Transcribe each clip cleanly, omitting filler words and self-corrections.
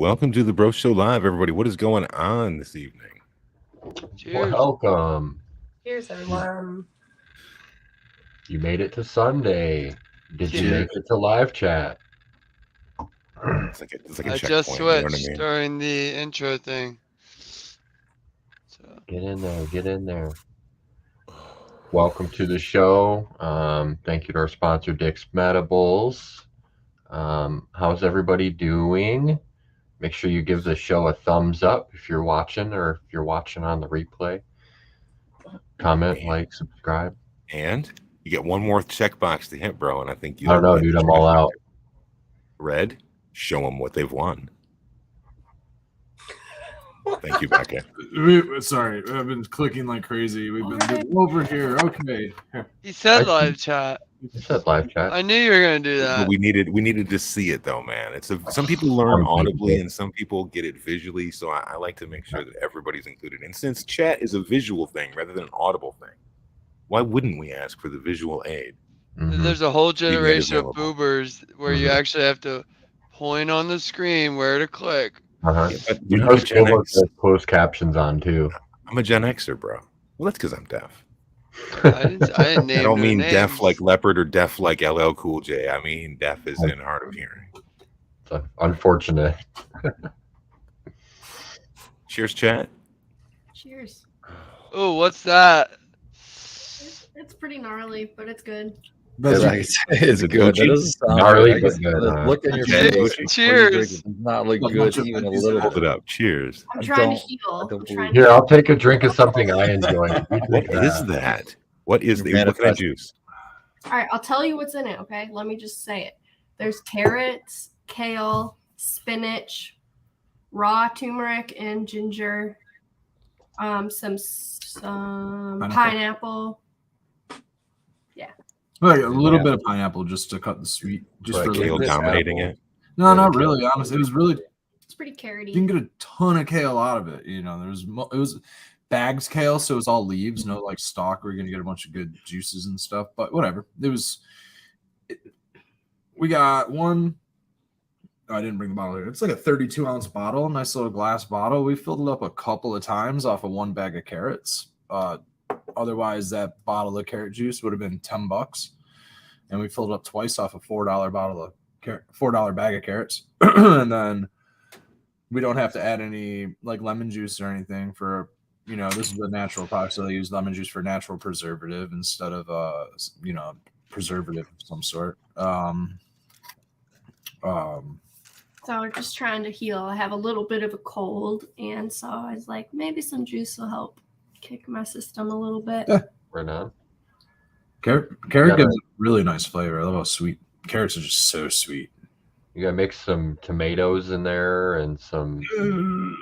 Welcome to the Bro Show Live, everybody. What is going on this evening? Cheers. Welcome. Cheers, everyone. You made it to Sunday. Did you Cheers. make it to live chat? It's like a I checkpoint. just You know what I switched mean? during the intro thing. So, Get in there. Get in there. Welcome to the show. Thank you to our sponsor, Dick's Medibles. How's everybody doing? Make sure you give the show a thumbs up if you're watching or if you're watching on the replay. Comment, like, subscribe. And you get one more checkbox to hit, bro. And I think you I don't know, dude. I'm all out. Red, show them what they've won. Thank you, Becca. Sorry, I've been clicking like crazy. We've been doing over here. Okay. he said live chat. You said live chat. I knew you were gonna do that. But we needed to see it though, man. Some people learn audibly and some people get it visually. So I like to make sure that everybody's included. And since chat is a visual thing rather than an audible thing, why wouldn't we ask for the visual aid? Mhm. There's a whole generation of available. boobers where you actually have to point on the screen where to click. Uh-huh. Yeah, but, You I'm know, a Gen Spielberg X. has closed captions on too. I'm a Gen Xer, bro. Well, that's because I'm deaf. I didn't name I don't no mean names. deaf like Leopard or deaf like LL Cool J. I mean deaf as in hard of hearing. It's unfortunate. Cheers, chat. Cheers. Oh, what's that? It's pretty gnarly, but it's good. That's It's good. That doesn't sound Gnarly, good. I but guess good, huh? look at your Cheers. face. What you Cheers. drink does not look Look, good bunch of even a cookies little Hold bit. it up. Cheers. I'm I trying to don't- heal. I don't I'm trying Here, to I'll take a drink of something I enjoy. You What drink is that? What is You're the what kind of manifesting. juice? All right, I'll tell you what's in it, okay? Let me just say it. There's carrots, kale, spinach, raw turmeric and ginger, some pineapple. like a little bit of pineapple just to cut the sweet. Just Right, for Kale the this dominating apple. it. No, not really. Honestly, it was really It's pretty carroty. didn't get a ton of kale out of it. You know, it was bags kale, so it was all leaves, no like stalk. Where you're gonna get a bunch of good juices and stuff. But whatever. We got one. I didn't bring the bottle here. It's like a 32-ounce bottle, nice little glass bottle. We filled it up a couple of times off of one bag of carrots. Otherwise, that bottle of carrot juice would have been $10, and we filled it up twice off a $4 bottle of $4 bag of carrots, and then we don't have to add any like lemon juice or anything for. You know, this is a natural product, so they use lemon juice for natural preservative instead of preservative of some sort. So we're just trying to heal. I have a little bit of a cold, and so I was like, maybe some juice will help kick my system a little bit. Right on. Carrot Yeah. gives a really nice flavor. I love how sweet carrots are just so sweet. You gotta mix some tomatoes in there and some.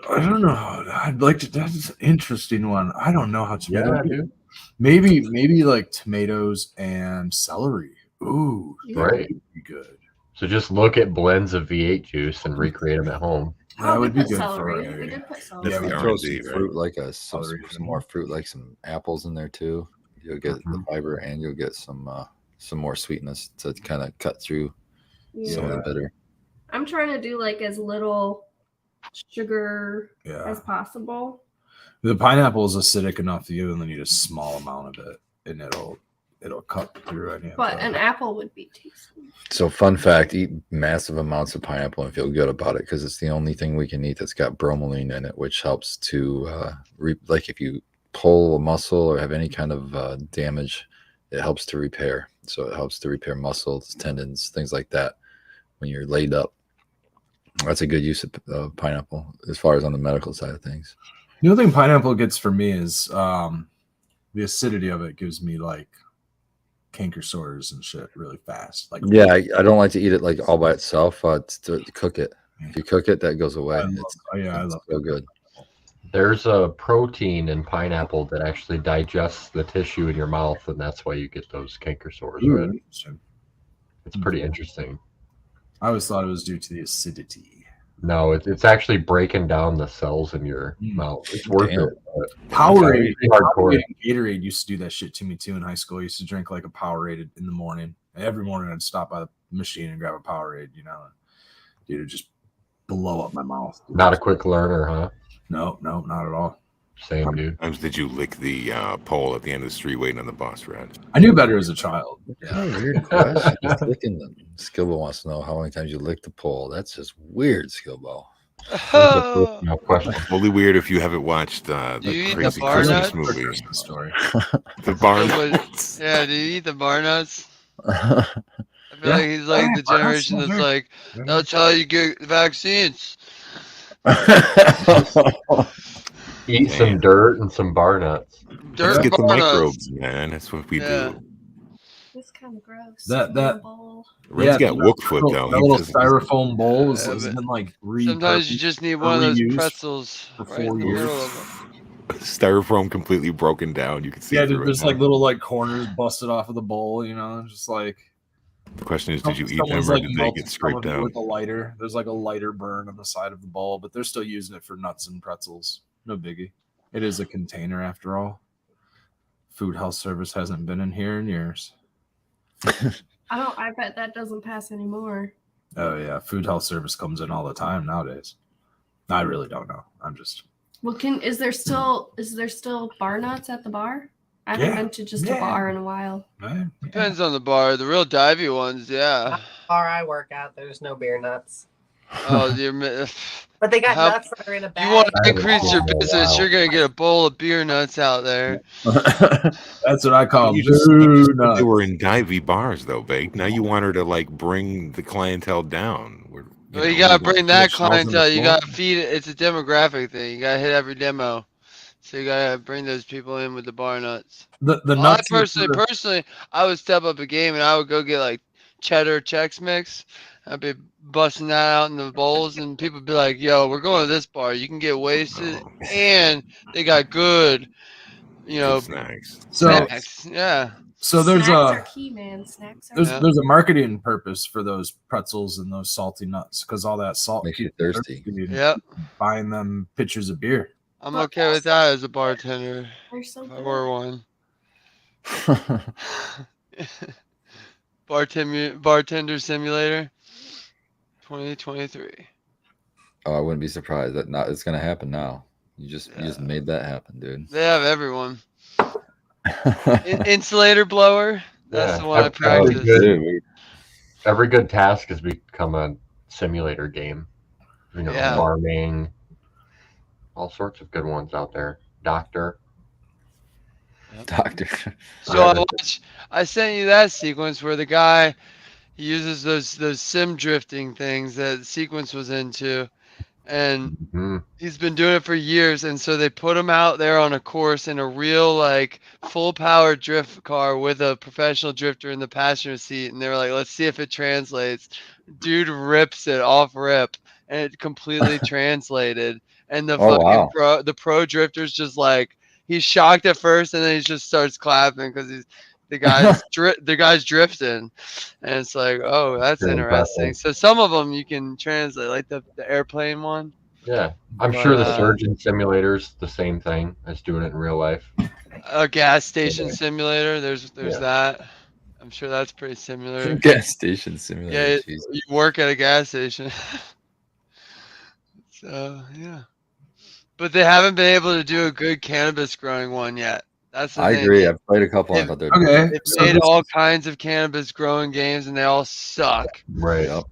I don't know. I'd like to. That's an interesting one. I don't know how to. dude. Maybe like tomatoes and celery. Ooh, that Right. would be good. So just look at blends of V8 juice and recreate them at home. That would be put good celery. for We a. did put That's celery. Yeah, the we R&D, throw some right? fruit, like Celery. some more fruit, like some apples in there too. You'll get the fiber, and you'll get some more sweetness to kind of cut through some of the bitter. I'm trying to do like as little sugar Yeah, as possible. the pineapple is acidic enough that you only need a small amount of it, and it'll cut through any of But the- an apple would be tasty. So, fun fact: eat massive amounts of pineapple and feel good about it because it's the only thing we can eat that's got bromelain in it, which helps to like if you pull a muscle or have any kind of damage, it helps to repair. So it helps to repair muscles, tendons, things like that when you're laid up. That's a good use of pineapple as far as on the medical side of things. The only thing pineapple gets for me is the acidity of it gives me like canker sores and shit really fast. Like Yeah, I don't like to eat it like all by itself. To cook it. If you cook it, that goes away. I love- It's I love so good. There's a protein in pineapple that actually digests the tissue in your mouth, and that's why you get those canker sores. Ooh, Right? interesting. It's pretty interesting. I always thought it was due to the acidity. No, it's actually breaking down the cells in your Mm. mouth. It's worth Damn. it. but Powerade, it's hardcore. Powerade and Gatorade used to do that shit to me too in high school. I used to drink like a Powerade in the morning. And every morning I'd stop by the machine and grab a Powerade, you know. Dude, it just blow up my mouth. Not a quick learner, huh? No, not at all. Same, dude. Times did you lick the pole at the end of the street waiting on the bus, Red? I knew better as a child. What kind of weird question? Just licking them. Skillball wants to know how many times you lick the pole. That's just weird, Skillball. No question. Totally weird if you haven't watched the Do you eat the crazy bar Christmas nuts? movie. Christmas story. The barn. Yeah, do you eat the bar nuts? That's I feel Yeah. like he's like Yeah, the bar nuts generation are that's good. like, Yeah. that's how you get vaccines. Eat some dirt and some bar nuts. Let's Dirt get the bar nuts. microbes, man. That's what we Yeah. do. It's kind of gross. That- bowl. Red's got wook foot that though. little He does- styrofoam bowl has Yeah, but been like Sometimes you repurposed just need one of those reused pretzels for right in 4 the years. middle of them. styrofoam completely broken down. You can see Yeah, through there's it. like little like corners busted off of the bowl, just like. The question is, did you eat someone's, them or like, did they melted get some scraped of it out? with a lighter? There's like a lighter burn on the side of the bowl, but they're still using it for nuts and pretzels. No biggie. It is a container after all. Food Health Service hasn't been in here in years. I bet that doesn't pass anymore. Oh yeah, Food Health Service comes in all the time nowadays. I really don't know. I'm just Well, is there still bar nuts at the bar? I haven't Yeah. been to just Yeah. a bar in a while. Depends on the bar. The real divey ones, yeah. Bar I work at, there's no beer nuts. Oh, you're, But they got How- nuts that are in a bag. you want I to haven't increase your seen in a business, while. you're going to get a bowl of beer nuts out there. That's what I call You just said nuts. they were in divey bars though, Bake. Now you want her to like bring the clientele down. Well, you got to bring that shells on the clientele. You floor. got to feed it. It's a demographic thing. You got to hit every demo. So you got to bring those people in with the bar nuts. The Well, nuts. I personally, I would step up a game and I would go get like cheddar Chex Mix. I'd be busting that out in the bowls, and people would be like, "Yo, we're going to this bar. You can get wasted, Oh. and they got good, snacks. So snacks." Yeah, so there's Snacks are a key, man. Snacks are there's Yeah. there's a marketing purpose for those pretzels and those salty nuts because all that salt Makes you keeps thirsty. yep. Buying them pitchers of beer. I'm okay with that as a bartender. They're so If I good. were one. Bartender Simulator 2023. Oh, I wouldn't be surprised that it's gonna happen now. You just made that happen, dude. They have everyone. Insulator blower. That's Yeah, the one I that's probably practice. good. Dude, Every good task has become a simulator game. Yeah. Farming, all sorts of good ones out there. Doctor. doctor. So I sent you that sequence where the guy he uses those sim drifting things that Sequence was into, and Mhm. he's been doing it for years. And so they put him out there on a course in a real like full power drift car with a professional drifter in the passenger seat, and they were like, "Let's see if it translates." Dude rips it off rip, and it completely translated. And the Oh, fucking wow. pro drifter's just like he's shocked at first, and then he just starts clapping because the guy's drifting, and it's like, oh, that's Very interesting. impressive. So some of them you can translate, like the airplane one. Yeah. I'm But, sure the surgeon simulator's the same thing as doing it in real life. A gas station Yeah. simulator. There's Yeah. that. I'm sure that's pretty similar. Gas station simulator. Yeah, jeez. you work at a gas station. So yeah, but they haven't been able to do a good cannabis growing one yet. That's the I thing. agree. I've played a couple. I If- thought they're Okay. They've So made this- all kinds of cannabis growing games, and they all suck. Right. Yep.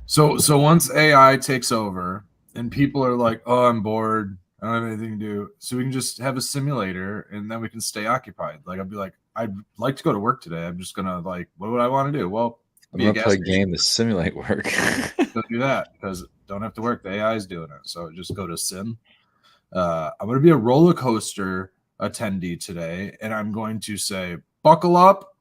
So once AI takes over and people are like, "Oh, I'm bored. I don't have anything to do," so we can just have a simulator and then we can stay occupied. Like I'd be like, "I'd like to go to work today. I'm just gonna like, what would I want to do?" Well, I'm be a gonna play a gas game to simulate work. go do that because don't have to work. The AI is doing it. So just go to sim. I'm going to be a roller coaster attendee today, and I'm going to say, "Buckle up."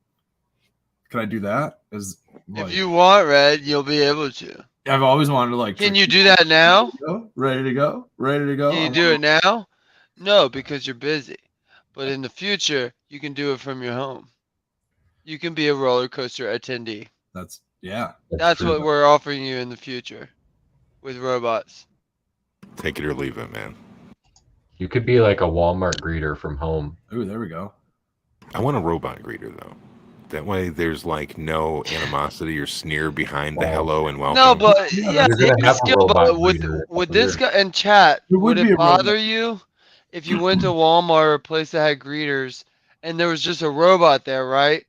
Can I do that? Is If you want, Red, you'll be able to. I've always wanted to like. Can you do that now? Ready to go. Ready to go. Can you do it now? No, because you're busy. But in the future, you can do it from your home. You can be a roller coaster attendee. That's yeah. That's true. what we're offering you in the future with robots. Take it or leave it, man. You could be like a Walmart greeter from home. Ooh, there we go. I want a robot greeter though. That way, there's like no animosity or sneer behind the Well, hello and welcome. No, but Yeah, yeah, You're gonna it's a have a skill. robot But would breeder in a would couple this years. guy in chat? It would Would be it a robot. bother you if you went to Walmart or a place that had greeters and there was just a robot there, right?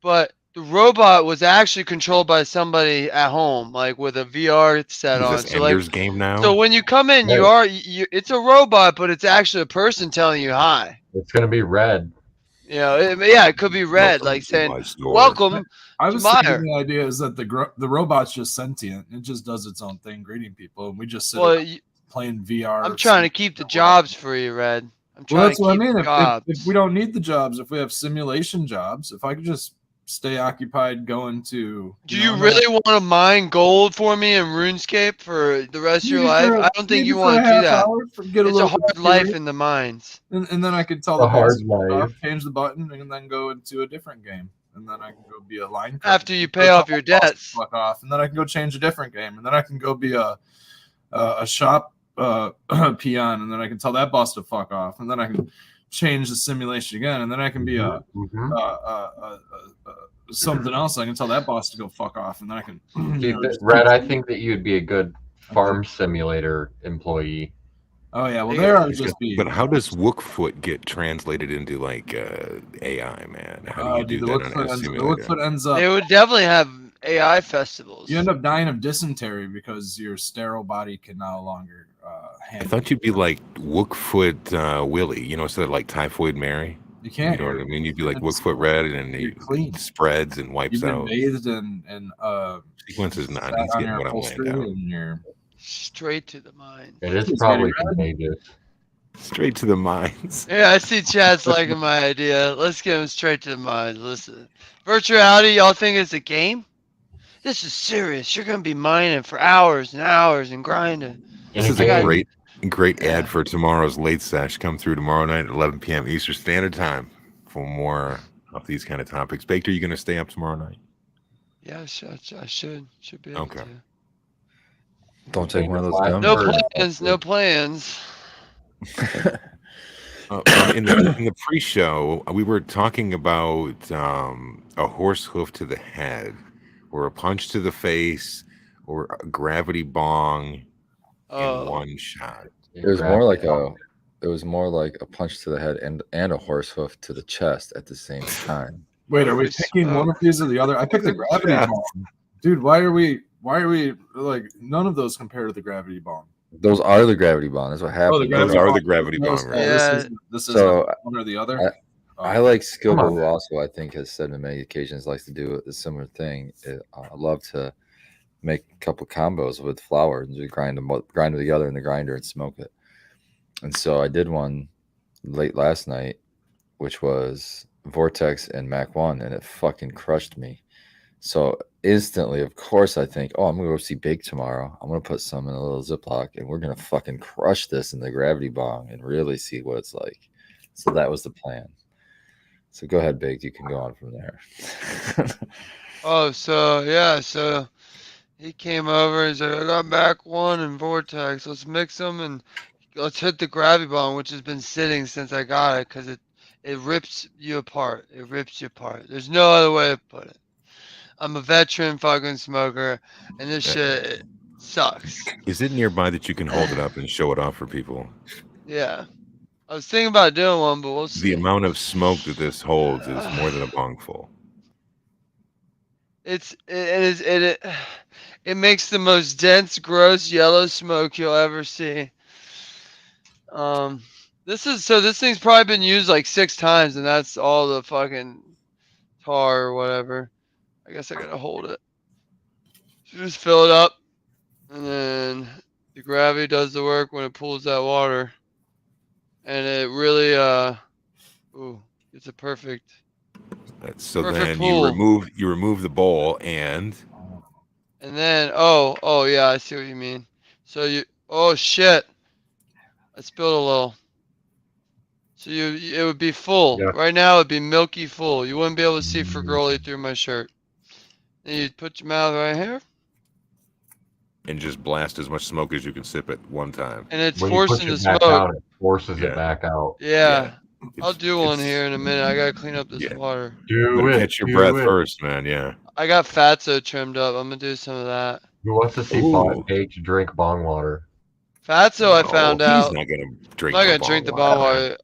But the robot was actually controlled by somebody at home, like with a VR set Is on. this So like, Ender's Game now? so when you come in, Right. it's a robot, but it's actually a person telling you hi. It's gonna be red. You know, it could be red, Welcome like to saying, my store. "Welcome I to was thinking Meyer." the idea is that the robot's just sentient. It just does its own thing, greeting people, and we just sit Well, around playing VR. I'm trying to keep the jobs for you, Red. I'm Well, trying that's to what I keep mean. jobs. If we don't need the jobs, if we have simulation jobs, if I could just stay occupied going to. Do you really want to mine gold for me in RuneScape for the rest of your life? I don't think you want to do that. It's a hard life in the mines. And then I could tell A the hard boss to fuck life. off, change the button, and then go into a different game. And then I can go be a line coach. After you Go pay tell off your the boss to debts. fuck off, and then I can go change a different game, and then I can go be a shop peon, and then I can tell that boss to fuck off, and then I can change the simulation again, and then I can be a something else. I can tell that boss to go fuck off, and then I can. See, Red, I think that you'd be a good farm simulator employee. Oh yeah, well there I would just be. But how does Wookfoot get translated into like AI, man? How do you do that on a the simulator? Wookfoot ends up. They would definitely have AI festivals. You end up dying of dysentery because your sterile body can no longer I handle. thought you'd be like Wookfoot Willie, you know, instead of like Typhoid Mary. You can't. You know what I mean? You'd be like It's- Wookfoot Red, and you're he clean. spreads and wipes You've been out. bathed in Sequence is not. sat He's on getting your what I'm laying upholstery down. and you're Straight to the mine. It is It's probably very red. contagious. Straight to the mines. Yeah, I see Chad's liking my idea. Let's get him straight to the mine. Listen, virtual reality, y'all think it's a game? This is serious. You're gonna be mining for hours and hours and grinding. In This a is a game. great ad for tomorrow's late sesh. Come through tomorrow night at 11 p.m. Eastern Standard Time for more of these kind of topics. Baked, are you going to stay up tomorrow night? Yeah, I should be able Okay. to. Don't take one of those gum. No Bird. plans. No plans. In the pre-show, we were talking about a horse hoof to the head, or a punch to the face, or a gravity bong in one shot. It was more like a punch to the head and a horse hoof to the chest at the same time. Wait, are we picking one of these or the other? I picked the gravity bomb. Dude, why are we like none of those compare to the gravity bomb? Those are the gravity bomb. That's what happened. Those are the gravity bomb, right? Yeah. This is So, one or the other. I like Skilbo, Come on. who also I think has said on many occasions likes to do a similar thing. I love to make a couple combos with flour and just grind them together in the grinder and smoke it. And so I did one late last night, which was Vortex and Mac 1, and it fucking crushed me. So instantly, of course, I think, oh, I'm gonna go see Big tomorrow. I'm gonna put some in a little Ziploc, and we're gonna fucking crush this in the gravity bong and really see what it's like. So that was the plan. So go ahead, Big. You can go on from there. Oh, so he came over and said, I got Mac 1 and Vortex. Let's mix them and let's hit the gravity bomb, which has been sitting since I got it because it rips you apart. It rips you apart. There's no other way to put it. I'm a veteran fucking smoker, and this shit sucks. Is it nearby that you can hold it up and show it off for people? Yeah. I was thinking about doing one, but we'll see. The amount of smoke that this holds is more than a bongful. It makes the most dense, gross yellow smoke you'll ever see. This thing's probably been used like 6 times, and that's all the fucking tar or whatever. I guess I gotta hold it. So just fill it up, and then the gravity does the work when it pulls that water, and it really it's a perfect. So Perfect then pool. you remove the bowl and then oh yeah, I see what you mean. So oh shit, I spilled a little. So it would be full. Yeah. Right now it'd be milky full. You wouldn't be able to see Fergoli through my shirt. Then you'd put your mouth right here, and just blast as much smoke as you can sip at one time. and it's When you push forcing the it back smoke. out, it forces Yeah. it back out. Yeah. I'll do one here in a minute. I gotta clean up this Yeah. water. Do Better it. catch your do breath it. first, man. Yeah. I got Fatso trimmed up. I'm gonna do some of that. Who wants to see Ooh. Bot Baked drink bong water? Fatso, I No, found he's out. not gonna I'm drink. not gonna drink the bong water.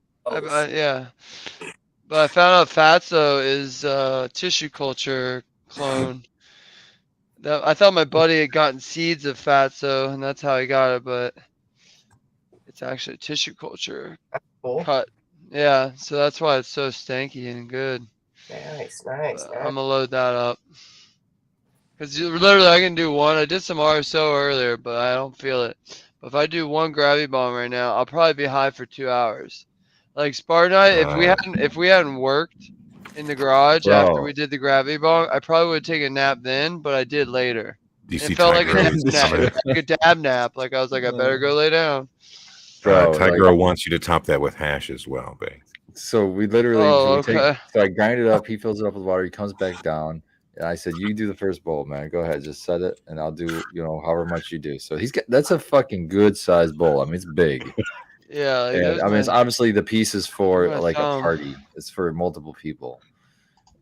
Yeah. But I found out Fatso is tissue culture clone. I thought my buddy had gotten seeds of Fatso, and that's how he got it, but it's actually tissue culture Cool. cut. Yeah, so that's why it's so stanky and good. Nice. I'm gonna load that up. Cause literally I can do one. I did some RSO earlier, but I don't feel it. But if I do one gravity bomb right now, I'll probably be high for 2 hours. Like Spartanite, if we hadn't worked in the garage after Bro. we did the gravity bomb, I probably would take a nap then, but I did later. Do you And see it felt like a Tiger? nap. It felt like a dab nap. Like I was like, I better go lay down. Bro, Tiger like, wants you to top that with hash as well, babe. so we literally Oh, we take, okay. so I grind it up, he fills it up with water, he comes back down. And I said, you do the first bowl, man. Go ahead, just set it, and I'll do, however much you do. So he's got that's a fucking good sized bowl. I mean, it's big. Yeah, like, And I mean, it's obviously the piece is for my like a thumb. party. It's for multiple people.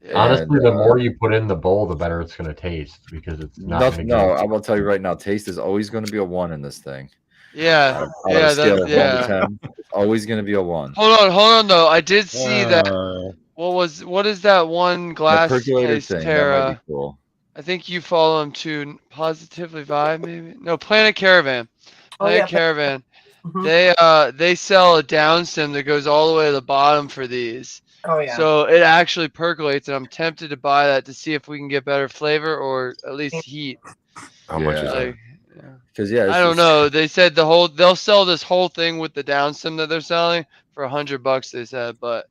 yeah. Honestly, And, the more you put in the bowl, the better it's going to taste because it's not going to No, get. I will tell you right now, taste is always going to be a 1 in this thing. Yeah, Out of yeah, a scale that, of 1 yeah. to 10, it's always going to be a 1. Hold on though. I did see that. What is that one That glass percolator case, thing, that might Terra? be cool. I think you follow him to Positively Vibe, maybe? No, Planet Caravan. Planet Caravan. Mhm. They sell a down stem that goes all the way to the bottom for these. Oh yeah. So it actually percolates, and I'm tempted to buy that to see if we can get better flavor or at least heat. How much is Yeah. that? Like, yeah. Because yeah, I don't know. They said they'll sell this whole thing with the down stem that they're selling for $100. They said, but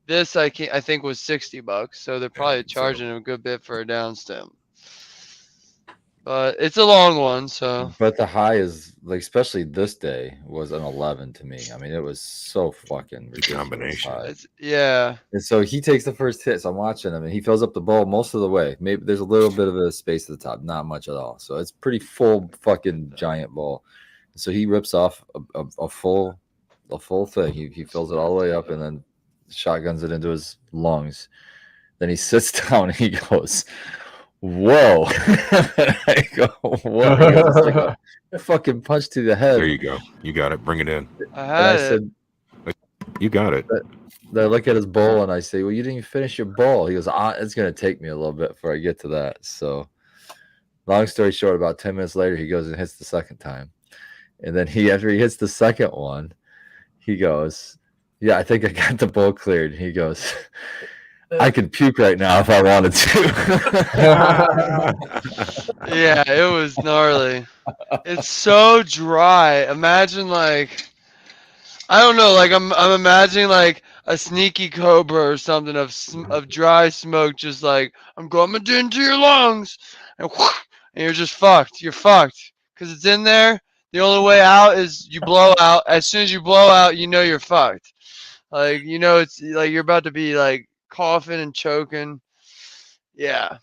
this I think was $60. So they're probably so- charging a good bit for a down stem. But it's a long one, so But the high is like, especially this day, was an 11 to me. I mean, it was so fucking ridiculous combination. high. yeah. And so he takes the first hit. So I'm watching him, and he fills up the bowl most of the way. Maybe there's a little bit of a space at the top, not much at all. So it's pretty full, fucking giant bowl. So he rips off a full thing. He fills it all the way up, and then shotguns it into his lungs. Then he sits down and he goes, "Whoa!" I go, "What?" He goes, "It's like a fucking punch to the head." There you go. You got it. Bring it in. I And had I it. said, You got it. I look at his bowl and I say, "Well, you didn't even finish your bowl." He goes, "It's gonna take me a little bit before I get to that." So, long story short, about 10 minutes later, he goes and hits the second time, and then after he hits the second one, he goes, "Yeah, I think I got the bowl cleared." He goes, "I could puke right now if I wanted to." Yeah, it was gnarly. It's so dry. Imagine like I don't know, like I'm imagining like a sneaky cobra or something of dry smoke, just like I'm coming into your lungs, and you're just fucked. You're fucked because it's in there. The only way out is you blow out. As soon as you blow out, you know you're fucked. Like it's like you're about to be like coughing and choking. Yeah.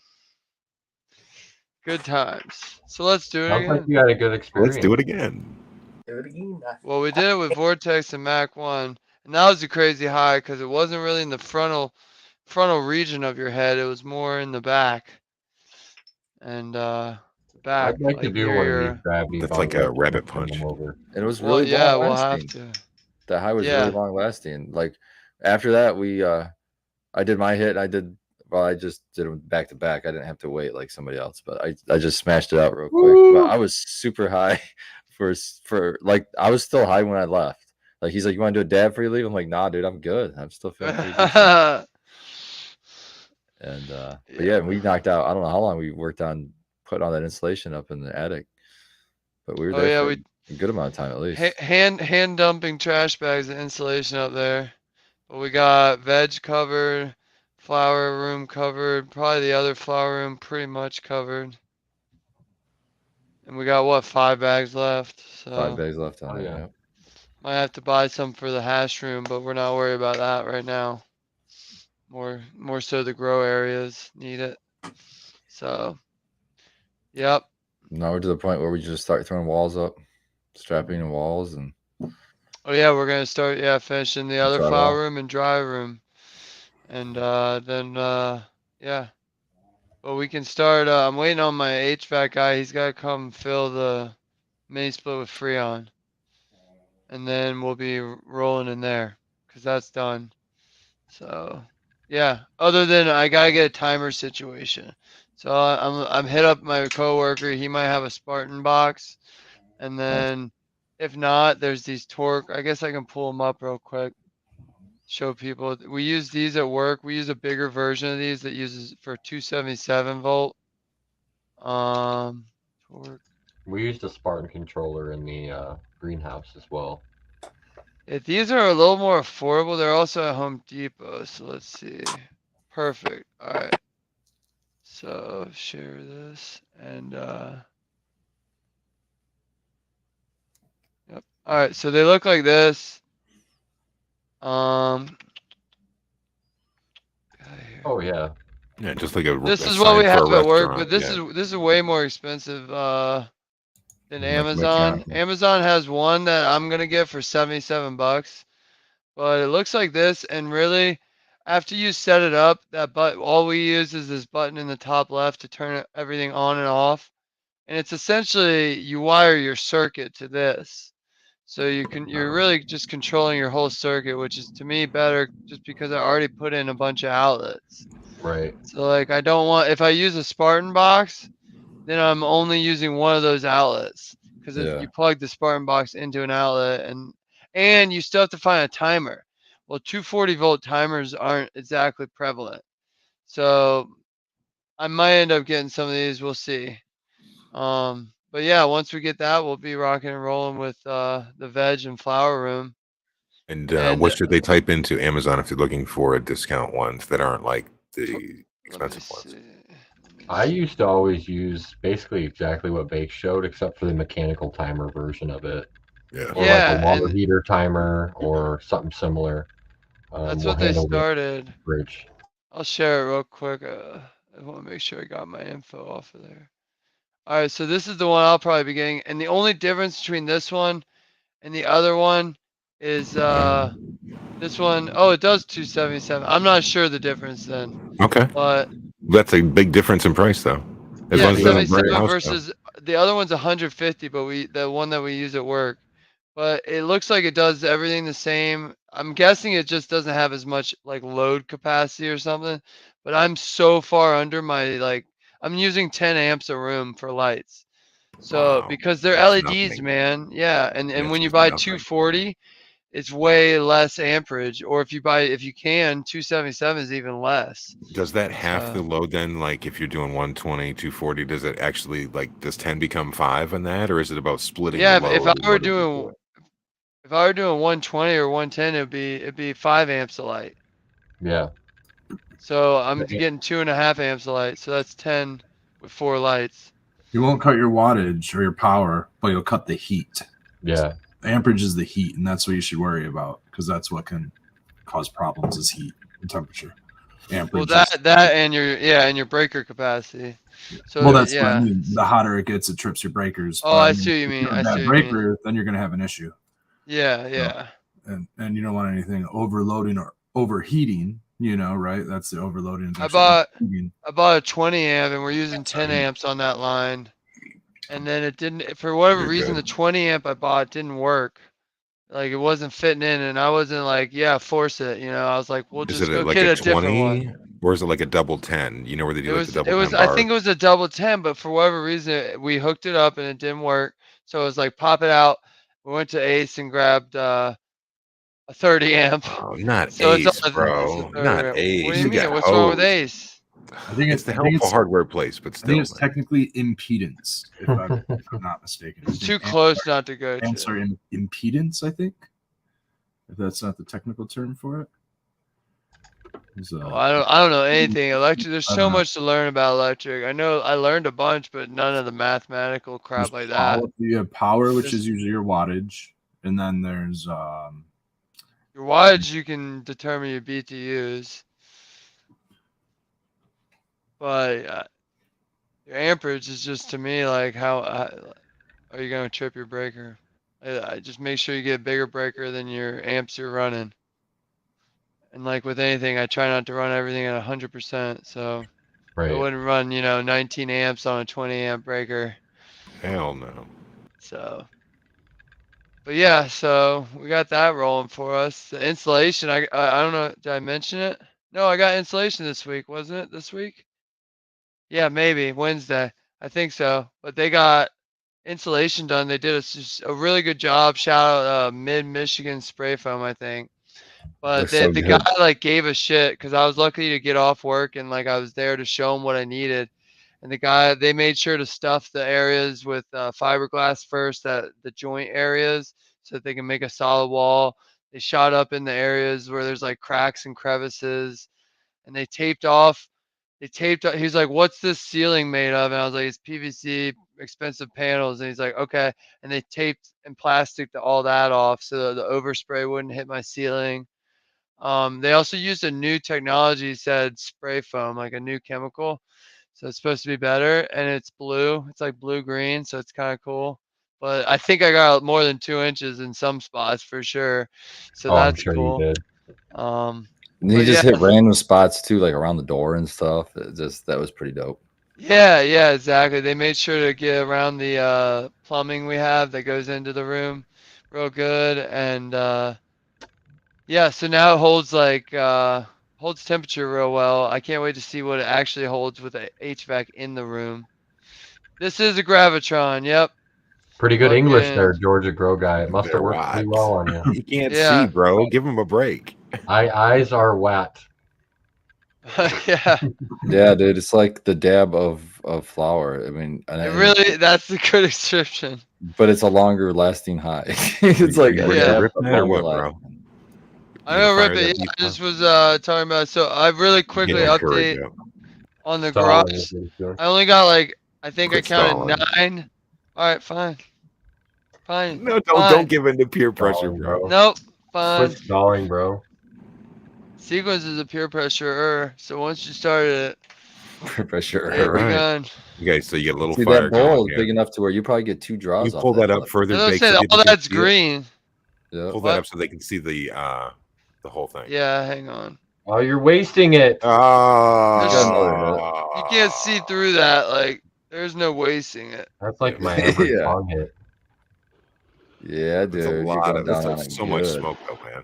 Good times. So let's do it Sounds like again. you had a good experience. Let's do it again. Do it again. Well, we did it with Vortex and Mac 1, and that was a crazy high because it wasn't really in the frontal region of your head. It was more in the back. And back. I'd like to do near one of your- these gravity That's bongs like a and rabbit bring them punch. over. And it was Well, really yeah, long we'll lasting. have to. The high was Yeah. really long lasting. Like after that, I did my hit. I just did them back to back. I didn't have to wait like somebody else, but I just smashed it out real quick. But I was super high for like I was still high when I left. Like he's like, "You want to do a dab before you leave?" I'm like, "Nah, dude, I'm good. I'm still feeling pretty decent." And but yeah, we knocked out. I don't know how long we worked on putting all that insulation up in the attic, but we were Oh, there yeah, for we- a good amount of time at least. hand dumping trash bags and insulation up there. But we got veg covered, flower room covered, probably the other flower room pretty much covered. And we got 5 bags left. So 5 days left on Oh, it. yeah. Yeah. might have to buy some for the hash room, but we're not worried about that right now. More so the grow areas need it. So, yep. Now we're to the point where we just start throwing walls up, strapping in walls, and Oh yeah, we're gonna start finishing the other Drywall. file room and dry room. And then yeah. But we can start I'm waiting on my HVAC guy. He's gotta come fill the mini split with Freon. And then we'll be rolling in there. Cause that's done. So yeah. Other than I gotta get a timer situation. So I'm hit up my coworker. He might have a Spartan box. And then if not, there's these torque. I guess I can pull them up real quick. Show people. We use these at work. We use a bigger version of these that uses for 277 volt. Torque. We used a Spartan controller in the greenhouse as well. If these are a little more affordable, they're also at Home Depot. So let's see. Perfect. All right. So share this and yep. All right. So they look like this. Oh yeah. Yeah, just like a. This a is what we sign for have a at work, restaurant, but this yeah. is way more expensive than Like Amazon. mechanical. Amazon has one that I'm gonna get for 77 bucks, but it looks like this. And really, after you set it up, all we use is this button in the top left to turn everything on and off. And it's essentially you wire your circuit to this. So you're really just controlling your whole circuit, which is to me better just because I already put in a bunch of outlets. Right. So like I don't want, if I use a Spartan box, then I'm only using one of those outlets. Because if Yeah. you plug the Spartan box into an outlet and you still have to find a timer. Well, 240 volt timers aren't exactly prevalent. So I might end up getting some of these, we'll see. But yeah, once we get that, we'll be rocking and rolling with the veg and flower room. And And what should they type into Amazon if they're looking for discount ones that aren't like the let me expensive ones? see. I used to always use basically exactly what Bake showed, except for the mechanical timer version of it, Yeah. or Yeah, like a water and heater timer or something similar. that's We'll what they handle the started. fridge. I'll share it real quick. I want to make sure I got my info off of there. All right, so this is the one I'll probably be getting, and the only difference between this one and the other one is this one. Oh, it does 277. I'm not sure the difference then, Okay. but That's a big difference in price, though. As yeah, long as it doesn't burn 77 your house down. versus the other one's 150, but the one that we use at work. But it looks like it does everything the same. I'm guessing it just doesn't have as much like load capacity or something. But I'm so far under my I'm using 10 amps a room for lights. So Wow. because they're That's LEDs, nothing. man. Yeah, and That's when you just buy nothing. 240, it's way less amperage. Or if you 277 is even less. Does that half the So load then? Like if you're doing 120, 240, does it actually does 10 become 5 on that, or is it about splitting yeah, the if load? I were doing 120 or 110, it'd be 5 amps a light. Yeah. So I'm Okay. getting 2.5 amps a light. So that's 10 with 4 lights. You won't cut your wattage or your power, but you'll cut the heat. Yeah. Amperage is the heat, and that's what you should worry about because that's what can cause problems is heat and temperature. Amperage. Well, that and your breaker capacity. So well, that's what yeah. I mean. The hotter it gets, it trips your breakers. Oh, But, I mean, see what you if mean. you have I that see what you mean. breaker, then you're gonna have an issue. Yeah, yeah. And you don't want anything overloading or overheating. You know, right? That's the overloading. is I actually bought overheating. a 20 amp and we're using 10 amps on that line. And then it didn't, for whatever You're reason, good. the 20 amp I bought didn't work. Like it wasn't fitting in, and I wasn't like, yeah, force it. I was like, we'll Is just it go like get a a different 20 one. or is it like a double 10? You know where they do like the double 10 I bar? think it was a double 10, but for whatever reason, we hooked it up and it didn't work. So it was like, pop it out. We went to Ace and grabbed a 30 amp. Oh, not So Ace, it's a bro. 30 Not amp. Ace. What do you You mean? got What's wrong with hosed. Ace? I think It's the I think helpful it's- hardware place, but I still. think it's man. technically impedance, if I'm not mistaken. I It's think too close not to go amps are to. impedance, I think. If that's not the technical term for it. Oh, I don't know anything electric. There's I so don't know. much to learn about electric. I know I learned a bunch, but none of the mathematical crap like that. You have power, which There's- is usually your wattage, and then there's Your wattage, you can determine your BTUs, but your amperage is just to me like how are you gonna trip your breaker? I just make sure you get a bigger breaker than your amps you're running. And like with anything, I try not to run everything at 100%. So I Right. wouldn't run, 19 amps on a 20 amp breaker. Hell no. So, but yeah, so we got that rolling for us. The installation, I don't know, did I mention it? No, I got installation this week, wasn't it? This week? Yeah, maybe Wednesday. I think so. But they got installation done. They did just a really good job. Shout out Mid Michigan Spray Foam, I think. But They're so the good. guy like gave a shit because I was lucky to get off work and like I was there to show him what I needed. And they made sure to stuff the areas with fiberglass first, at the joint areas, so that they can make a solid wall. They shot up in the areas where there's like cracks and crevices, and they taped off. He's like, "What's this ceiling made of?" And I was like, "It's PVC, expensive panels." And he's like, "Okay." And they taped and plasticed all that off so the overspray wouldn't hit my ceiling. They also used a new technology, said spray foam, like a new chemical. So it's supposed to be better, and it's blue. It's like blue green, so it's kind of cool. But I think I got more than 2 inches in some spots for sure. So Oh, I'm that's sure cool. you did. And you But just yeah. hit random spots too, like around the door and stuff. That was pretty dope. Yeah, exactly. They made sure to get around the plumbing we have that goes into the room real good. And yeah, so now it holds holds temperature real well. I can't wait to see what it actually holds with the HVAC in the room. This is a Gravitron, yep. Pretty good Plug English in. there, Georgia Grow guy. It must They're have worked pretty what? well on you. You can't Yeah. see, bro. Give him a break. Eyes are wet. Yeah, Yeah, dude, it's like the dab of flour. I mean, that's the good description. but it's a longer lasting high. It's like a Yeah. dab, Rip but that or longer what, bro? lasting. I know, Fire Rip that it. Yeah, beef I just up. was talking about. So I really quickly Yeah, there we update go. on the Stalling garage. is what he's doing. I only got like, I think Quit I counted stalling. 9. All right, fine. No, don't Fine. give in to peer pressure, Stalling, bro. bro. Nope. Fine. Quit stalling, bro. Sequence is a peer pressure. So once you started it, For sure. it Right. begun. Okay, so you get a little See, fire that bowl going is here. big enough to where you probably get 2 draws You off pull that up puppy. further, As I Bake, said, so all people can that's see it. green. Yeah. Pull What? that up so they can see the whole thing. Yeah, hang on. Oh, you're wasting it. Oh, You can't see through that. Like, there's no wasting it. That's like my Yeah. average song hit. Yeah, dude. That's a You're lot going of down that's on it so much good. smoke, though, man.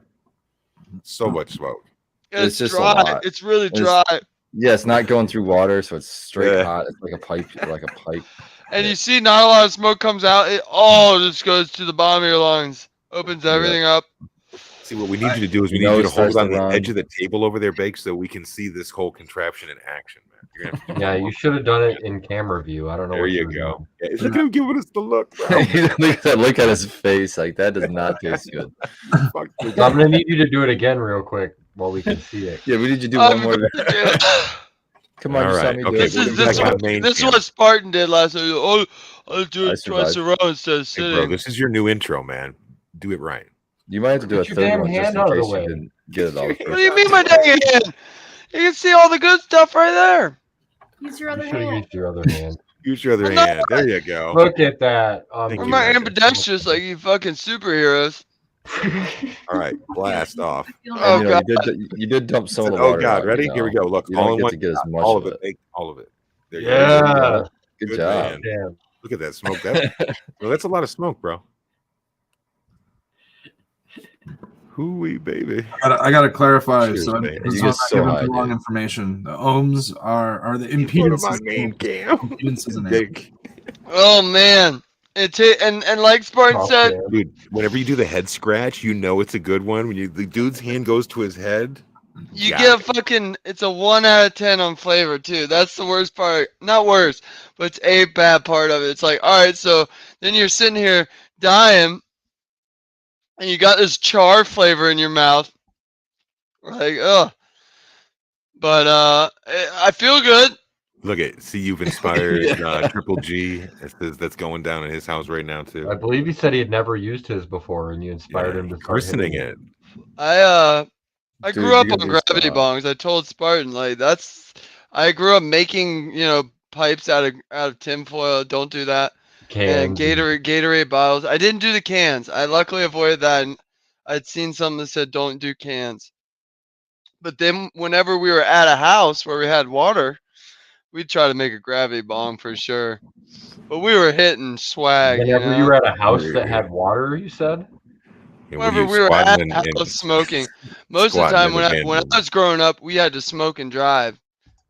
So much smoke. It's just a dry. lot. It's really It's- dry. Yeah, it's not going through water, so it's straight Yeah. hot. It's like a pipe, And you see, not a lot of smoke comes out. It all just goes to the bottom of your lungs. Opens everything up. See, what we need you to do is we You need know you it to hold starts on to the run. edge of the table over there, Bake, so we can see this whole contraption in action, man. You're gonna have to Yeah, you should have done it in camera view. I don't know There what you were go. doing. Yeah, look at him giving us the look, bro. look at his face. Like, that does not taste good. Fuck this So I'm guy. gonna need you to do it again real quick while we can see it. Yeah, we need you to do I'm one more. gonna do- Come on, you saw Alright, me do okay, it. This we'll is get this back on what main this is cam. what Spartan did last time. Oh, I'll do I it twice in a row instead of Hey, bro, sitting. this is your new intro, man. Do it right. You might have to do Get a your third damn one just hand in out of the case you way. didn't get it all. What do you mean my dang hand? You can see all the good stuff right there. Use your You other should have hand. used your other hand. Use your other I'm not- hand. There you go. Look at that. Thank I'm you, not man. ambidextrous like you fucking superheroes. All right, blast off. Feel Oh, And, you did dump some of the Oh water. God, out, ready? you Here we know. go. Look, You all don't in get one. to get as much all of of it. it. Bake all of it. There you Yeah. go. Good Good job. man. Damn. Look at that smoke. That, well, that's a lot of smoke, bro. Hooey, baby. I gotta clarify. Cheers, So man. I'm You not get so giving high, the wrong dude. information. The ohms are the Put him impedances. on main cam. Impedances and Dick. Oh man. And like Spartan Oh, said, damn. Dude, whenever you do the head scratch, you know it's a good one. When the dude's hand goes to his head, you got get a it. fucking, it's a 1 out of 10 on flavor too. That's the worst part. Not worst, but it's a bad part of it. It's like, all right, so then you're sitting here dying and you got this char flavor in your mouth. Like, ugh. But I feel good. Look at see you've inspired Triple G. That's going down in his house right now too. I believe he said he had never used his before, and you inspired him to start christening hitting it. I Dude, grew up you on could gravity just, bongs. I told Spartan like I grew up making, pipes out of tinfoil. Don't do that. and Cans. Gatorade bottles. I didn't do the cans. I luckily avoided that. And I'd seen something that said don't do cans. But then whenever we were at a house where we had water, we'd try to make a gravity bomb for sure. But we were hitting swag, Whenever you you know. were at a house that had water, you said? And Whenever you we were squatting at and- a house and smoking, most of the squatting time in when the I van. was growing up, we had to smoke and drive.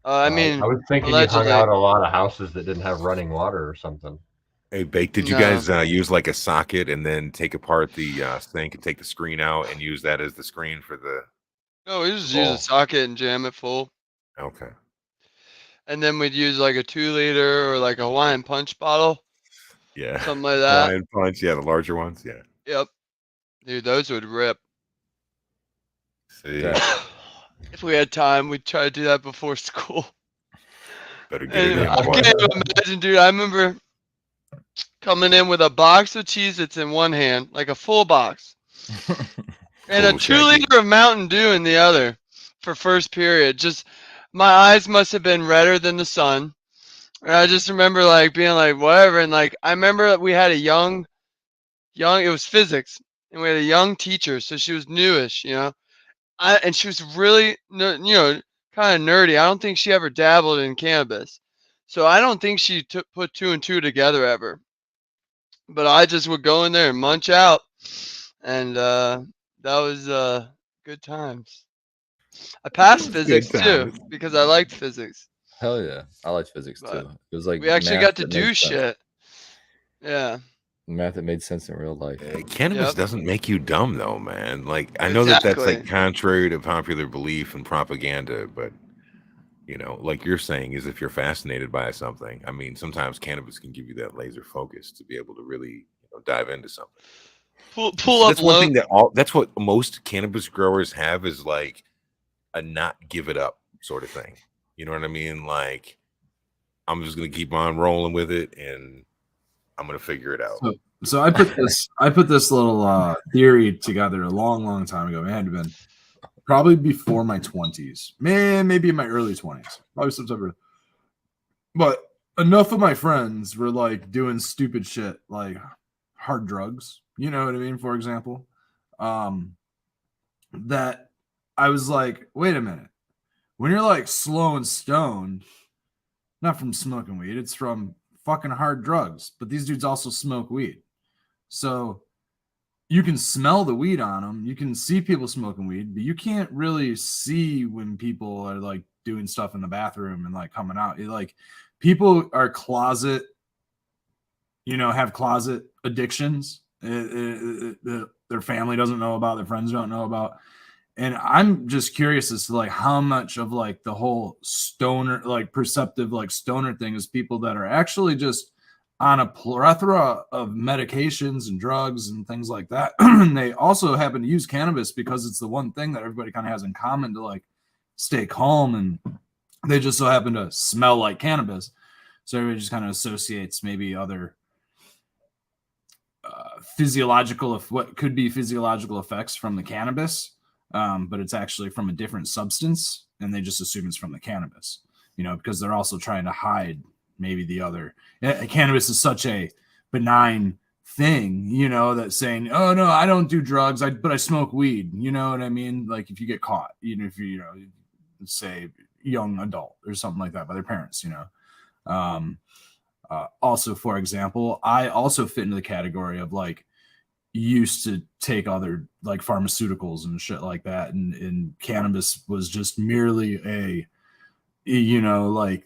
I mean, I was thinking allegedly. you hung out at a lot of houses that didn't have running water or something. Hey, Bake, did you No. guys use like a socket and then take apart the sink and take the screen out and use that as the screen for the? No, we just use Oh. a socket and jam it full. Okay. And then we'd use like a 2-liter or like a Hawaiian Punch bottle, Yeah. something like that. Hawaiian Punch, yeah, the larger ones, yeah. Yep. Dude, those would rip. See, Yeah. If we had time, we'd try to do that before school. better get it And in. I boy. can't even imagine, dude. I remember coming in with a box of Cheez-Its in one hand, like a full box, and a Cool, Shaggy. 2-liter of Mountain Dew in the other for first period. Just my eyes must have been redder than the sun. And I just remember like being like whatever, and like I remember that we had a young, it was physics, and we had a young teacher, so she was newish, you know. And she was really, kind of nerdy. I don't think she ever dabbled in cannabis, so I don't think she put 2 and 2 together ever. But I just would go in there and munch out, and that was good times. I passed Good physics too times. because I liked physics. Hell yeah, I liked physics But too. It was like We actually math got to that do made sense. shit. Yeah. Math that made sense in real life. Cannabis Yep. doesn't make you dumb though, man. Like I know that that's like Exactly. contrary to popular belief and propaganda, but like you're saying, is if you're fascinated by something, I mean, sometimes cannabis can give you that laser focus to be able to really Pull So up that's one low. thing that's what most cannabis growers have is like a not give it up sort of thing. You know what I mean? Like I'm just gonna keep on rolling with it and I'm gonna figure it out. So I put this little theory together a long time ago. It had to have been probably before my 20s, man, maybe in my early 20s, probably sometime. But enough of my friends were like doing stupid shit, like hard drugs. You know what I mean? For example, that I was like, wait a minute. When you're like slow and stoned, not from smoking weed, it's from fucking hard drugs. But these dudes also smoke weed. So you can smell the weed on them. You can see people smoking weed, but you can't really see when people are like doing stuff in the bathroom and like coming out. Like people are closet, have closet addictions. Their family doesn't know about, their friends don't know about. And I'm just curious as to like how much of like the whole stoner, like perceptive, like stoner thing is people that are actually just on a plethora of medications and drugs and things like that. And they also happen to use cannabis because it's the one thing that everybody kind of has in common to like stay calm. And they just so happen to smell like cannabis. So everybody just kind of associates maybe other physiological, what could be physiological effects from the cannabis. But it's actually from a different substance, and they just assume it's from the cannabis, because they're also trying to hide maybe the other. Cannabis is such a benign thing, that's saying, oh no, I don't do drugs, but I smoke weed. You know what I mean? Like if you get caught, even if you, say young adult or something like that by their parents, also, for example, I also fit into the category of like used to take other like pharmaceuticals and shit like that, and cannabis was just merely a like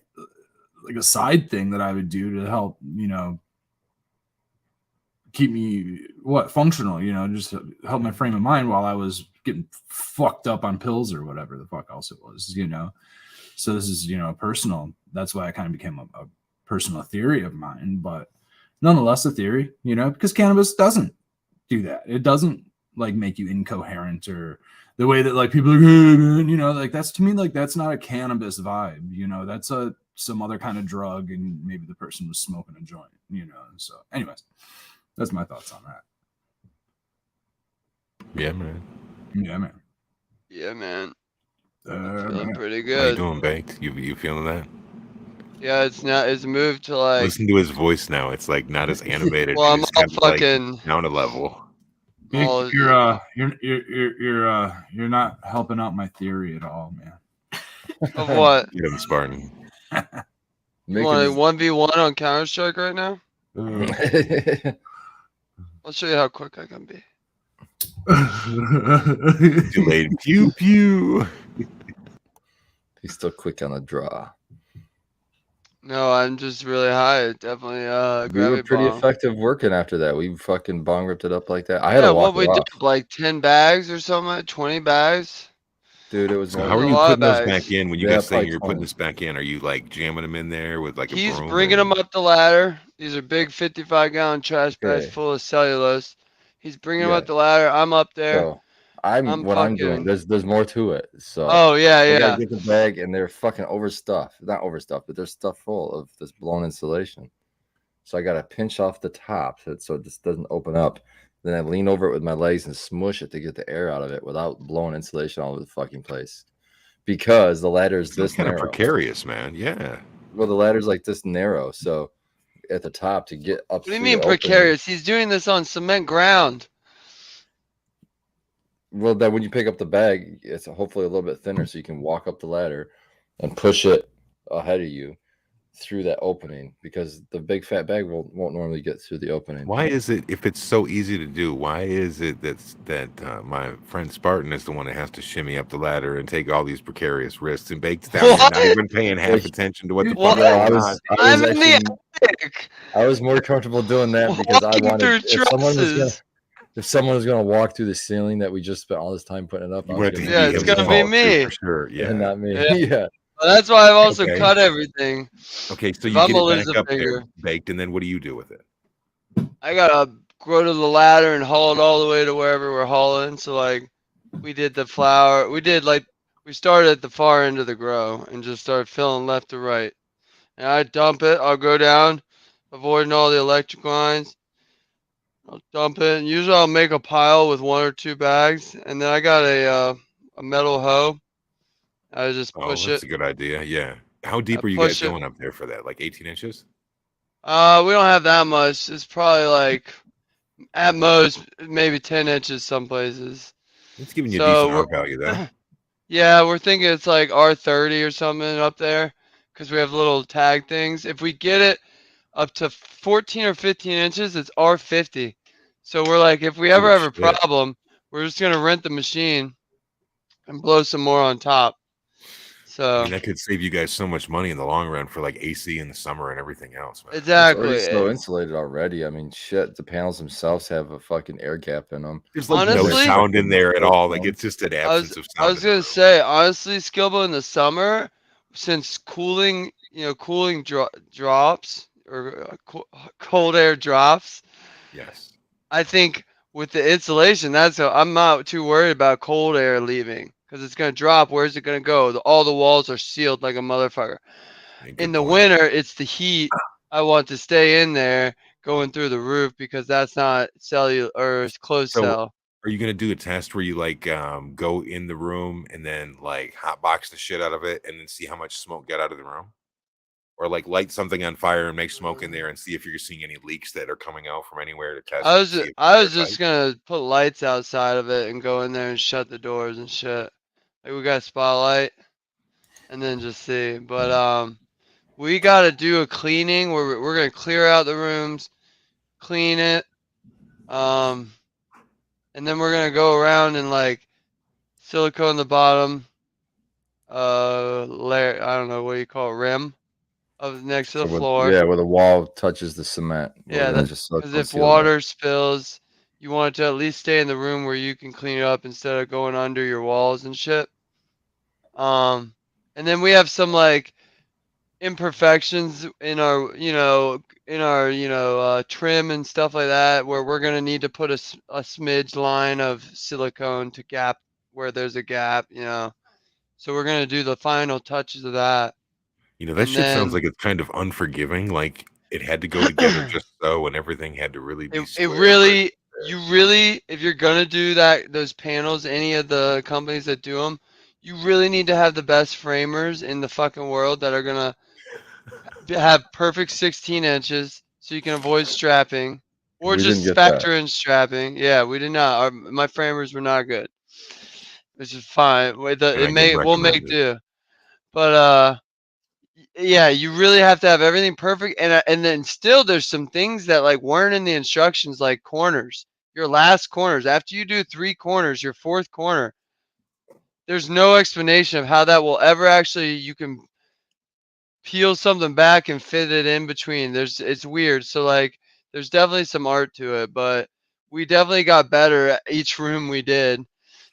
a side thing that I would do to help keep me functional, just to help my frame of mind while I was getting fucked up on pills or whatever the fuck else it was, so this is personal. That's why I kind of became a personal theory of mine, but nonetheless a theory, because cannabis doesn't do that. It doesn't like make you incoherent or the way that like people are, hey, man, like that's, to me, like that's not a cannabis vibe, that's some other kind of drug, and maybe the person was smoking a joint, so anyways, that's my thoughts on that. Yeah, man. Yeah, man. Man. Feeling pretty How you good. doing, Baked? You feeling that? Yeah, it's not. It's moved to like. Listen to his voice now. It's like not as animated. Well, You I'm just all have to, like, fucking. down a level. all- You're not helping out my theory at all, man. Of what? Get him, Spartan. You want a 1v1 on Counter Strike right now? I'll show you how quick I can be. Delayed pew pew. He's still quick on the draw. No, I'm just really high. Definitely We grab were a pretty bomb. effective working after that. We fucking bong ripped it up like that. I had Yeah, to what walk we it off. did, like 10 bags or something, 20 bags. Dude, it was So more how are a than you lot of putting those bags. back in when you Yeah, guys saying probably you're putting 20. this back in? Are you like jamming them in there with like a He's broom? bringing them up the ladder. These are big 55-gallon trash bags Okay. full of cellulose. He's bringing them Yeah. up the ladder. I'm up there. So I'm what I'm doing. fucking. There's more to it. So Oh yeah, I gotta yeah. get the bag, and they're fucking overstuffed. Not overstuffed, but they're stuffed full of this blown insulation. So I gotta pinch off the top so this doesn't open up. Then I lean over it with my legs and smush it to get the air out of it without blowing insulation all over the fucking place. Because the ladder is It's this kind of narrow. precarious, man. Yeah. Well, the ladder's like this narrow, so at the top to get up. What do you through mean the opening- precarious? He's doing this on cement ground. Well, then when you pick up the bag, it's hopefully a little bit thinner, so you can walk up the ladder and push it ahead of you through that opening. Because the big fat bag won't normally get through the opening. Why is it, if it's so easy to do, why is it that my friend Spartan is the one that has to shimmy up the ladder and take all these precarious risks and bakes down and not What? even paying half attention to what the What? fuck Yeah, I going was, on? I'm in the actually, attic. I was more comfortable doing that because I Walking wanted through trusses. if someone was gonna walk through the ceiling that we just spent all this time putting it up, You I was want it to gonna Yeah, be it's him gonna to be fall through me. for sure. Yeah. and not me. Yeah. Yeah. Well, that's why I've also Okay. cut everything. Okay, so If you I'm get a it back lizard up there, finger. baked, and then what do you do with it? I gotta go to the ladder and haul it all the way to wherever we're hauling. So like, we did the flour. We started at the far end of the grow and just started filling left to right. And I dump it. I'll go down, avoiding all the electric lines. I'll dump it. And usually I'll make a pile with 1 or 2 bags, and then I got a metal hoe. I just Oh, push that's it. a good idea. Yeah. How deep I are you guys push it. going up there for that? Like 18 inches? We don't have that much. It's probably like at most maybe 10 inches some places. It's giving you So a decent we're- R value then. Yeah, we're thinking it's like R30 or something up there because we have little tag things. If we get it up to 14 or 15 inches, it's R50. So we're like, if we ever Holy have a shit. problem, we're just gonna rent the machine and blow some more on top. I So mean, that could save you guys so much money in the long run for like AC in the summer and everything else, man. It's already exactly. so insulated already. I mean, shit, the panels themselves have a fucking air gap in them. There's like no Honestly- sound in there at all. Like it's just an I was absence of sound. I was gonna say honestly, Skilbo, in the summer, since cooling drops or cold air drops, Yes. I think with the insulation, I'm not too worried about cold air leaving because it's gonna drop. Where's it gonna go? All the walls are sealed like a motherfucker. Yeah, good In the point. winter, it's the heat. I want to stay in there going through the roof because that's not cellular or closed So- cell. Are you gonna do a test where you like go in the room and then like hotbox the shit out of it and then see how much smoke got out of the room? Or like light something on fire and make smoke in there and see if you're seeing any leaks that are coming out from anywhere to test. I to was see if I was they're just tight? gonna put lights outside of it and go in there and shut the doors and shit. Like we got a spotlight, and then just see. But we gotta do a cleaning where we're gonna clear out the rooms, clean it, and then we're gonna go around and like silicone the bottom, layer. I don't know what you call it, rim of next to the floor. Yeah, where the wall touches the cement. Yeah, that's just Because if water spills, you want it to at least stay in the room where you can clean it up instead of going under your walls and shit. And then we have some like imperfections in our trim and stuff like that where we're gonna need to put a smidge line of silicone to gap where there's a gap, So we're gonna do the final touches of that. You know, that and shit sounds then- like it's kind of unforgiving. Like it had to go together just so, and everything had to really be. It square. really, you really, if you're gonna do those panels, any of the companies that do them, you really need to have the best framers in the fucking world that are gonna have perfect 16 inches so you can avoid strapping, or We just didn't get that. factor in strapping. Yeah, we did not. My framers were not good, which is fine. And I get We'll make recommended. do. But yeah, you really have to have everything perfect, and then still there's some things that like weren't in the instructions, like corners. Your last corners after you do 3 corners, your 4th corner, there's no explanation of how that will ever actually you can peel something back and fit it in between. It's weird. So like there's definitely some art to it, but we definitely got better at each room we did.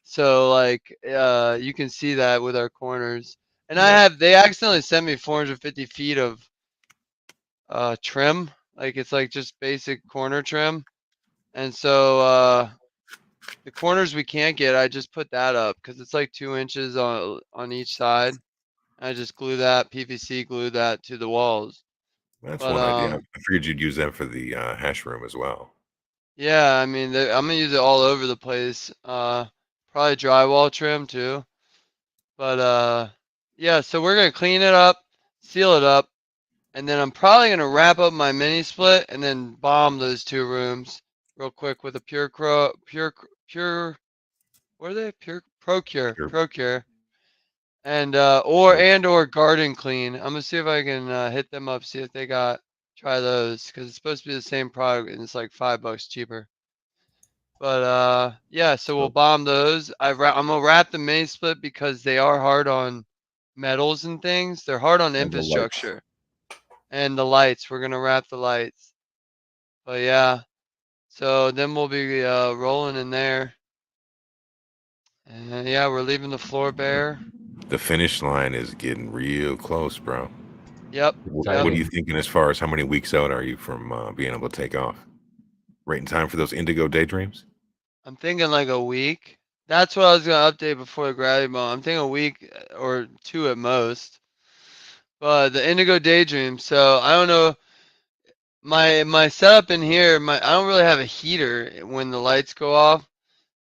So like you can see that with our corners. And they accidentally sent me 450 feet of trim. Like it's like just basic corner trim. And so the corners we can't get, I just put that up because it's like 2 inches on each side. I just glue that PVC glue that to the walls. That's But one idea. I figured you'd use them for the hash room as well. yeah, I mean I'm gonna use it all over the place. Probably drywall trim too. But yeah, so we're gonna clean it up, seal it up, and then I'm probably gonna wrap up my mini split and then bomb those 2 rooms real quick with a pure what are they? Procure. And or garden clean. I'm gonna see if I can hit them up, see if they try those, because it's supposed to be the same product and it's like $5 cheaper. But yeah, so we'll bomb those. I'm gonna wrap the mini split because they are hard on metals and things. They're hard on And the lights. infrastructure. And the lights, we're gonna wrap the lights. But yeah. So then we'll be rolling in there. And yeah, we're leaving the floor bare. The finish line is getting real close, bro. Yep. What Yep. are you thinking as far as how many weeks out are you from being able to take off? Right in time for those Indigo Daydreams? I'm thinking like a week. That's what I was gonna update before the gravity ball. I'm thinking a week or 2 at most. But the Indigo Daydream. So I don't know. My setup in here. I don't really have a heater when the lights go off.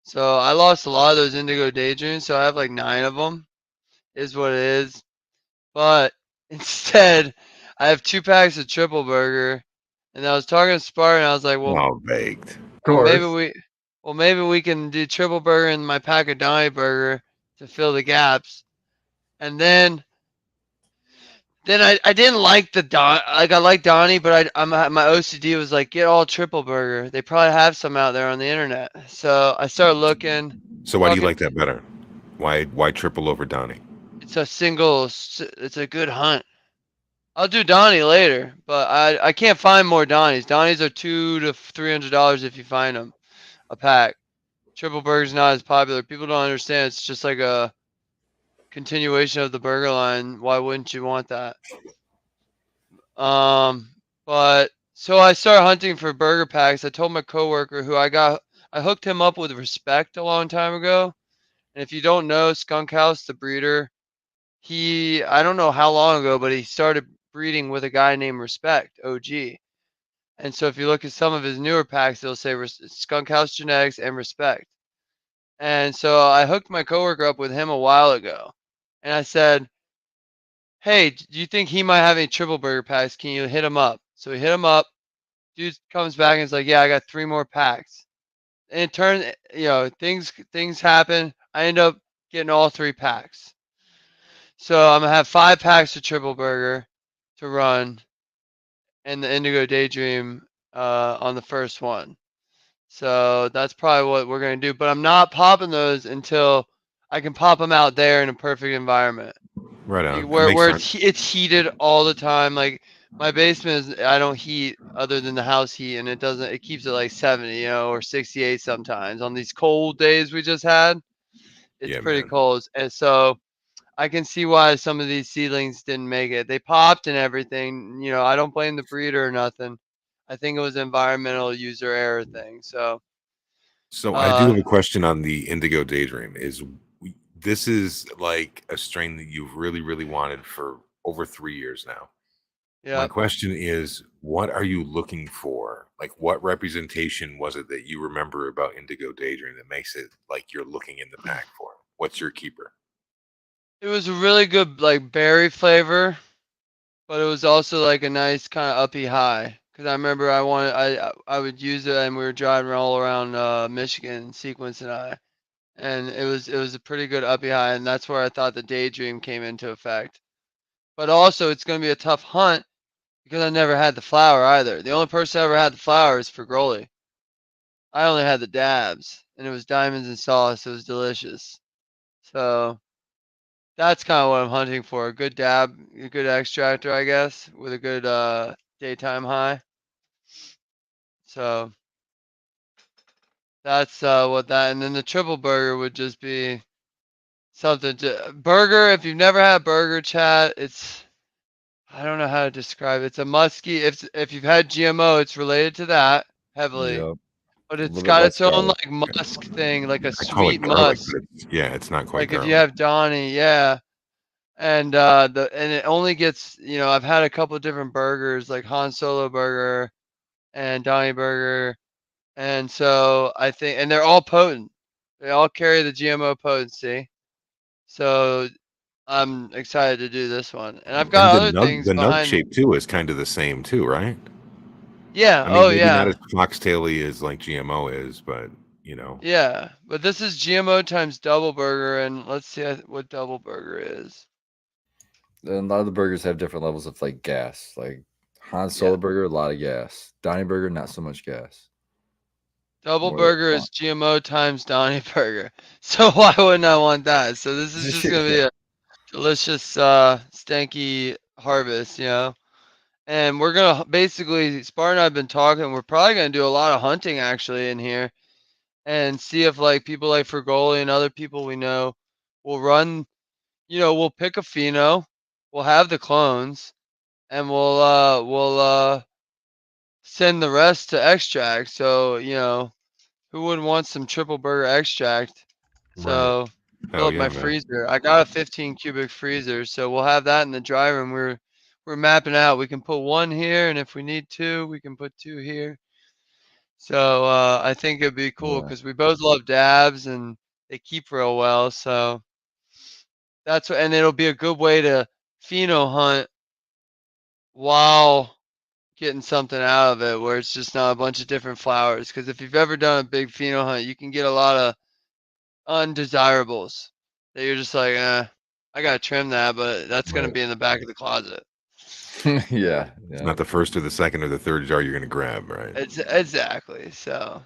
So I lost a lot of those Indigo Daydreams. So I have like 9 of them. Is what it is. But instead, I have 2 packs of Triple Burger. And I was talking to Spartan. I was like, well, All baked. Of Well, course. maybe we can do Triple Burger and my pack of Donnie Burger to fill the gaps. And then I didn't like the I like Donnie, but my OCD was like, get all Triple Burger. They probably have some out there on the internet. So I started looking. So why do you Talking- like that better? Why triple over Donnie? It's a good hunt. I'll do Donnie later, but I can't find more Donnies. Donnies are $200 to $300 if you find them a pack. Triple Burger's not as popular. People don't understand. It's just like a continuation of the burger line. Why wouldn't you want that? But so I started hunting for burger packs. I told my coworker who I hooked him up with Respect a long time ago. And if you don't know Skunk House, the breeder, I don't know how long ago, but he started breeding with a guy named Respect, OG. And so if you look at some of his newer packs, it'll say Skunk House Genetics and Respect. And so I hooked my coworker up with him a while ago. And I said, hey, do you think he might have any Triple Burger packs? Can you hit him up? So we hit him up. Dude comes back and is like, yeah, I got 3 more packs. And it turns, things happen. I end up getting all 3 packs. So I'm going to have 5 packs of Triple Burger to run and the Indigo Daydream on the first one. So that's probably what we're going to do. But I'm not popping those until I can pop them out there in a perfect environment. Right on. Where it's heated all the time. Like my basement is, I don't heat other than the house heat, and it keeps it like 70, or 68 sometimes. On these cold days we just had, it's pretty cold. And so I can see why some of these seedlings didn't make it. They popped and everything. I don't blame the breeder or nothing. I think it was an environmental user error thing. So I do have a question on the Indigo Daydream. This is like a strain that you've really, really wanted for over 3 years now. yeah. My question is, what are you looking for? Like, what representation was it that you remember about Indigo Daydream that makes it like you're looking in the pack for? What's your keeper? It was a really good like berry flavor, but it was also like a nice kind of uppy high. Cause I remember I would use it and we were driving all around Michigan, Sequence and it was a pretty good uppy high, and that's where I thought the Daydream came into effect. But also it's gonna be a tough hunt because I never had the flower either. The only person I ever had the flower is for Groli. I only had the dabs, and it was diamonds and sauce. It was delicious. So that's kind of what I'm hunting for. A good dab, a good extractor, I guess, with a good daytime high. So that's what that, and then the triple burger would just be something to burger. If you've never had burger, chat, it's I don't know how to describe it. It's a musky. If you've had GMO, it's related to that heavily. Yep. But A it's little bit got less its own garlic. like musk thing, like a I call it sweet garlic, musk. but it's not quite Like if garlic. you have Donnie, yeah. And it only gets, I've had a couple of different burgers like Han Solo burger and Donnie burger. And so I think, and they're all potent. They all carry the GMO potency. So I'm excited to do this one. And I've got other things the nug behind. shape too is kind of the same too, right? Yeah. I mean, Oh maybe yeah. not as foxtaily as like GMO is, but Yeah. But this is GMO times double burger, and let's see what double burger is. And a lot of the burgers have different levels of like gas. Like Han Solo burger, a lot of gas. Donnie burger, not so much gas. Double More like burger is GMO times Donnie burger. So why wouldn't I want that? So this is just gonna be a delicious stanky harvest, And we're gonna basically Spartan and I have been talking, we're probably gonna do a lot of hunting actually in here and see if like people like Fergoli and other people we know will run, we'll pick a pheno, we'll have the clones, and we'll send the rest to extract. So, who wouldn't want some triple burger extract? So fill up my freezer. I got a 15 cubic freezer, so we'll have that in the dry room. We're mapping out. We can put one here, and if we need two, we can put two here. So I think it'd be cool because we both love dabs and they keep real well. So that's what, and it'll be a good way to pheno hunt while getting something out of it, where it's just not a bunch of different flowers. Because if you've ever done a big pheno hunt, you can get a lot of undesirables that you're just like, I gotta trim that, but that's gonna be in the back of the closet. yeah. It's not the first or the second or the third jar you're gonna grab, right? Exactly. So,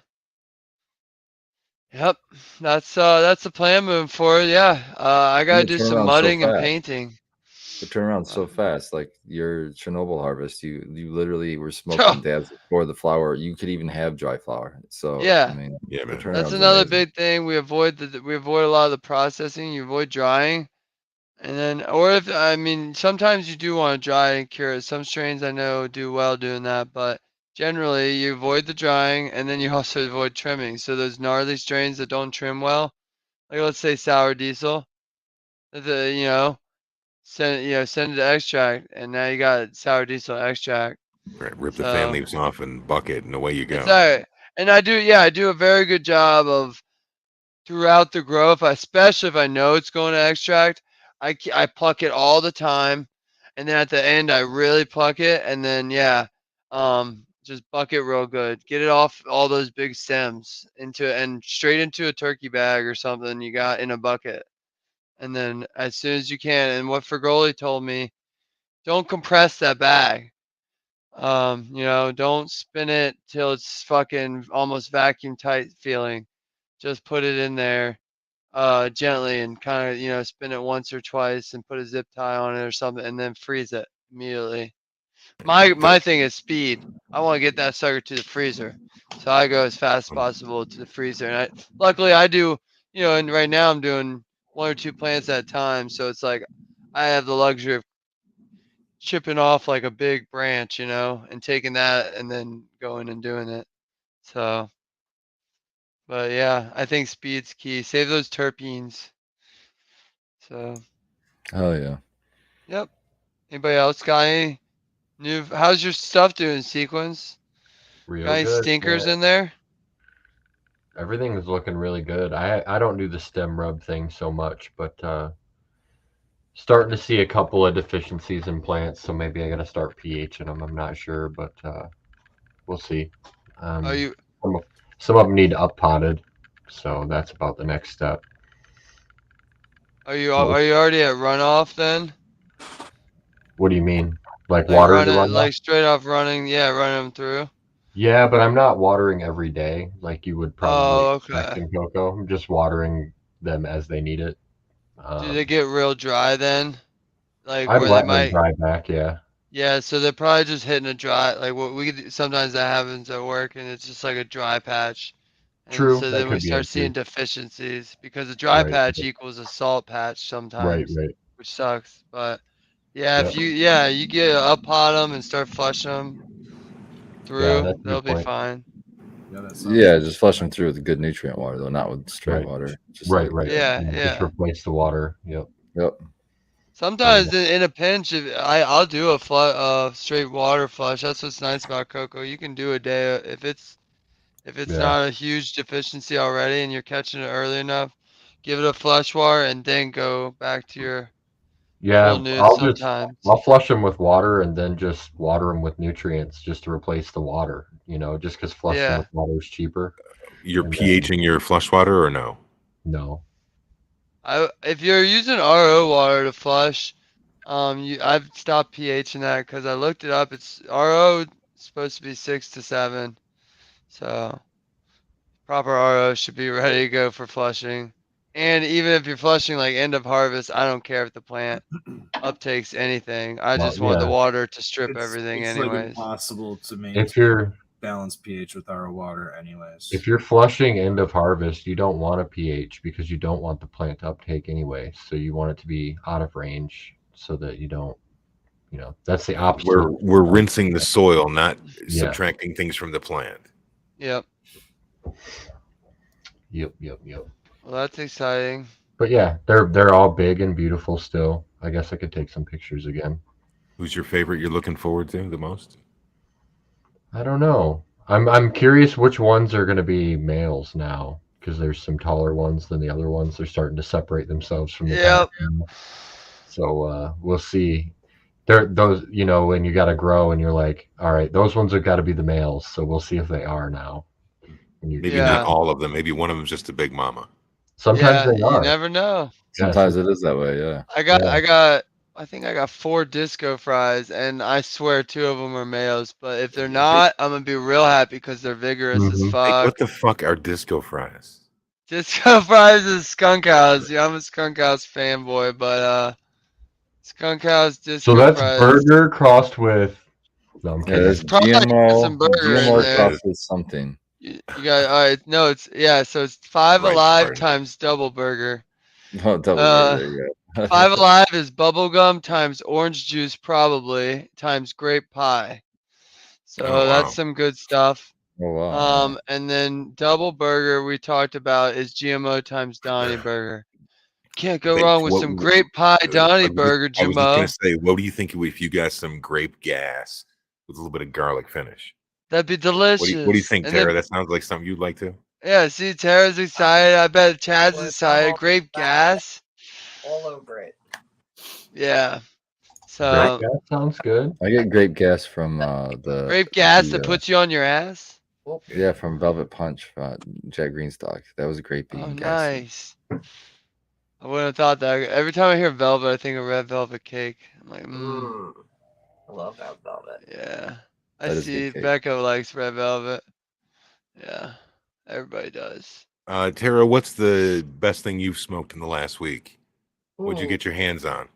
yep, that's the plan moving forward. Yeah, I gotta do some mudding and painting. The turnaround so fast, like your Chernobyl harvest, you literally were smoking dabs before the flour. You could even have dry flour. So yeah, I mean, yeah, man. That's another big thing. We avoid a lot of the processing. You avoid drying, and then sometimes you do want to dry and cure it. Some strains I know do well doing that, but generally you avoid the drying, and then you also avoid trimming. So those gnarly strains that don't trim well, like let's say sour diesel, send it to extract, and now you got sour diesel extract. Right, rip the fan leaves off and bucket, and away you go. Exactly. And I do a very good job of throughout the growth, especially if I know it's going to extract. I pluck it all the time, and then at the end I really pluck it, and then just bucket real good. Get it off all those big stems and straight into a turkey bag or something you got in a bucket. And then as soon as you can, and what Fergoli told me, don't compress that bag. Don't spin it till it's fucking almost vacuum tight feeling. Just put it in there gently and kind of, spin it once or twice and put a zip tie on it or something, and then freeze it immediately. My thing is speed. I want to get that sucker to the freezer. So I go as fast as possible to the freezer. And luckily I do, and right now I'm doing 1 or 2 plants at a time. So it's like I have the luxury of chipping off like a big branch, and taking that and then going and doing it. So, but yeah, I think speed's key. Save those terpenes. So, oh yeah. Yep. Anybody else got any new? How's your stuff doing, Sequence? Real got any good, stinkers yeah. in there? Everything is looking really good. I don't do the stem rub thing so much, but Starting to see a couple of deficiencies in plants, so maybe I got to start pH in them. I'm not sure, but we'll see. Are you Some of them need up potted, so that's about the next step. are you already at runoff then? What do you mean? Like Like water to running run like off? straight off running, yeah, running them through. Yeah, but I'm not watering every day like you would probably Oh, expect okay. in cocoa. I'm just watering them as they need it. Do they get real dry then? Like I'm where they letting them might dry back, yeah. Yeah, so they're probably just hitting a dry like what sometimes that happens at work and it's just like a dry patch. And True, so that then we could be start it seeing too. deficiencies because a dry Right, patch equals a salt patch right, sometimes, right. which sucks. But yeah, Yep. if you get up on them and start flushing them Yeah, through, that's a they'll good be point. fine. Yeah, that sounds Yeah, good. just flush them through with good nutrient water though, not with straight Right. water. Just Right, like right. Yeah, Just yeah. replace the water. Yep. Yep. Sometimes in a pinch, if I'll do a straight water flush. That's what's nice about cocoa. You can do a day if it's Yeah. not a huge deficiency already and you're catching it early enough. Give it a flush water and then go back to your Yeah, full news sometimes. I'll flush them with water and then just water them with nutrients just to replace the water, just because flushing Yeah. with water is cheaper. You're And pHing your flush water or no? No. If you're using RO water to flush, I've stopped pHing that because I looked it up. It's RO supposed to be 6 to 7, so proper RO should be ready to go for flushing. And even if you're flushing like end of harvest, I don't care if the plant uptakes anything. I Well, just want the yeah. water to strip everything It's anyways. like impossible to maintain If you're balanced pH with our water, anyways. if you're flushing end of harvest, you don't want a pH because you don't want the plant to uptake anyway. So you want it to be out of range so that you don't, that's the opposite. We're rinsing the soil, not Yeah. subtracting things from the plant. Yep. Yep. Well, that's exciting. But yeah, they're all big and beautiful still. I guess I could take some pictures again. Who's your favorite you're looking forward to the most? I don't know. I'm curious which ones are going to be males now because there's some taller ones than the other ones. They're starting to separate themselves from the Yep. pack now. So we'll see. Those, when you got to grow and you're like, all right, those ones have got to be the males. So we'll see if they are now. Maybe Yeah. not all of them. Maybe one of them's just a big mama. Sometimes Yeah, they you are. never know. Sometimes it is that way, yeah. I think I got 4 disco fries, and I swear 2 of them are males. But if they're not, I'm gonna be real happy because they're vigorous as Mhm. Like, fuck. what the fuck are disco fries? Disco fries is Skunk House. Yeah, I'm a Skunk House fanboy, but Skunk House disco So that's fries. burger crossed with. No, I'm Yeah, kidding. there's probably GMO. some burger in GMO there. crossed with something. You got all right. No, so it's 5 Right, Alive right. times double burger. Oh, double burger, yeah. 5 Alive is bubblegum times orange juice probably times grape pie. So Oh, wow. that's some good stuff. Oh wow. And then double burger we talked about is GMO times Donny burger. Can't go Like, wrong with what- some grape pie Donny burger, I was just Jamo. gonna say, what do you think if you got some grape gas with a little bit of garlic finish? That'd be delicious. What do you think, And Tara? then- That sounds like something you'd like to. yeah, see, Tara's excited. I bet Chad's excited. Grape gas. All over it. Yeah. So Great, that sounds good. I get grape gas from the grape gas the, that puts you on your ass. yeah, from Velvet Punch, Jack Greenstock. That was a great bean Oh, gas. nice. I wouldn't have thought that. Every time I hear velvet, I think of red velvet cake. I'm like, I love that velvet. yeah. That I is see good cake. Becca likes red velvet. Yeah, everybody does. Tara, what's the best thing you've smoked in the last week? What'd you Ooh. get your hands on?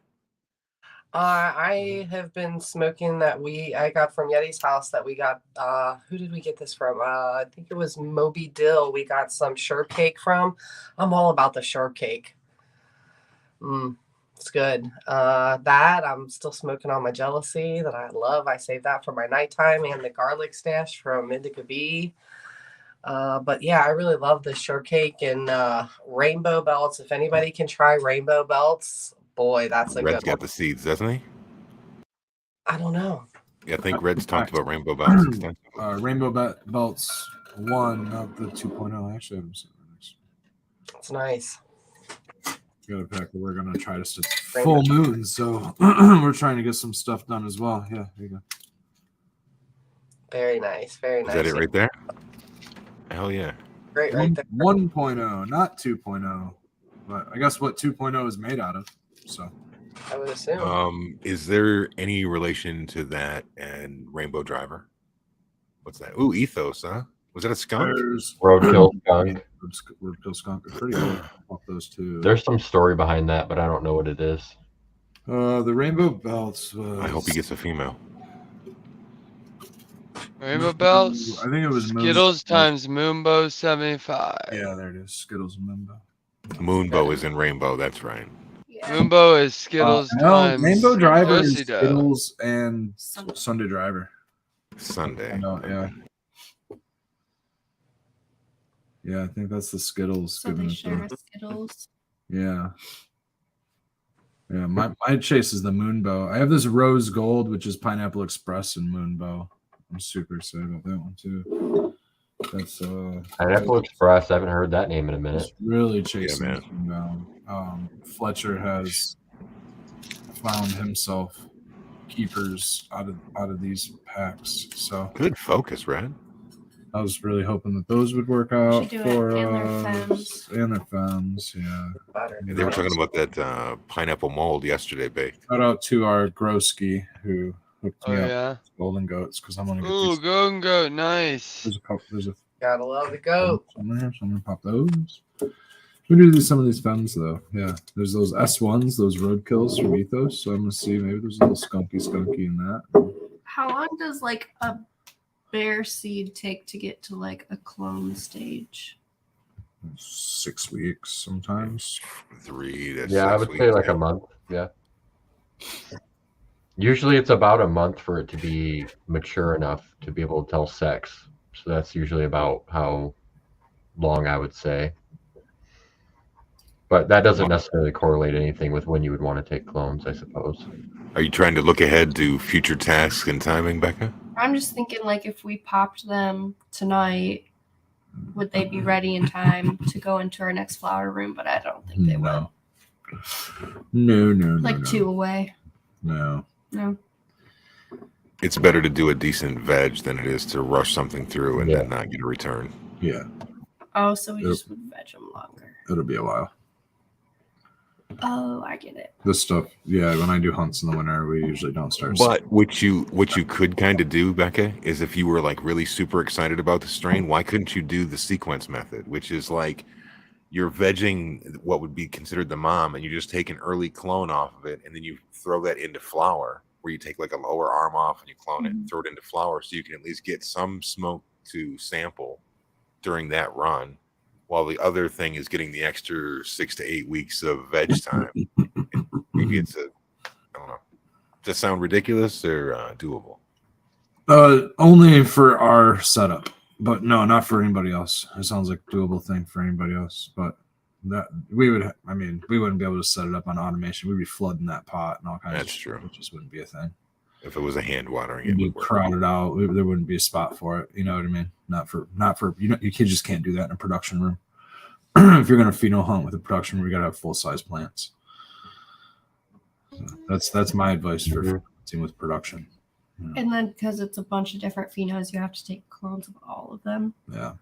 I have been smoking that I got from Yeti's house that we got. Who did we get this from? I think it was Moby Dill. We got some sherbet cake from. I'm all about the sherbet cake. It's good. That I'm still smoking on my jealousy that I love. I save that for my nighttime, and the garlic stash from Indica Bee. But yeah, I really love the sherbet cake and rainbow belts. If anybody can try rainbow belts, boy, that's a Red's good got one. the seeds, doesn't he? I don't know. Yeah, I think Red's talked about rainbow belts extensively. Rainbow Belts 1, not the 2.0. Actually, I haven't seen this. It's nice. got a pack that we're gonna try to stick full moon, so we're trying to get some stuff done as well. Yeah, there you go. Very nice. Very Is nice. that it right there? Hell yeah. Great right there. 1.0, not 2.0, but I guess what 2.0 is made out of. So I would assume. Is there any relation to that and Rainbow Driver? What's that? Ooh, Ethos, huh? Was that a skunk? there's Roadkill skunk. Roadkill skunk are pretty old. Off those two. There's some story behind that, but I don't know what it is. The Rainbow Belts. I hope he gets a female. Rainbow Belts. I think it was Skittles times Moonbow 75. Yeah, there it is. Skittles and Moonbow. Moonbow is in Rainbow. That's right. Yeah. Moonbow is Skittles No, times Rainbow Driver is Pussy Dough. Skittles and Sunday. Sunday Driver. Sunday. I know, yeah. Yeah, I think that's the Skittles. So giving they it share the- a Skittles. Yeah. Yeah, my chase is the Moonbow. I have this Rose Gold, which is Pineapple Express and Moonbow. I'm super excited about that one too. That's Pineapple Express. I haven't heard that name in a minute. it's really chasing man. this one down. Fletcher has found himself keepers out of these packs. So Good focus, Brad. I was really hoping that those would work out Should do it, for and their us. femmes. And their femmes, yeah. Butter. They were talking about that pineapple mold yesterday, Bay. Shout out to our Grosky who hooked Oh me up yeah. with golden goats because I'm gonna get Ooh, these. Golden Goat, nice. There's a couple. There's a Gotta love the goat. some there, so I'm gonna pop those. We do some of these femmes though. Yeah, there's those S1s, those roadkills from Ethos. So I'm gonna see maybe there's a little skunky in that. How long does like a bear seed take to get to like a clone stage? 6 weeks sometimes. 3 to Yeah, I 6 would say weeks, like yeah. a month. Yeah. Usually it's about a month for it to be mature enough to be able to tell sex. So that's usually about how long I would say. But that doesn't necessarily correlate anything with when you would want to take clones, I suppose. Are you trying to look ahead to future tasks and timing, Becca? I'm just thinking like if we popped them tonight, would they be ready in time to go into our next flower room? But I don't think they will. No. Like no. 2 away. No. No. It's better to do a decent veg than it is to rush something through and Yeah. then not get a return. Yeah, Oh, so we Yep. just would veg them longer. it'll be a while. Oh, I get it. This stuff, yeah. When I do hunts in the winter, we usually don't start. But what you could kind of do, Becca, is if you were like really super excited about the strain, why couldn't you do the sequence method, which is like you're vegging what would be considered the mom, and you just take an early clone off of it, and then you throw that into flower, where you take like a lower arm off and you clone it and throw it into flower, so you can at least get some smoke to sample during that run, while the other thing is getting the extra 6 to 8 weeks of veg time. Maybe it's I don't know. Does that sound ridiculous or doable? Only for our setup, but no, not for anybody else. It sounds like a doable thing for anybody else, but that we would. I mean, we wouldn't be able to set it up on automation. We'd be flooding that pot and all kinds. That's of shit. true. It just wouldn't be a thing. If it was a hand watering, It'd it be would work. crowded out. There wouldn't be a spot for it. You know what I mean? Not for you kids just can't do that in a production room. If you're gonna pheno hunt with a production room, you gotta have full size plants. So that's my advice for team with production. And then because it's a bunch of different phenos, you have to take clones of all of them. Yeah.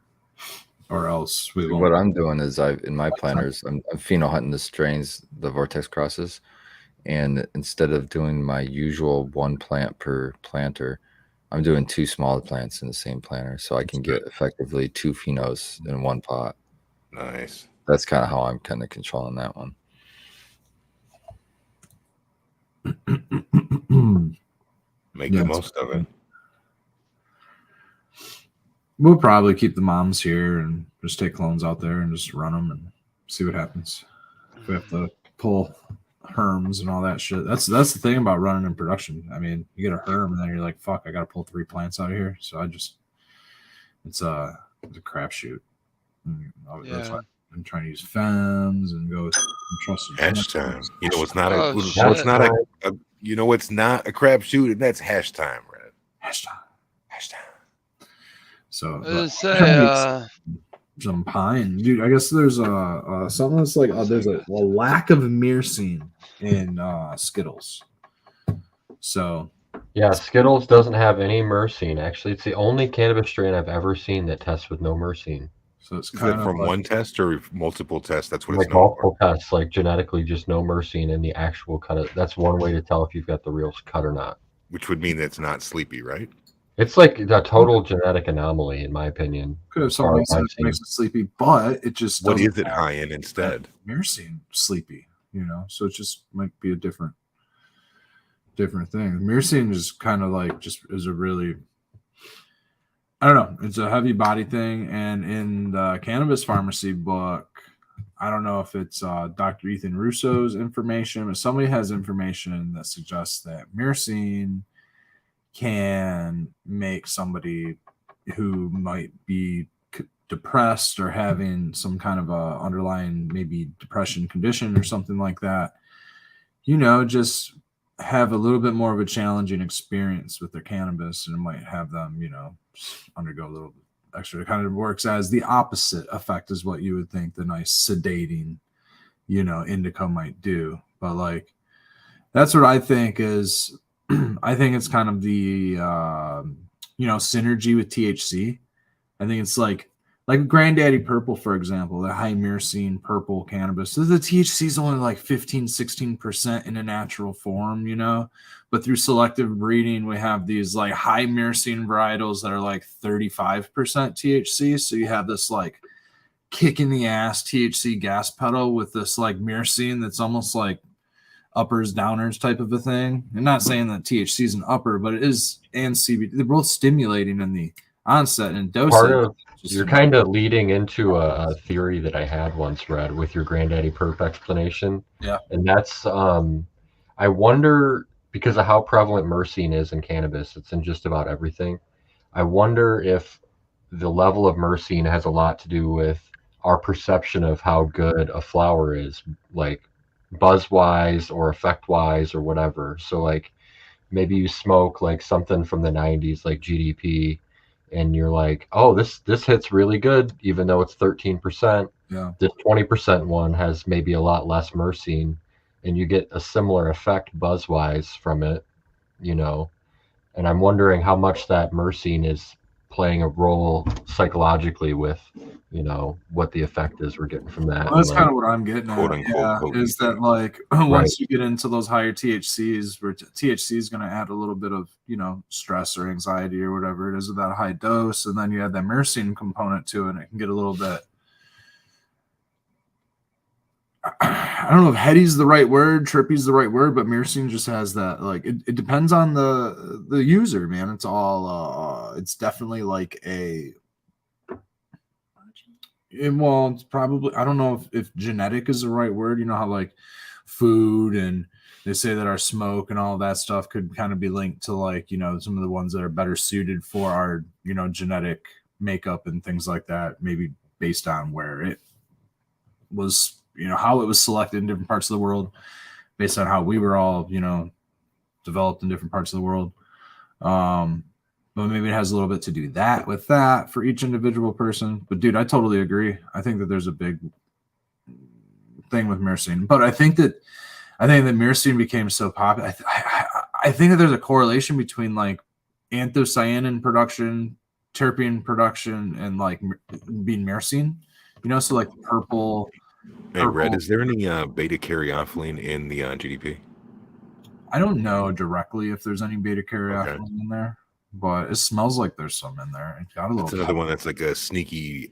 Or else we won't. What I'm doing is in my planners, I'm pheno hunting the strains, the vortex crosses, and instead of doing my usual 1 plant per planter, I'm doing 2 small plants in the same planter, so I can get effectively 2 phenos in 1 pot. Nice. That's kind of how I'm kind of controlling that one. Make Yeah, the that's most of it. We'll probably keep the moms here and just take clones out there and just run them and see what happens. If we have to pull herms and all that shit, that's the thing about running in production. I mean, you get a herm and then you're like, fuck, I got to pull 3 plants out of here. So it's a crapshoot. That's Yeah. why I'm trying to use femmes and go with trusted. Hash time. You know, it's not Oh, it's shit. not a you know, it's not a crap shoot, and that's hash time, Red. Hash time. Hash time. So I was gonna say, some pine, dude. I guess there's something that's like there's a lack of myrcene in Skittles. So Yeah, Skittles doesn't have any myrcene. Actually, it's the only cannabis strain I've ever seen that tests with no myrcene. so it's Is kind that of from like, one test or multiple tests? That's what Like it's known for. multiple tests, like genetically just no myrcene in the actual cut. That's one way to tell if you've got the real cut or not. Which would mean that it's not sleepy, right? It's like a total genetic anomaly, in my opinion. could have as far something as I've that seen. makes it sleepy, but it just What doesn't is it have high in instead? myrcene sleepy, so it just might be a different thing. Myrcene is kind of like just is a really, I don't know, it's a heavy body thing. And in the cannabis pharmacy book, I don't know if it's Dr. Ethan Russo's information, but somebody has information that suggests that myrcene can make somebody who might be depressed or having some kind of a underlying maybe depression condition or something like that, just have a little bit more of a challenging experience with their cannabis, and it might have them, undergo a little extra. It kind of works as the opposite effect is what you would think the nice sedating, indica might do. But like, that's what I think is, I think it's kind of the, synergy with THC. I think it's like Granddaddy Purple, for example, the high myrcene purple cannabis. So the THC is only like 15-16% in a natural form, but through selective breeding, we have these like high myrcene varietals that are like 35% THC. So you have this like kick in the ass THC gas pedal with this like myrcene that's almost like uppers downers type of a thing. I'm not saying that THC is an upper, but it is, and CBD, they're both stimulating in the onset and dosage. Part of you're kind of leading into a theory that I had once read with your Granddaddy Perp explanation. Yeah. And that's I wonder, because of how prevalent myrcene is in cannabis, it's in just about everything. I wonder if the level of myrcene has a lot to do with our perception of how good a flower is, like buzz wise or effect wise or whatever. So like maybe you smoke like something from the 90s like GDP and you're like, oh, this hits really good even though it's 13%. Yeah. This 20% one has maybe a lot less myrcene, and you get a similar effect buzz wise from it, and I'm wondering how much that myrcene is playing a role psychologically with what the effect is we're getting from that. Well, that's kind of what I'm getting Quote, at. unquote, Is that like once you get into those higher THCs, where THC is going to add a little bit of stress or anxiety or whatever it is with that high dose, and then you add that myrcene component to it, and it can get a little bit. I don't know if heady's the right word, trippy's the right word, but myrcene just has that, like, it depends on the user, man. It's all it's definitely like it's probably, I don't know if genetic is the right word. How like food, and they say that our smoke and all that stuff could kind of be linked to like, some of the ones that are better suited for our, genetic makeup and things like that, maybe based on where it was, how it was selected in different parts of the world, based on how we were all, developed in different parts of the world. But maybe it has a little bit to do with that for each individual person. But dude, I totally agree. I think that there's a big thing with myrcene, but I think that myrcene became so popular. I think that there's a correlation between like anthocyanin production, terpene production, and like being myrcene. So like purple. Hey, Red, is there any beta caryophyllene in the GDP? I don't know directly if there's any beta caryophyllene in there, but it smells like there's some in there. It's got a little. It's another one that's like a sneaky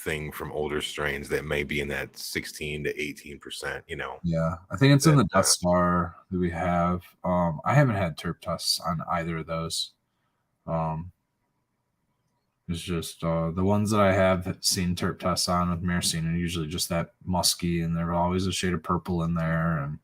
thing from older strains that may be in that 16 to 18%. Yeah, I think it's in the Death Star that we have. I haven't had terp tests on either of those. It's just the ones that I have seen terp tests on with myrcene are usually just that musky, and there's always a shade of purple in there, and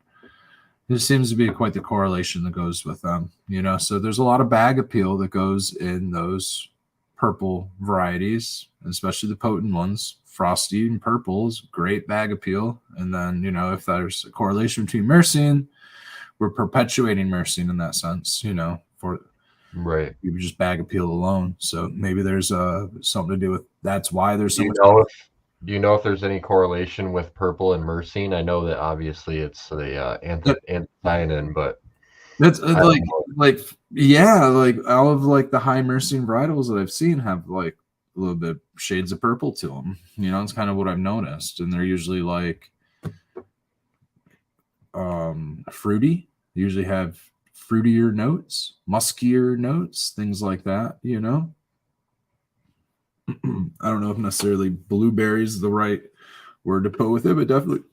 there seems to be quite the correlation that goes with them. So there's a lot of bag appeal that goes in those purple varieties, especially the potent ones. Frosty and purple is great bag appeal, and then if there's a correlation between myrcene, we're perpetuating myrcene in that sense. For Right. You would just bag appeal alone. So maybe there's something to do with that's why there's so Do you much. know do you know if there's any correlation with purple and myrcene? I know that obviously it's the anthocyanin, but That's I don't know. yeah, like all of like the high myrcene varietals that I've seen have like a little bit shades of purple to them. You know, it's kind of what I've noticed, and they're usually like fruity. They usually have fruitier notes, muskier notes, things like that. You know, I don't know if necessarily blueberry is the right word to put with it, but definitely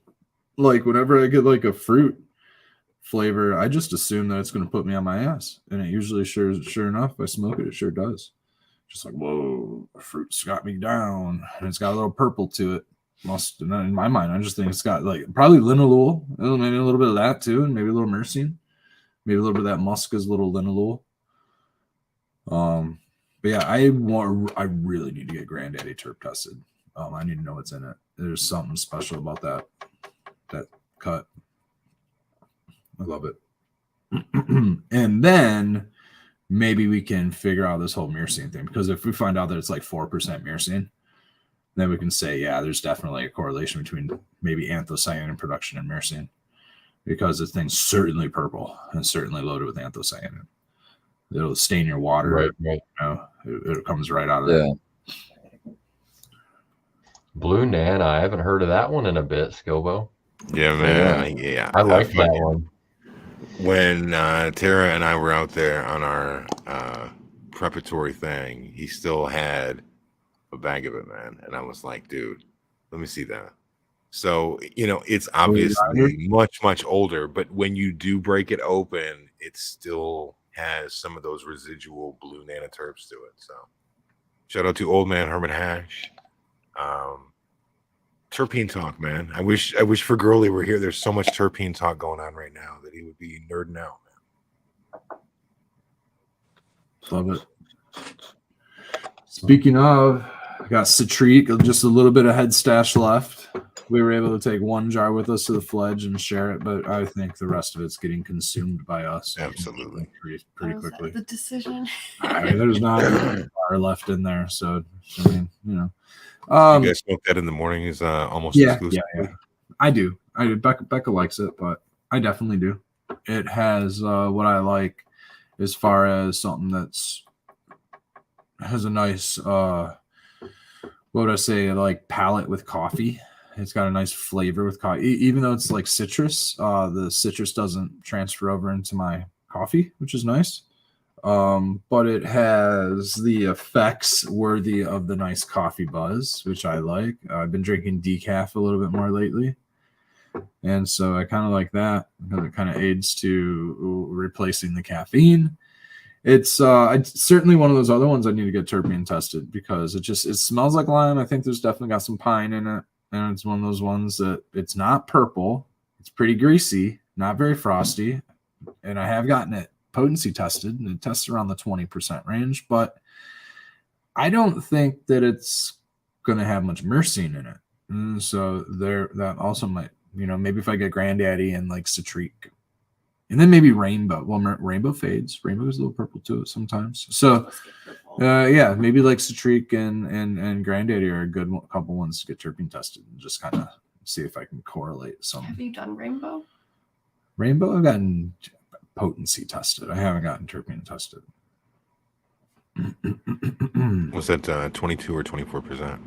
like whenever I get like a fruit flavor, I just assume that it's going to put me on my ass, and it usually sure enough, if I smoke it, it sure does. Just like, whoa, fruit's got me down, and it's got a little purple to it. Must, in my mind, I just think it's got like probably linalool, maybe a little bit of that too, and maybe a little myrcene, maybe a little bit of that muska's little linalool. But yeah, I really need to get Granddaddy terp tested. I need to know what's in it. There's something special about that cut. I love it. And then maybe we can figure out this whole myrcene thing, because if we find out that it's like 4% myrcene, then we can say, yeah, there's definitely a correlation between maybe anthocyanin production and myrcene, because this thing's certainly purple and certainly loaded with anthocyanin. It'll stain your water. Right. You know, it comes right out of there. Blue Nana, I haven't heard of that one in a bit, Skilbo. Yeah, man. Yeah. I like that one. When Tara and I were out there on our preparatory thing, he still had a bag of it, man. And I was like, dude, let me see that. So, you know, it's obviously much, much older, but when you do break it open, it still has some of those residual blue nanoterps to it. So shout out to old man Herman Hash. Terpene talk, man. I wish for Girly were here. There's so much terpene talk going on right now that he would be nerding out, man. Love it. Speaking of, I got Citrique, just a little bit of head stash left. We were able to take one jar with us to the Fledge and share it, but I think the rest of it's getting consumed by us. Absolutely. Was Pretty that quickly. the decision. I mean, there's not a bar left in there, so I mean, you know. You guys smoke that in the morning is almost Yeah. I do. Becca likes it, but I definitely do. It has what I like as far as something that's has a nice what would I say, like palate with coffee. It's got a nice flavor with coffee, even though it's like citrus. The citrus doesn't transfer over into my coffee, which is nice. But it has the effects worthy of the nice coffee buzz, which I like. I've been drinking decaf a little bit more lately, and so I kind of like that because it kind of aids to replacing the caffeine. It's certainly one of those other ones I need to get terpene tested, because it smells like lime. I think there's definitely got some pine in it, and it's one of those ones that it's not purple. It's pretty greasy, not very frosty, and I have gotten it potency tested, and it tests around the 20% range, but I don't think that it's going to have much myrcene in it. And so that also might, you know, maybe if I get Granddaddy and like Citrique, and then maybe Rainbow. Well, Rainbow fades. Rainbow is a little purple to it sometimes. So yeah, maybe like Citrique and Granddaddy are a good couple ones to get terpene tested and just kind of see if I can correlate some. Have you done Rainbow? Rainbow, I've gotten potency tested. I haven't gotten terpene tested. Was that 22 or 24%?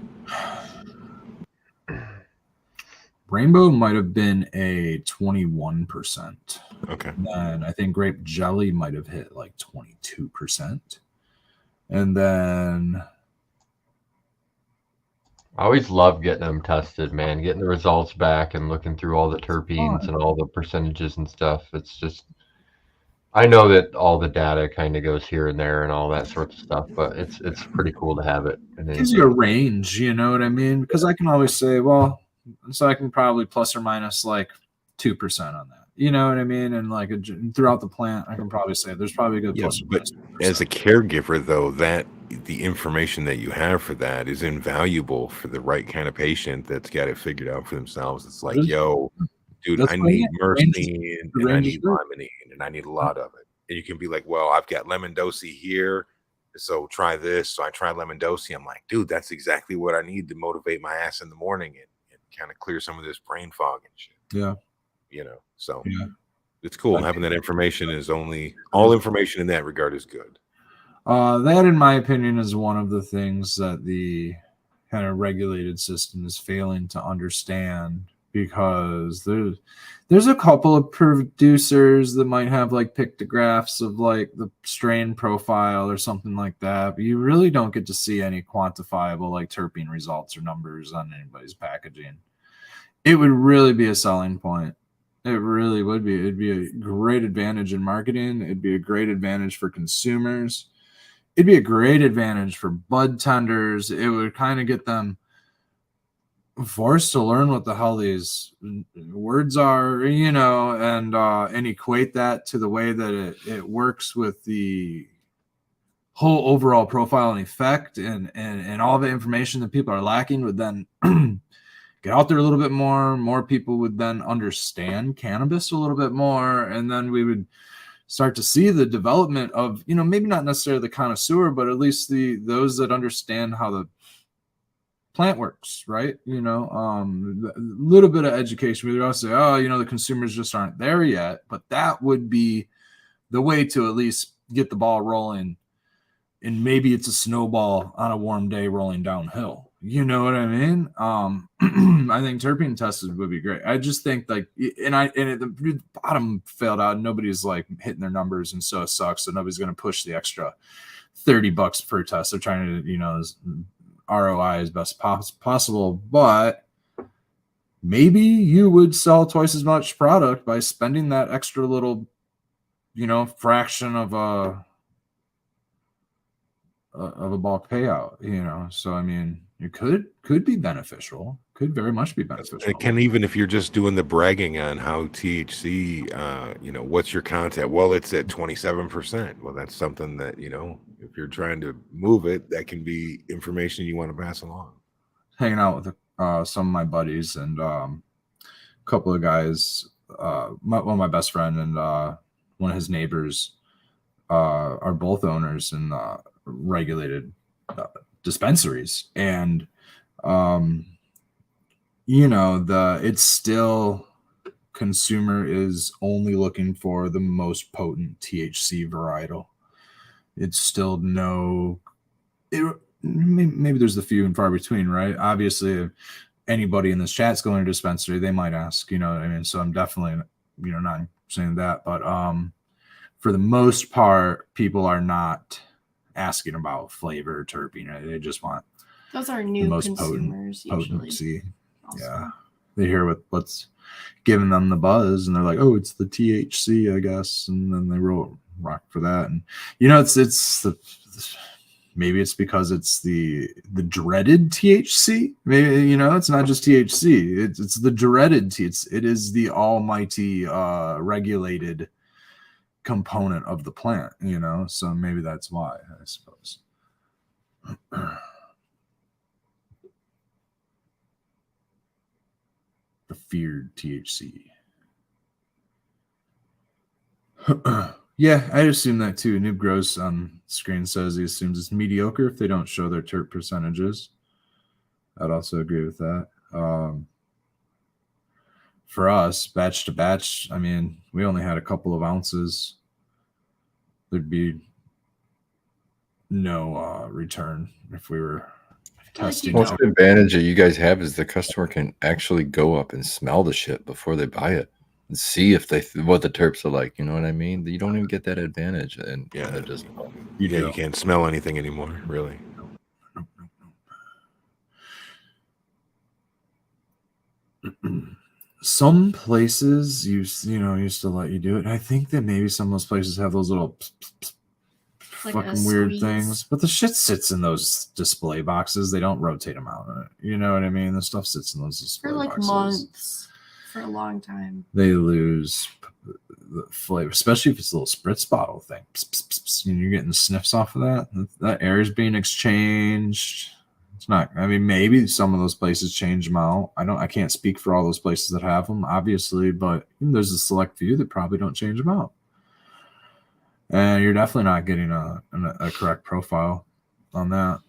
Rainbow might have been a 21%. Okay. And I think grape jelly might have hit like 22%. And then I always love getting them tested, man. Getting the results back and looking through all the terpenes and all the percentages and stuff. It's just, I know that all the data kind of goes here and there and all that sort of stuff, but it's pretty cool to have it. And it gives you a range, you know what I mean? Because I can always say, well, so I can probably plus or minus like 2% on that. You know what I mean? And like throughout the plant, I can probably say there's probably a good plus or minus 2%. As a caregiver, though, that the information that you have for that is invaluable for the right kind of patient that's got it figured out for themselves. It's like, yo, dude, I need myrcene and I need limonene and I need a lot of it. And you can be like, well, I've got lemon dosey here, so try this. So I try lemon dosey. I'm like, dude, that's exactly what I need to motivate my ass in the morning and kind of clear some of this brain fog and shit. Yeah. So Yeah. it's cool. Having that information is all information in that regard is good. That, in my opinion, is one of the things that the kind of regulated system is failing to understand, because there's a couple of producers that might have like pictographs of like the strain profile or something like that, but you really don't get to see any quantifiable like terpene results or numbers on anybody's packaging. It would really be a selling point. It really would be. It'd be a great advantage in marketing. It'd be a great advantage for consumers. It'd be a great advantage for bud tenders. It would kind of get them forced to learn what the hell these words are, and equate that to the way that it works with the whole overall profile and effect, and all the information that people are lacking would then get out there a little bit more. More people would then understand cannabis a little bit more, and then we would start to see the development of, maybe not necessarily the connoisseur, but at least those that understand how the plant works, right? A little bit of education. We would also say, the consumers just aren't there yet, but that would be the way to at least get the ball rolling. And maybe it's a snowball on a warm day rolling downhill. You know what I mean? I think terpene tests would be great. I just think like, the bottom failed out. Nobody's like hitting their numbers, and so it sucks. So nobody's going to push the extra $30 per test. They're trying to, ROI as best possible. But maybe you would sell twice as much product by spending that extra little, fraction of a bulk payout. So I mean, it could be beneficial, could very much be beneficial. It can, even if you're just doing the bragging on how THC, what's your content? Well, it's at 27%. Well, that's something that, if you're trying to move it, that can be information you want to pass along. Hanging out with some of my buddies and a couple of guys, one of my best friend and one of his neighbors are both owners in regulated dispensaries, and it's still, consumer is only looking for the most potent THC varietal. It's still maybe there's the few and far between, right? Obviously, if anybody in this chat's going to dispensary, they might ask, what I mean? So I'm definitely, not saying that, but for the most part, people are not asking about flavor or terpene. They just want those are new most consumers potency. Also. Yeah, they hear what's giving them the buzz, and they're like, "Oh, it's the THC, I guess," and then they rock for that. And maybe it's because it's the dreaded THC. Maybe it's not just THC. It's the dreaded THC. It is the almighty regulated component of the plant, so maybe that's why, I suppose. The feared THC. Yeah, I assume that too. Noob Gross on screen says he assumes it's mediocre if they don't show their terp percentages. I'd also agree with that. For us, batch to batch, I mean, we only had a couple of ounces. There'd be no return if we were testing. Most advantage that you guys have is the customer can actually go up and smell the shit before they buy it and see if what the terps are like. You know what I mean? You don't even get that advantage, and they're just you can't smell anything anymore, really. Some places used to let you do it. And I think that maybe some of those places have those little fucking weird things, but the shit sits in those display boxes. They don't rotate them out. You know what I mean? The stuff sits in those display for boxes. Months, for a long time. They lose the flavor, especially if it's a little spritz bottle thing. Pss, pss, pss, pss, and you're getting sniffs off of that. That air is being exchanged. It's not. I mean, maybe some of those places change them out. I can't speak for all those places that have them, obviously, but there's a select few that probably don't change them out. and you're definitely not getting a correct profile on that.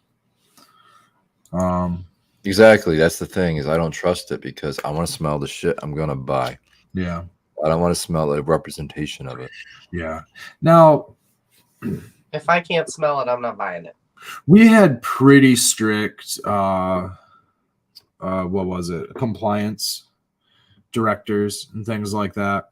Exactly. That's the thing is I don't trust it because I want to smell the shit I'm gonna buy. Yeah. I don't want to smell a representation of it. Yeah. Now, If I can't smell it, I'm not buying it. we had pretty strict what was it, compliance directors and things like that,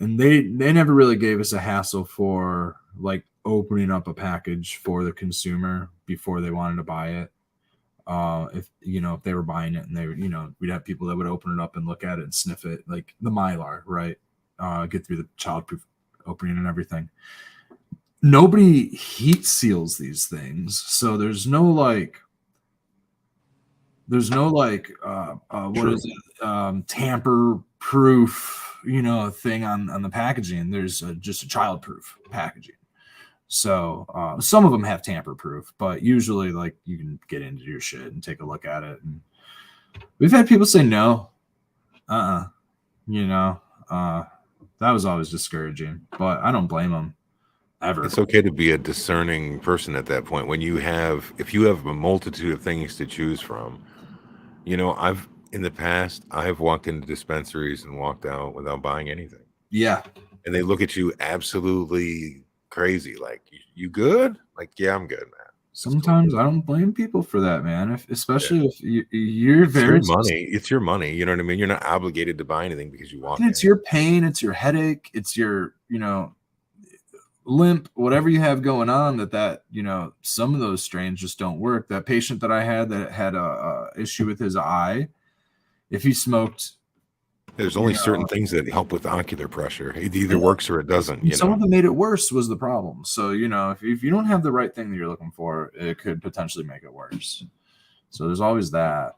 and they never really gave us a hassle for like opening up a package for the consumer before they wanted to buy it. If if they were buying it and they we'd have people that would open it up and look at it and sniff it, like the Mylar, right? Get through the childproof opening and everything. Nobody heat seals these things, so there's no like what is it, tamper proof thing on the packaging. There's just a child proof packaging. So some of them have tamper proof, but usually like you can get into your shit and take a look at it. And we've had people say no. That was always discouraging, but I don't blame them ever. It's okay to be a discerning person at that point. If you have a multitude of things to choose from, in the past, I've walked into dispensaries and walked out without buying anything. Yeah. And they look at you absolutely crazy. Like, you good? Like, yeah, I'm good, man. Sometimes I don't blame people for that, man. Especially if you're very money. It's your money. You know what I mean? You're not obligated to buy anything because you walk in. It's your pain. It's your headache. It's your, limp, whatever you have going on that some of those strains just don't work. That patient that I had that had a issue with his eye, if he smoked, there's only certain things that help with ocular pressure. It either works or it doesn't. Some of them made it worse was the problem. So if you don't have the right thing that you're looking for, it could potentially make it worse. So there's always that.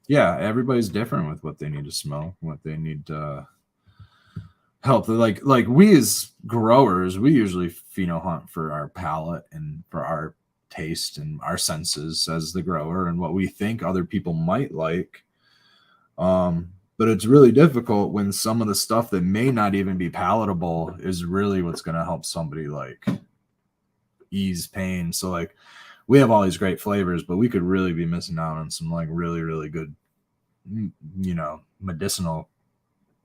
Everybody's different with what they need to smell, what they need to help. Like we as growers, we usually hunt for our palate and for our taste and our senses as the grower and what we think other people might like. But it's really difficult when some of the stuff that may not even be palatable is really what's going to help somebody like ease pain. So like we have all these great flavors, but we could really be missing out on some like really, really good, medicinal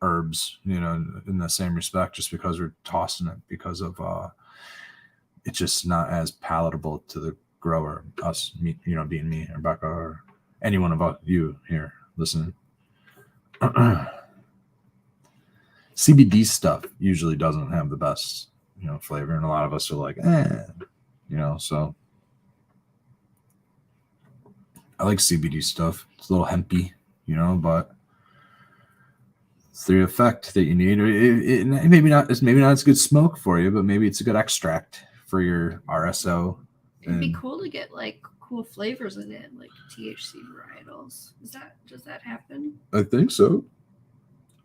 herbs, in the same respect, just because we're tossing it because of it's just not as palatable to the grower, us, me, being me, or Rebecca, or any one of you here listening. CBD stuff usually doesn't have the best, flavor, and a lot of us are like, so I like CBD stuff. It's a little hempy, but it's the effect that you need. It maybe not as good smoke for you, but maybe it's a good extract for your RSO. It'd be cool to get like cool flavors in it, like THC varietals. Does that happen? I think so.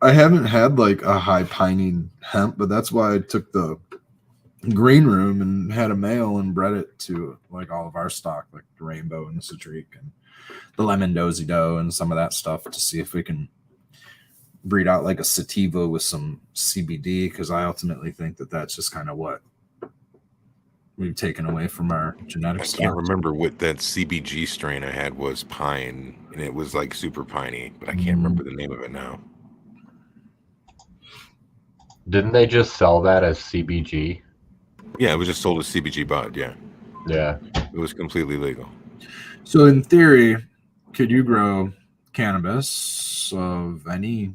I haven't had like a high pining hemp, but that's why I took the green room and had a male and bred it to like all of our stock, like the Rainbow and the Citrique and the Lemon Dozy Dough and some of that stuff to see if we can breed out like a sativa with some CBD, because I ultimately think that that's just kind of what we've taken away from our genetics. I can't remember what that CBG strain I had was pine, and it was like super piney, but I can't remember the name of it now. Didn't they just sell that as CBG? Yeah, it was just sold as CBG bud. Yeah, it was completely legal. So in theory, could you grow cannabis of any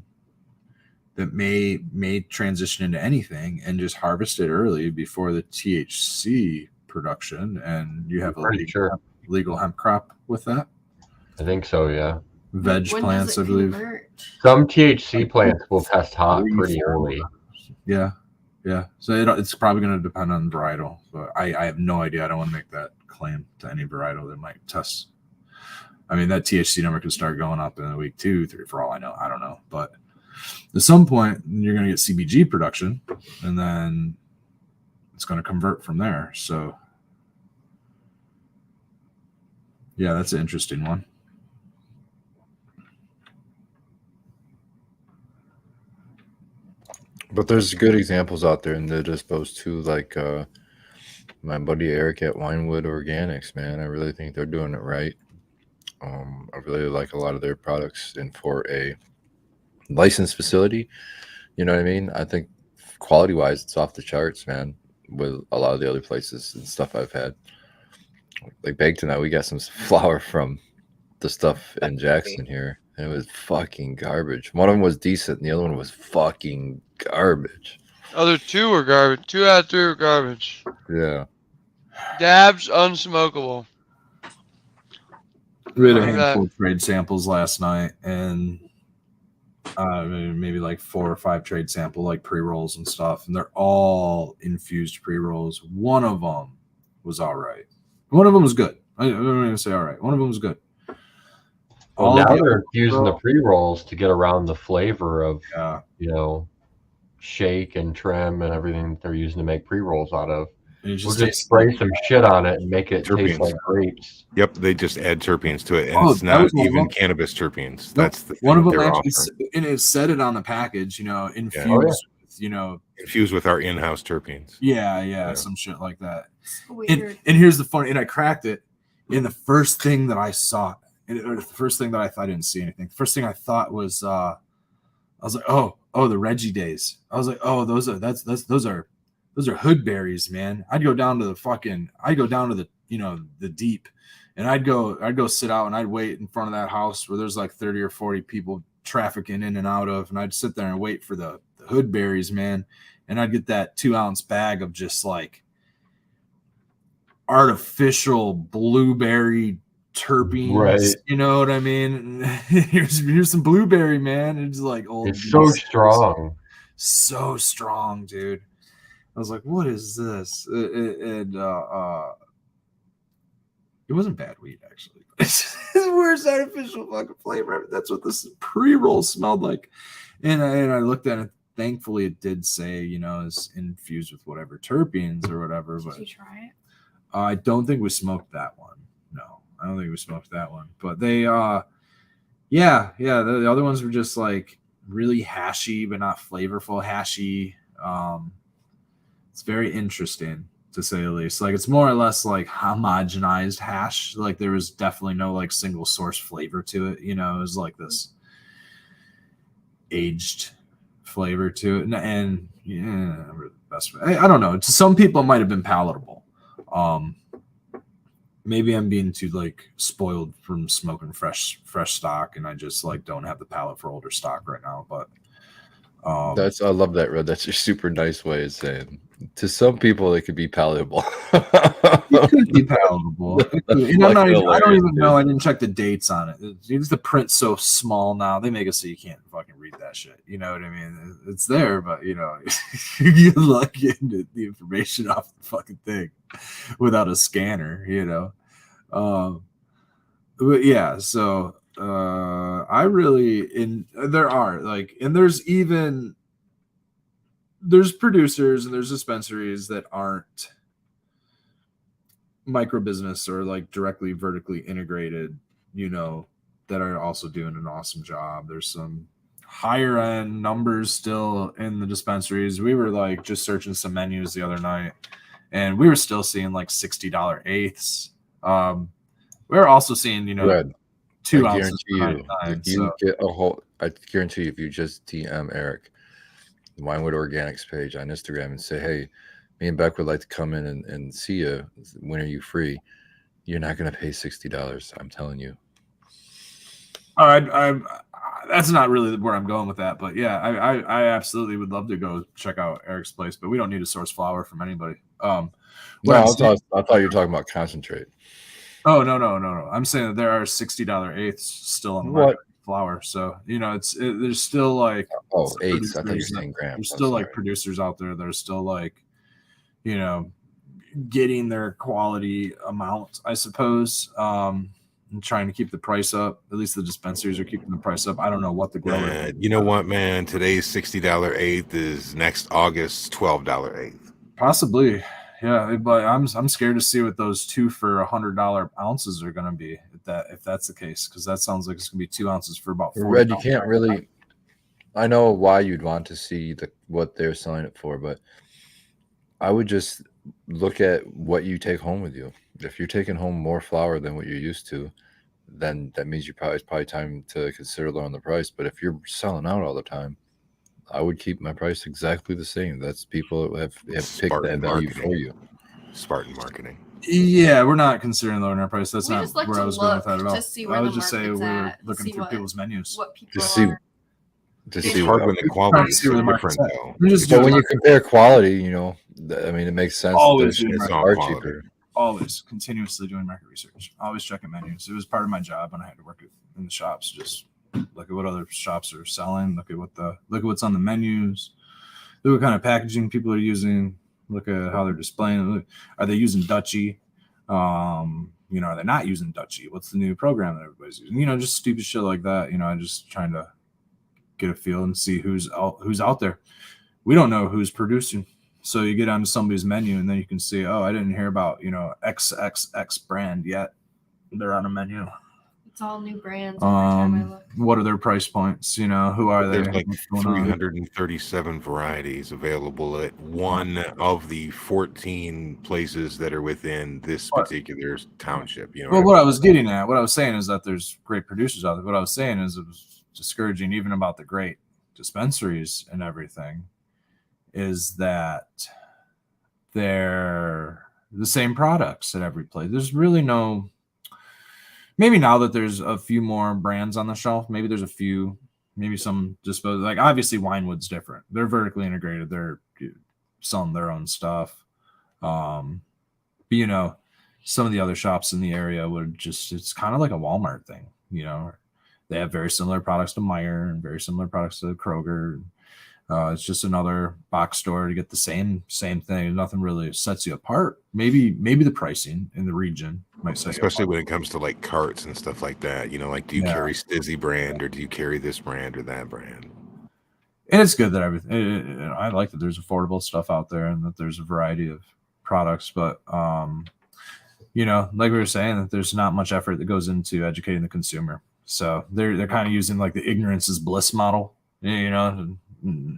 that may transition into anything and just harvest it early before the THC production, and you have a legal hemp crop with that? I think so, yeah. Veg plants, I believe. Some THC plants will test hot pretty early. Yeah. So it's probably going to depend on varietal. So I have no idea. I don't want to make that claim to any varietal that might test. I mean, that THC number could start going up in a week 2, 3, for all I know. I don't know, but at some point you're going to get CBG production, and then it's going to convert from there. So yeah, that's an interesting one. But there's good examples out there, and they're disposed to like my buddy Eric at Winewood Organics. Man, I really think they're doing it right. I really like a lot of their products, and for a licensed facility, you know what I mean. I think quality wise, it's off the charts, man. With a lot of the other places and stuff I've had, like Baked Tonight, we got some flour from the stuff in Jackson here, and it was fucking garbage. One of them was decent, and the other one was fucking garbage. Other two were garbage. 2 out of 3 were garbage. Yeah. Dabs unsmokable. We had a Like that. handful of trade samples last night, and maybe like 4 or 5 trade sample like pre-rolls and stuff, and they're all infused pre-rolls. One of them was all right. One of them was good. I don't even say all right. One of them was good. Well, All now of the they're other using the pre-rolls- pre-rolls to get around the flavor of, Yeah. you know, shake and trim and everything that they're using to make pre-rolls out of. And it We'll just just tastes spray some shit on it and make it taste Terpenes. like grapes. Yep, they just add terpenes to it, and Oh, it's that not was one of even them. cannabis terpenes. Nope. That's the One of thing them they're actually, offering. and it said it on the package, you know, infused Oh, yeah. with, you know, Infused with our in-house terpenes. yeah, some shit like that. Weird. And here's the funny, and I cracked it. And the first thing that I saw, or the first thing that I thought, I didn't see anything. The first thing I thought was, I was like, oh, the Reggie days. I was like, oh, those are hood berries, man. I'd go down to the you know, the deep, and I'd go sit out and I'd wait in front of that house where there's like 30 or 40 people trafficking in and out of, and I'd sit there and wait for the hood berries, man. And I'd get that 2-ounce bag of just like artificial blueberry terpenes, Right. you know what I mean? here's some blueberry, man. It's like old. It's so strong. so strong, dude. I was like, what is this? It wasn't bad weed, actually. It's worst artificial fucking flavor. That's what this pre-roll smelled like. And I looked at it. Thankfully, it did say, you know, it's infused with whatever terpenes or whatever. Did But you try it? I don't think we smoked that one. No, I don't think we smoked that one. But they, the other ones were just like really hashy, but not flavorful hashy. It's very interesting, to say the least. Like, it's more or less like homogenized hash. Like, there was definitely no like single source flavor to it. You know, it was like this aged flavor to it, and yeah, best. I don't know. To some people, it might have been palatable. Maybe I'm being too like spoiled from smoking fresh stock, and I just like don't have the palate for older stock right now. But I love that, Red. That's a super nice way of saying. To some people, it could be palatable. it could be palatable. And I don't even know. dude. I didn't check the dates on it. It's the print's so small now. They make it so you can't fucking read that shit. You know what I mean? It's there, but you know, you look into the information off the fucking thing without a scanner. You know, but yeah. So I really there's producers and there's dispensaries that aren't micro business or like directly vertically integrated, you know, that are also doing an awesome job. There's some higher end numbers still in the dispensaries. We were like just searching some menus the other night, and we were still seeing like $60 eighths. We're also seeing, you know, Red, 2 I ounces. guarantee you, if you So get a whole, I guarantee you, if you just DM Eric, the Winewood Organics page on Instagram, and say, hey, me and Beck would like to come in and see you. When are you free? You're not going to pay $60. I'm telling you. all right, that's not really where I'm going with that, but yeah, I absolutely would love to go check out Eric's place, but we don't need to source flour from anybody. No, I thought you were talking about concentrate. Oh no! I'm saying that there are $60 eighths still on the market flour, so you know there's still like eighths. I thought you were saying grams. There's still like producers out there that are still like, you know, getting their quality amount, I suppose, and trying to keep the price up. At least the dispensaries are keeping the price up. I don't know what the grower. You know what, man? Today's $60 eighth is next August $12 eighth. Possibly, yeah. But I'm scared to see what those 2 for $100 ounces are going to be if that's the case, because that sounds like it's going to be 2 ounces for about $40. Red, you can't really. I know why you'd want to see what they're selling it for, but I would just look at what you take home with you. If you're taking home more flour than what you're used to, then that means it's probably time to consider lowering the price. But if you're selling out all the time, I would keep my price exactly the same. That's people have picked that Spartan value marketing. for you. Spartan marketing. Yeah, we're not considering lowering our price. That's We not just like where to I was going with look that at all. to see where I the would just say we market's were at, looking see through people's menus. what people To see are. to It's see It's what hard when the Trying quality to is see where so the market's different, at. though. We just But do when it you compare quality, I mean, it makes sense that Always those do shits market all are quality. cheaper. always continuously doing market research, always checking menus. It was part of my job when I had to work in the shops. Just look at what other shops are selling. Look at what's on the menus. Look what kind of packaging people are using. Look at how they're displaying it. Are they using Dutchy? Are they not using Dutchy? What's the new program that everybody's using? Just stupid shit like that. I'm just trying to get a feel and see who's out there. We don't know who's producing. So you get onto somebody's menu and then you can see, oh, I didn't hear about, XXX brand yet. They're on a menu. It's all new brands every time I look. What are their price points? Who are they? There's like What's going on? 337 varieties available at one of the 14 places that are within this particular township. Well, what I was getting at, what I was saying is that there's great producers out there. What I was saying is it was discouraging even about the great dispensaries and everything, is that they're the same products at every place. There's really no, maybe now that there's a few more brands on the shelf, maybe there's a few, maybe some like obviously Winewood's different. They're vertically integrated. They're selling their own stuff. But some of the other shops in the area it's kind of like a Walmart thing. They have very similar products to Meijer and very similar products to Kroger. It's just another box store to get the same thing. Nothing really sets you apart. Maybe the pricing in the region might set especially you apart. when it comes to like carts and stuff like that. Like, do you carry Stizzy brand or do you carry this brand or that brand? And it's good that everything. I like that there's affordable stuff out there and that there's a variety of products. But like we were saying, that there's not much effort that goes into educating the consumer. So they're kind of using like the ignorance is bliss model. And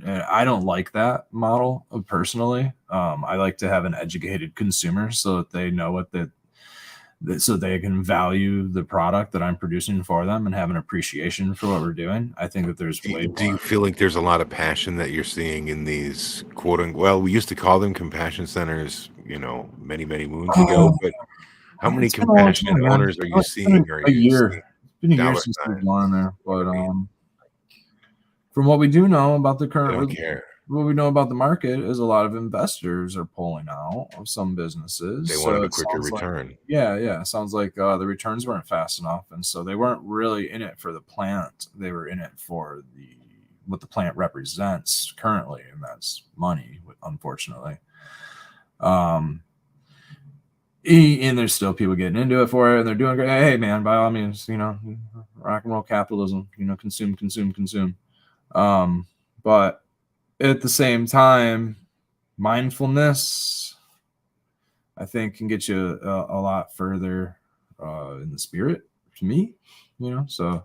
I don't like that model personally. I like to have an educated consumer so that they know so they can value the product that I'm producing for them and have an appreciation for what we're doing. I think that there's Do you feel like there's a lot of passion that you're seeing in these we used to call them compassion centers, many, many moons ago, but how many compassionate owners are you seeing? A year. It's been a year since we've gone in there, but from what we do know about the current, what we know about the market is a lot of investors are pulling out of some businesses. They wanted a quicker return. It sounds like the returns weren't fast enough, and so they weren't really in it for the plant. They were in it for what the plant represents currently, and that's money, unfortunately. And there's still people getting into it for it, and they're doing great. Hey, man, by all means, rock and roll capitalism. Consume. But at the same time, mindfulness, I think, can get you a lot further in the spirit. To me, So,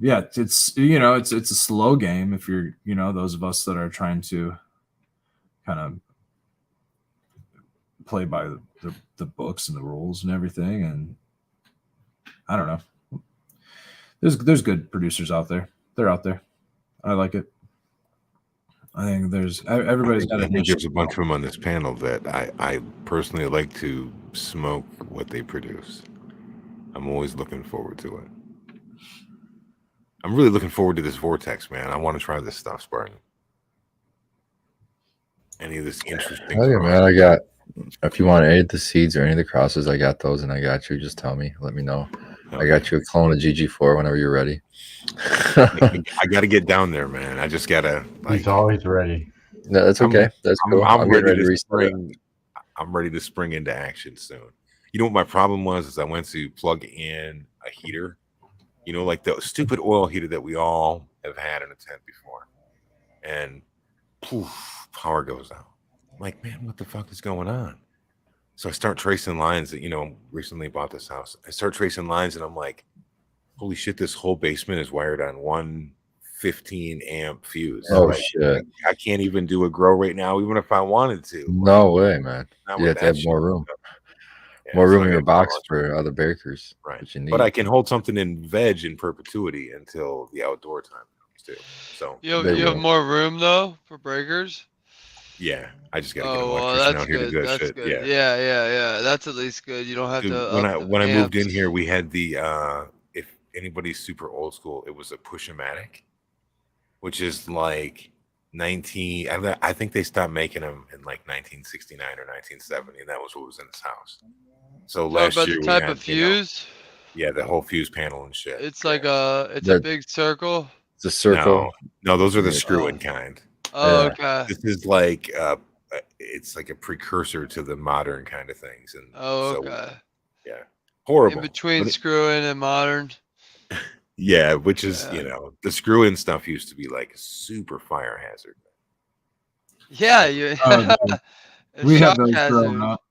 it's a slow game if you're, those of us that are trying to kind of play by the books and the rules and everything. And I don't know. There's good producers out there. They're out there. I like it. I think everybody's got. I think there's a bunch of them on this panel that I personally like to smoke what they produce. I'm always looking forward to it. I'm really looking forward to this Vortex, man. I want to try this stuff, Spartan. Any of this interesting? Oh yeah, man. I got. If you want any of the seeds or any of the crosses, I got those, and I got you. Just tell me. Let me know. Okay. I got you a clone of GG4 whenever you're ready. I got to get down there, man. I just got to. He's always ready. No, that's okay. That's cool. I'm ready to spring. I'm ready to spring into action soon. You know what my problem was? Is I went to plug in a heater. Like the stupid oil heater that we all have had in a tent before, and poof, power goes out. I'm like, man, what the fuck is going on? So I start tracing lines that, recently bought this house. I start tracing lines and I'm like, holy shit, this whole basement is wired on one 15 amp fuse. Oh Like, shit! I can't even do a grow right now, even if I wanted to. No way, man. Not You with have to that have shit. more room. Yeah, More so room I in your gotta box for other bakers. right. What you need. But I can hold something in veg in perpetuity until the outdoor time comes too. So You They have will. more room though for breakers. yeah, I just gotta get an Oh well, electrician that's out here to good. do that That's shit. good. Yeah. Yeah. That's at least good. You don't have Dude, to when up I the moved in amps. here, we had the if anybody's super old school, it was a Push-O-Matic, which is like 19. I think they stopped making them in like 1969 or 1970, and that was what was in this house. So Talk last about year the we type had, of fuse. yeah, the whole fuse panel and shit. It's Yeah. like it's a That- big circle. It's a circle. No, those are the Yeah. screw-in kind. Oh, Yeah. okay. This is like it's like a precursor to the modern kind of things, and Oh, so okay. yeah, In horrible. between But screw-in and modern. yeah, which is Yeah. the screw-in stuff used to be like a super fire hazard. Yeah, you. Oh, dude. a We had shock those hazard. growing up.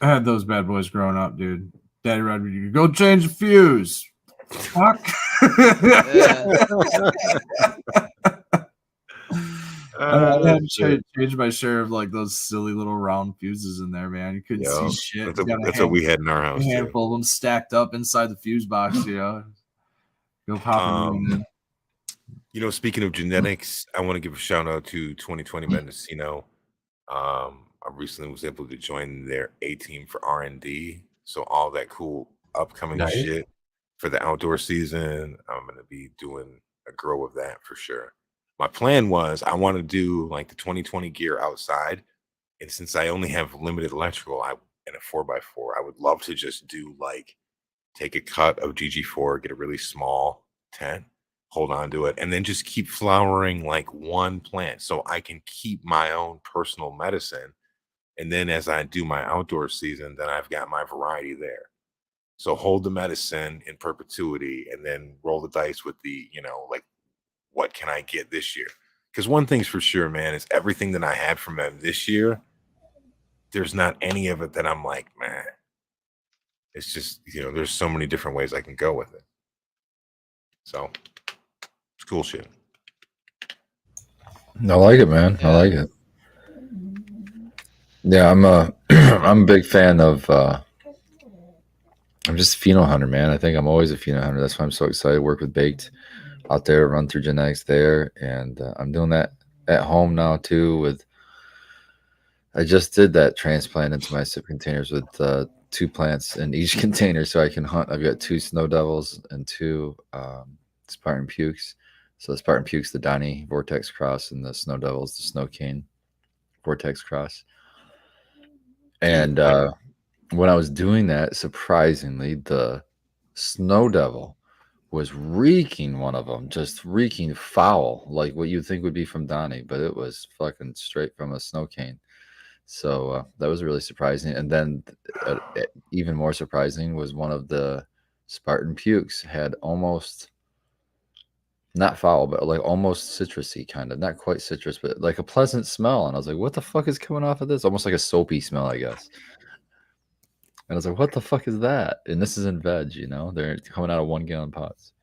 I had those bad boys growing up, dude. Daddy Rod, you go change the fuse. Fuck. I had to change my share of like those silly little round fuses in there, man. You couldn't Yeah, see shit. that's what we had in our A house too. handful of them stacked up inside the fuse box, Go pop them in. You know, speaking of genetics, I want to give a shout out to 2020 Mendocino. I recently was able to join their A team for R&D. So all that cool upcoming Nice. shit for the outdoor season, I'm going to be doing a grow of that for sure. My plan was I want to do like the 2020 gear outside. And since I only have limited electrical and a 4x4, I would love to just do like take a cut of GG4, get a really small tent, hold on to it, and then just keep flowering like one plant so I can keep my own personal medicine. And then as I do my outdoor season, then I've got my variety there. So hold the medicine in perpetuity and then roll the dice with the, like, what can I get this year? Because one thing's for sure, man, is everything that I had from them this year, there's not any of it that I'm like, man. It's just, there's so many different ways I can go with it. So it's cool shit. I like it, man. I like it. Yeah, I'm I'm a big fan of I'm just a pheno hunter, man. I think I'm always a pheno hunter. That's why I'm so excited to work with Baked out there, run through genetics there, and I'm doing that at home now too. I just did that transplant into my SIP containers with 2 plants in each container, so I can hunt. I've got 2 snow devils and 2 Spartan pukes. So the Spartan pukes, the Donnie Vortex Cross, and the snow devils, the Snow Cane Vortex Cross. And when I was doing that, surprisingly, the Snow Devil was reeking one of them, just reeking foul, like what you'd think would be from Donnie, but it was fucking straight from a Snow Cane. So that was really surprising. And then even more surprising was one of the Spartan pukes had almost, not foul, but like almost citrusy kind of, not quite citrus, but like a pleasant smell. And I was like, what the fuck is coming off of this? Almost like a soapy smell, I guess. And I was like, what the fuck is that? And this is in veg, they're coming out of 1 gallon pots.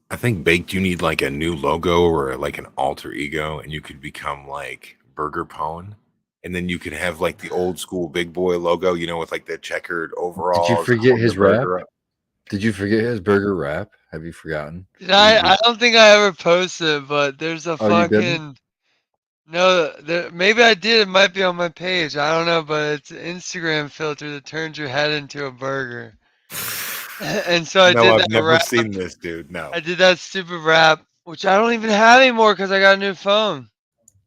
I think Baked, you need like a new logo or like an alter ego, and you could become like Burger Pone. And then you could have like the old school big boy logo, with like the checkered overalls. Did you forget his rap? Did you forget his burger wrap? Have you forgotten? I don't think I ever posted, but there's a You didn't? fucking no. Maybe I did. It might be on my page. I don't know, but it's an Instagram filter that turns your head into a burger. And so I did I've that never rap. seen this, dude. No. I did that stupid rap, which I don't even have anymore because I got a new phone.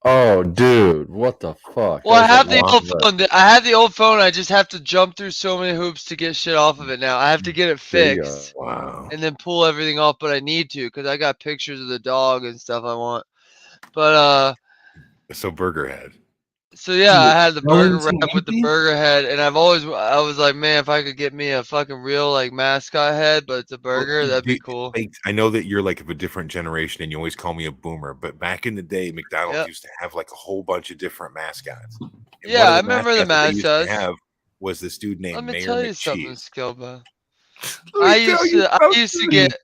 Oh, dude, what the fuck? Well, I have the That's a old long phone. I have the old phone. I just have to jump through so many hoops to get shit off of it now. I have to get it There you fixed go. Wow. and then pull everything off, but I need to because I got pictures of the dog and stuff I want. But So Burger Head. so yeah, I had the burger Wellington wrap with the empty? burger head, and I was like, man, if I could get me a fucking real like mascot head, but it's a burger, that'd be cool. Baked, I know that you're like of a different generation and you always call me a boomer, but back in the day, McDonald's Yep. used to have like a whole bunch of different mascots. And Yeah, one of I remember the that they used to mascots. have was this dude named Let me Mayor tell you something, McCheese. Skilba. Let I me tell used you to something. get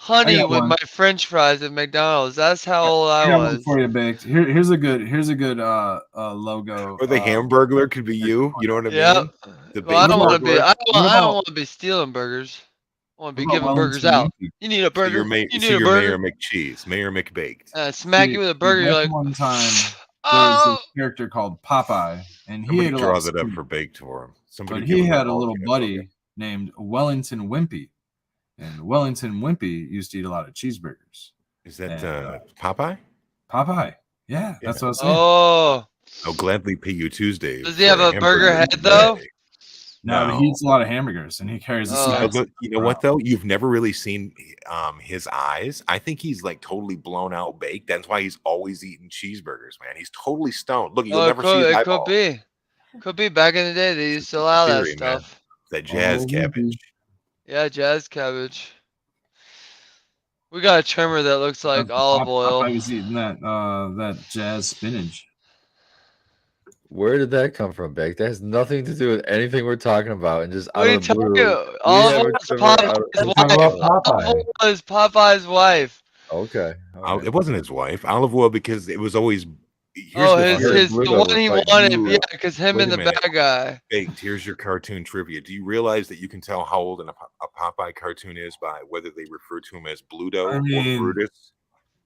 honey got with one. my French fries at McDonald's. That's how old I got one was. for you, Baked. Here's a good logo. Or the Hamburglar could be you. You know what I Yep. mean? The Well, I don't want to be. Hamburglar. I don't want to be stealing burgers. I want to be What about giving burgers Wellington out. Wimpy? You need a So you're, burger. You so need a you're burger. Mayor McCheese, Mayor McBaked. Smack See, you with a burger. You're back like, one time there's oh. this character called Popeye, and he Somebody ate a lot draw of that up spinach. for Baked for him. Somebody But give he him the had a little volcano buddy token. named Wellington Wimpy, and Wellington Wimpy used to eat a lot of cheeseburgers. Is that And, Popeye? Popeye, yeah, that's what I was saying. Oh. I'll gladly pay you Tuesday. Does he have a burger head though? No, but he eats a lot of hamburgers, and he carries a Oh. snack. You know what though? You've never really seen his eyes. I think he's like totally blown out baked. That's why he's always eating cheeseburgers, man. He's totally stoned. Look, you'll Oh, never see his it eyeball. could be. Could be. Back in the day, they used to allow that Theory, man. stuff. That jazz Oh, cabbage. Yeah, jazz cabbage. We got a trimmer that looks like olive oil. I was eating that jazz spinach. Where did that come from, Beck? That has nothing to do with anything we're talking about, and just What out are you of the blue. talking? Olive have oil a is trimmer out Popeye's of- Let's talk about wife. Olive Popeye. oil is Popeye's wife. Okay. all right. It wasn't his wife, olive oil, because it was always. Oh, the his thing. Here's the Bluto one he was like, wanted. you- Yeah, because him Wait and a the minute. bad guy. Baked, here's your cartoon trivia. Do you realize that you can tell how old a Popeye cartoon is by whether they refer to him as Bluto I mean- or Brutus?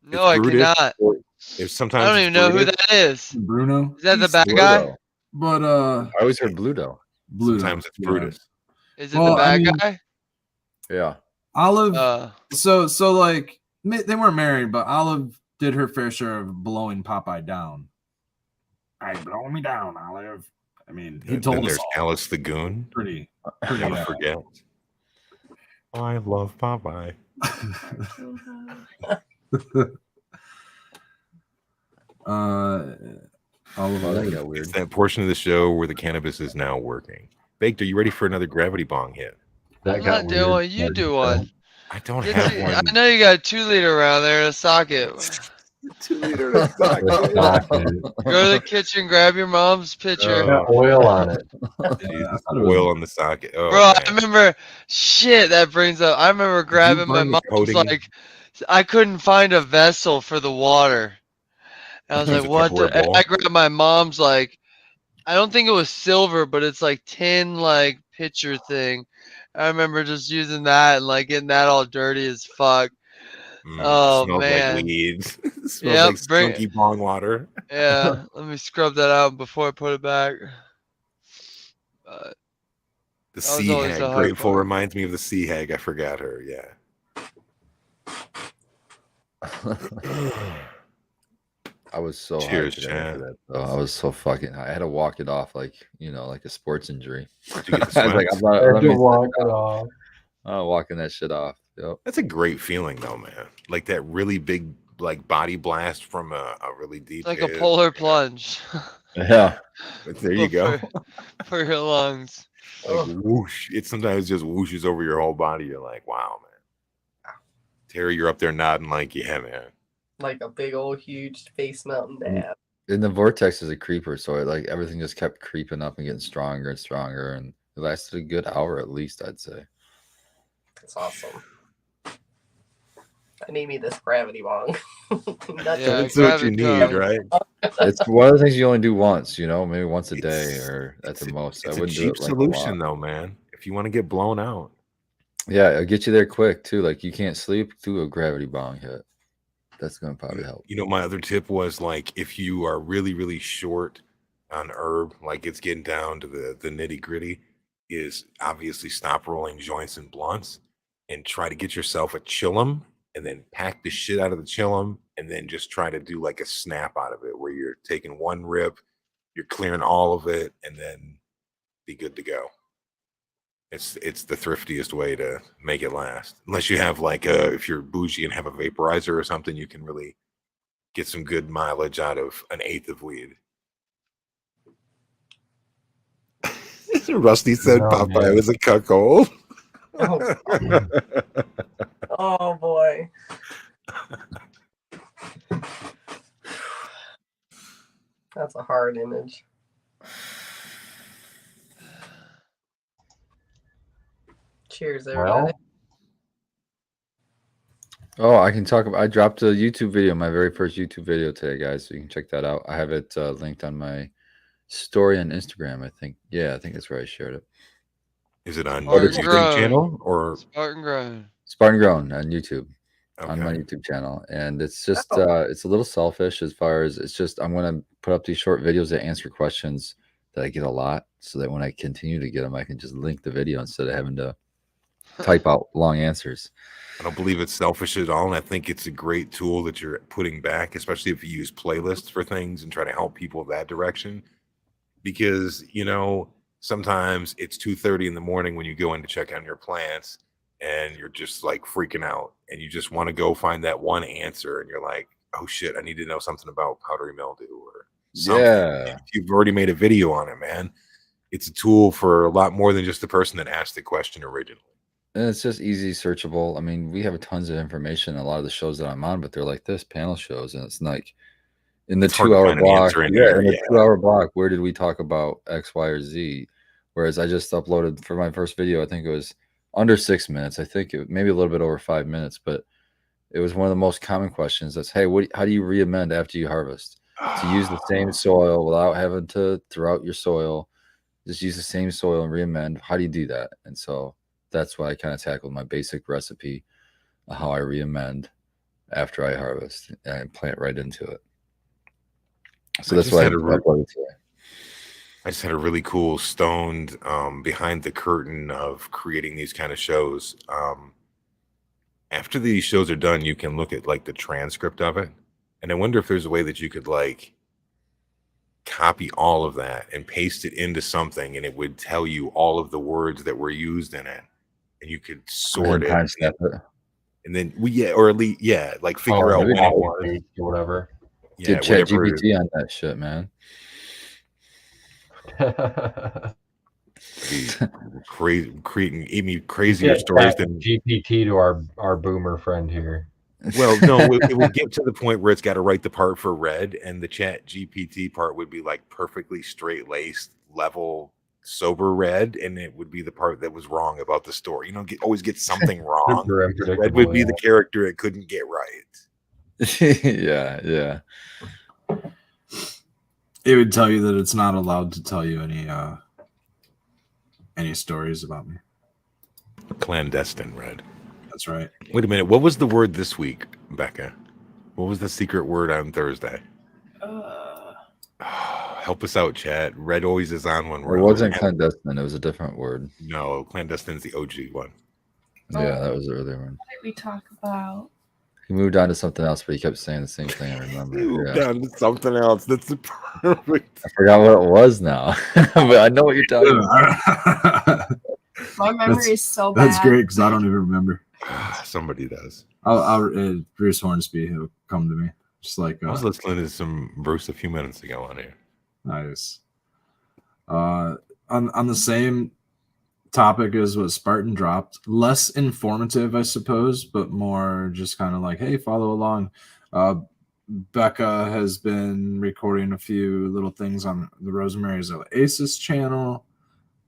No, It's I Brutus, cannot. Or if sometimes I don't it's even know who Brutus, that is. Bruno, Is that the It's bad guy? Bluto. but I always heard Bluto. Bluto. Sometimes it's yeah. Brutus. Is it Well, the I bad mean- guy? Yeah. Olive. So like they weren't married, but Olive did her fair share of blowing Popeye down. All right, blow me down, Olive. I mean, he Then told us there's all Alice the Goon. pretty. Never forget. I love Popeye. Olive. Oh, that Olive. got weird. It's that portion of the show where the cannabis is now working. Baked, are you ready for another gravity bong hit? That I'm got not doing weird. one. You do one. I don't Get have you- one. I know you got a 2-liter around there in a socket. 2 liter of stock. Stock it. Go to the kitchen, grab your mom's pitcher. Got oil on it. Jesus, oil on the socket. Oh, Bro, I man. remember shit that brings up. I remember grabbing my burn the mom's coating? like I couldn't find a vessel for the water. And I was Use like, a what the Tupperware bowl? I grabbed my mom's like I don't think it was silver, but it's like tin like pitcher thing. I remember just using that and like getting that all dirty as fuck. Oh, Smells man. like weeds. Smells Yep, like bring it. skunky bong water. Yeah, let me scrub that out before I put it back. But The was sea always hag. the hard Grateful part. reminds me of the sea hag. I forgot her. Yeah. I was so Cheers, hyped today after Chad. that. though. I was so fucking. I had to walk it off like like a sports injury. Did you get the I was like, sweats? I'm not. Had Let to me walk it off. walking that shit off. Yep. That's a great feeling, though, man. Like that really big, like body blast from a really deep. it's like a hit. polar plunge. Yeah. There you go. For your lungs. Like whoosh. It sometimes just whooshes over your whole body. You're like, wow, man. Terry, you're up there nodding like, yeah, man. Like a big old huge face mountain dab. And the vortex is a creeper, so everything just kept creeping up and getting stronger and stronger, and it lasted a good hour at least, I'd say. That's awesome. I need me this gravity bong. That's Yeah, That's what you gravity need, bong. right? It's one of the things you only do once, maybe once a day It's- or at the most. I It's a wouldn't do cheap it like a solution, lot. though, man. If you want to get blown out. Yeah, it'll get you there quick too. Like you can't sleep, do a gravity bong hit. That's gonna probably help. You know, my other tip was like if you are really, really short on herb, like it's getting down to the nitty gritty, is obviously stop rolling joints and blunts and try to get yourself a chillum and then pack the shit out of the chillum and then just try to do like a snap out of it where you're taking one rip, you're clearing all of it, and then be good to go. It's the thriftiest way to make it last. Unless you have like if you're bougie and have a vaporizer or something, you can really get some good mileage out of an eighth of weed. Rusty said No, Popeye man. was a cuckold. Oh, oh boy. That's a hard image. Cheers, everybody. Well, Oh, I can talk about. I dropped a YouTube video, my very first YouTube video today, guys. So you can check that out. I have it linked on my story on Instagram. I think. Yeah, I think that's where I shared it. Is it on What your is it? YouTube channel or Spartan Grown. Spartan Grown on YouTube. On my okay? YouTube channel, and it's just Oh. it's a little selfish as far as it's just I'm gonna put up these short videos that answer questions that I get a lot, so that when I continue to get them, I can just link the video instead of having to type out long answers. I don't believe it's selfish at all, and I think it's a great tool that you're putting back, especially if you use playlists for things and try to help people that direction. Because sometimes it's 2:30 in the morning when you go in to check on your plants, and you're just like freaking out, and you just want to go find that one answer, and you're like, "Oh shit, I need to know something about powdery mildew or something." Yeah, If you've already made a video on it, man, it's a tool for a lot more than just the person that asked the question originally. and it's just easy searchable. I mean, we have tons of information in a lot of the shows that I'm on, but they're like this panel shows, and it's like in the It's hard to 2 hour find an block. answer in Yeah, there, in the yeah. 2 hour block, where did we talk about X, Y, or Z? Whereas I just uploaded for my first video, I think it was under 6 minutes. I think it maybe a little bit over 5 minutes, but it was one of the most common questions. That's, hey, how do you re-amend after you harvest? To use the same soil without having to throw out your soil, just use the same soil and re-amend. How do you do that? And so that's why I kind of tackled my basic recipe of how I re-amend after I harvest and plant right into it. So I that's just why I had a re- uploaded today. I just had a really cool stoned behind the curtain of creating these kind of shows. After these shows are done, you can look at like the transcript of it, and I wonder if there's a way that you could like copy all of that and paste it into something, and it would tell you all of the words that were used in it, and you could sort it, Timestamp it. and then or at least like figure out maybe when it copy was. paste or whatever. Yeah, Get Chat whatever it is. GPT on that shit, man. Creating even crazier stories than GPT to our boomer friend here. well, no, it would get to the point where it's got to write the part for red, and the Chat GPT part would be like perfectly straight laced, level, sober red, and it would be the part that was wrong about the story. Always get something wrong. Super unpredictable. Red would be the character it couldn't get right. Yeah. It would tell you that it's not allowed to tell you any stories about me. Clandestine red. That's right. Wait a minute. What was the word this week, Becca? What was the secret word on Thursday? Help us out, Chad. Red always is on when we're It on. wasn't clandestine. It was a different word. No, clandestine's the OG one. Yeah, that was the earlier one. What did we talk about? He moved on to something else, but he kept saying the same thing. I remember. Yeah. Down to something else. That's the perfect. I forgot what it was now, but I know what you're talking about. My memory is so bad. That's great because I don't even remember. Somebody does. Bruce Hornsby, he'll come to me. Just like I was listening to some Bruce a few minutes ago on here. nice. On the same topic as what Spartan dropped, less informative, I suppose, but more just kind of like, hey, follow along. Becca has been recording a few little things on the Rosemary's Oasis channel.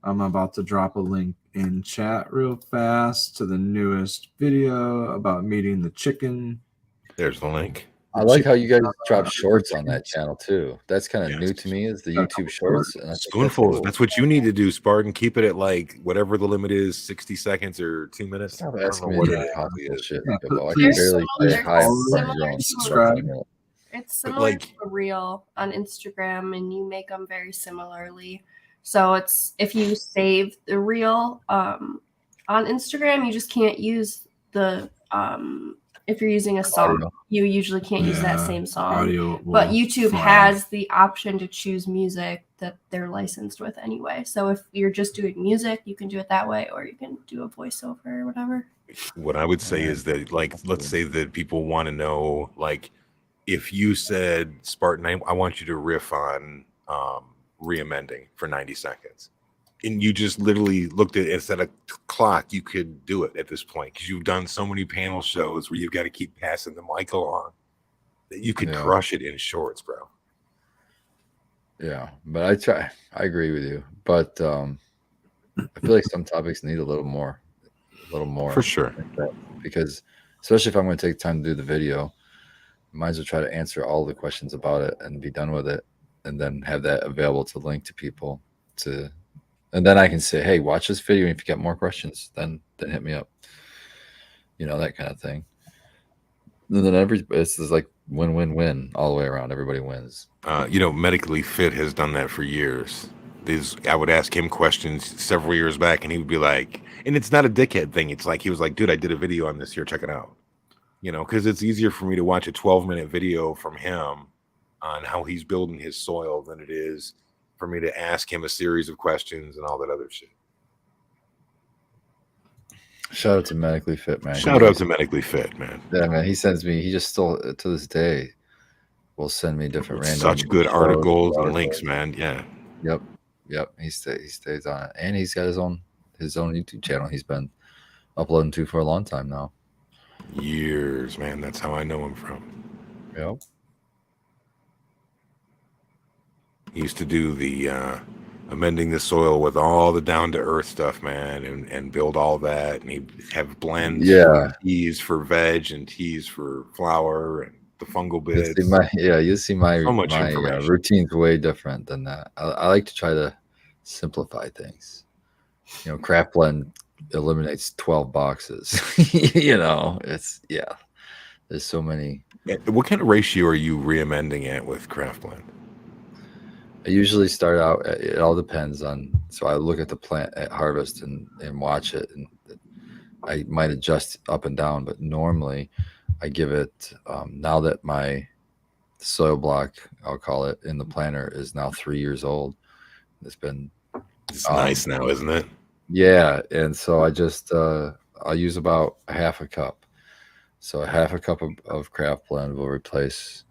I'm about to drop a link in chat real fast to the newest video about meeting the chicken. There's the link. I like how you guys drop shorts on that channel too. That's kind of Yes. new to me. Is the YouTube shorts? And I think that's Spoonfuls. cool. That's what you need to do, Spartan. Keep it at like whatever the limit is, 60 seconds or 2 minutes. Stop I don't asking know me what to it do is. impossible shit. Yeah, I can please barely they're say hi. similar and to subscribe. It's But, similar like- to the reel on Instagram, and you make them very similarly. So it's if you save the reel on Instagram, you just can't use the if you're using a song, Audio. you usually can't use that Yeah, same song. Audio, But will YouTube flag. has the option to choose music that they're licensed with anyway. So if you're just doing music, you can do it that way, or you can do a voiceover or whatever. What I would say is that, like, let's say that people want to know, like, if you said, Spartan, I want you to riff on re-amending for 90 seconds. And you just literally looked at it instead of clock, you could do it at this point because you've done so many panel shows where you've got to keep passing the mic along that you could Yeah. crush it in shorts, bro. Yeah, but I try. I agree with you, but I feel like some topics need a little more For sure. because especially if I'm going to take time to do the video. Might as well try to answer all the questions about it and be done with it, and then have that available to link to people to, and then I can say, hey, watch this video, and if you got more questions, then hit me up. You know, that kind of thing. And then it's like win-win-win all the way around. Everybody wins. You know, Medically Fit has done that for years. I would ask him questions several years back, and he would be like, and it's not a dickhead thing. It's like he was like, dude, I did a video on this here. Check it out. You know, because it's easier for me to watch a 12-minute video from him on how he's building his soil than it is for me to ask him a series of questions and all that other shit. Shout out to Medically Fit, man. Shout out to Medically Fit, man. Yeah, man. He sends me. He just still to this day will send me different random. Such good articles and links, man. Yeah. Yep. He stays on it, and he's got his own YouTube channel. He's been uploading to for a long time now. Years, man. That's how I know him from. Yep. He used to do the amending the soil with all the down to earth stuff, man, and build all that, and he'd have blends. Yeah. Teas for veg and teas for flour and the fungal bits. You see my So much my information. routine's way different than that. I like to try to simplify things. You know, Craft Blend eliminates 12 boxes. You know, there's so many. What kind of ratio are you re-amending at with Craft Blend? I usually start out. It all depends on. So I look at the plant at harvest and watch it, and I might adjust up and down. But normally, I give it. Now that my soil block, I'll call it, in the planter is now 3 years old. It's been. It's nice now, isn't it? Yeah, and so I just I'll use about half a cup. So a half a cup of Craft Blend will replace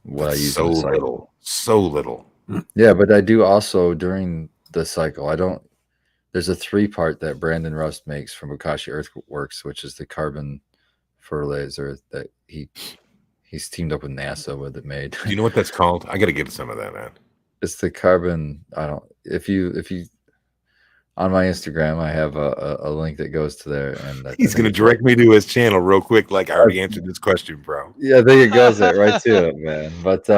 what I use. So in the cycle. little. So little. Yeah, but I do also during the cycle. I don't. There's a 3-part that Brandon Rust makes from Bokashi Earthworks, which is the carbon fertilizer that he's teamed up with NASA with it made. Do you know what that's called? I got to get some of that, man. It's the carbon. I don't. If you on my Instagram, I have a link that goes to there, and He's going to direct me to his channel real quick. Like I already answered this question, bro. Yeah, there it goes. Right to it, man. But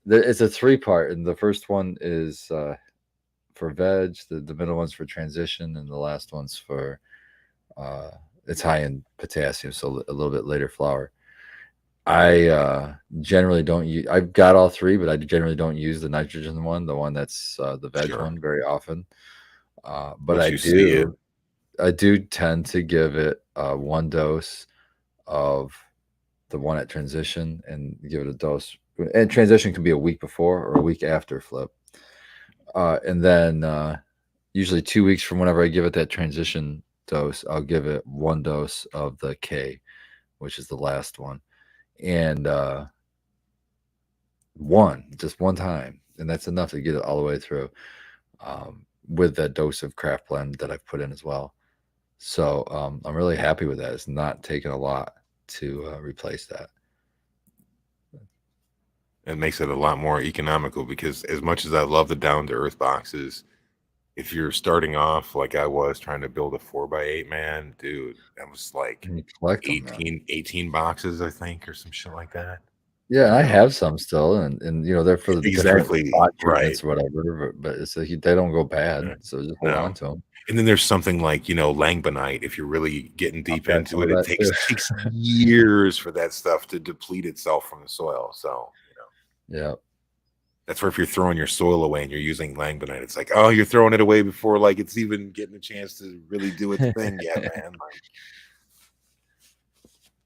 it's a 3-part, and the first one is for veg, the middle one's for transition, and the last one's for it's high in potassium, so a little bit later flower. I generally don't use. I've got all 3, but I generally don't use the nitrogen one, the one that's the veg one, very often. But I do tend to give it 1 dose of the one at transition, and give it a dose. And transition can be a week before or a week after flip. And then usually 2 weeks from whenever I give it that transition dose, I'll give it 1 dose of the K, which is the last one. And just one time. And that's enough to get it all the way through with that dose of Craft Blend that I've put in as well. So I'm really happy with that. It's not taking a lot to replace that. It makes it a lot more economical, because as much as I love the down to earth boxes, if you're starting off like I was trying to build a 4x8, man, dude, that was like And you collect them, 18 boxes, I think, or some shit like that. Yeah, I have some still, and you know they're for the Exactly, different spot right. treatments or whatever. But it's like they don't go bad, Yeah. so just hold No. on to them. And then there's something like, you know, Langbonite. If you're really getting deep got into some it, of it that takes too. years for that stuff to deplete itself from the soil. So, you know, Yeah, that's where if you're throwing your soil away and you're using Langbonite, it's like, oh, you're throwing it away before like it's even getting a chance to really do its thing yet, man. Like,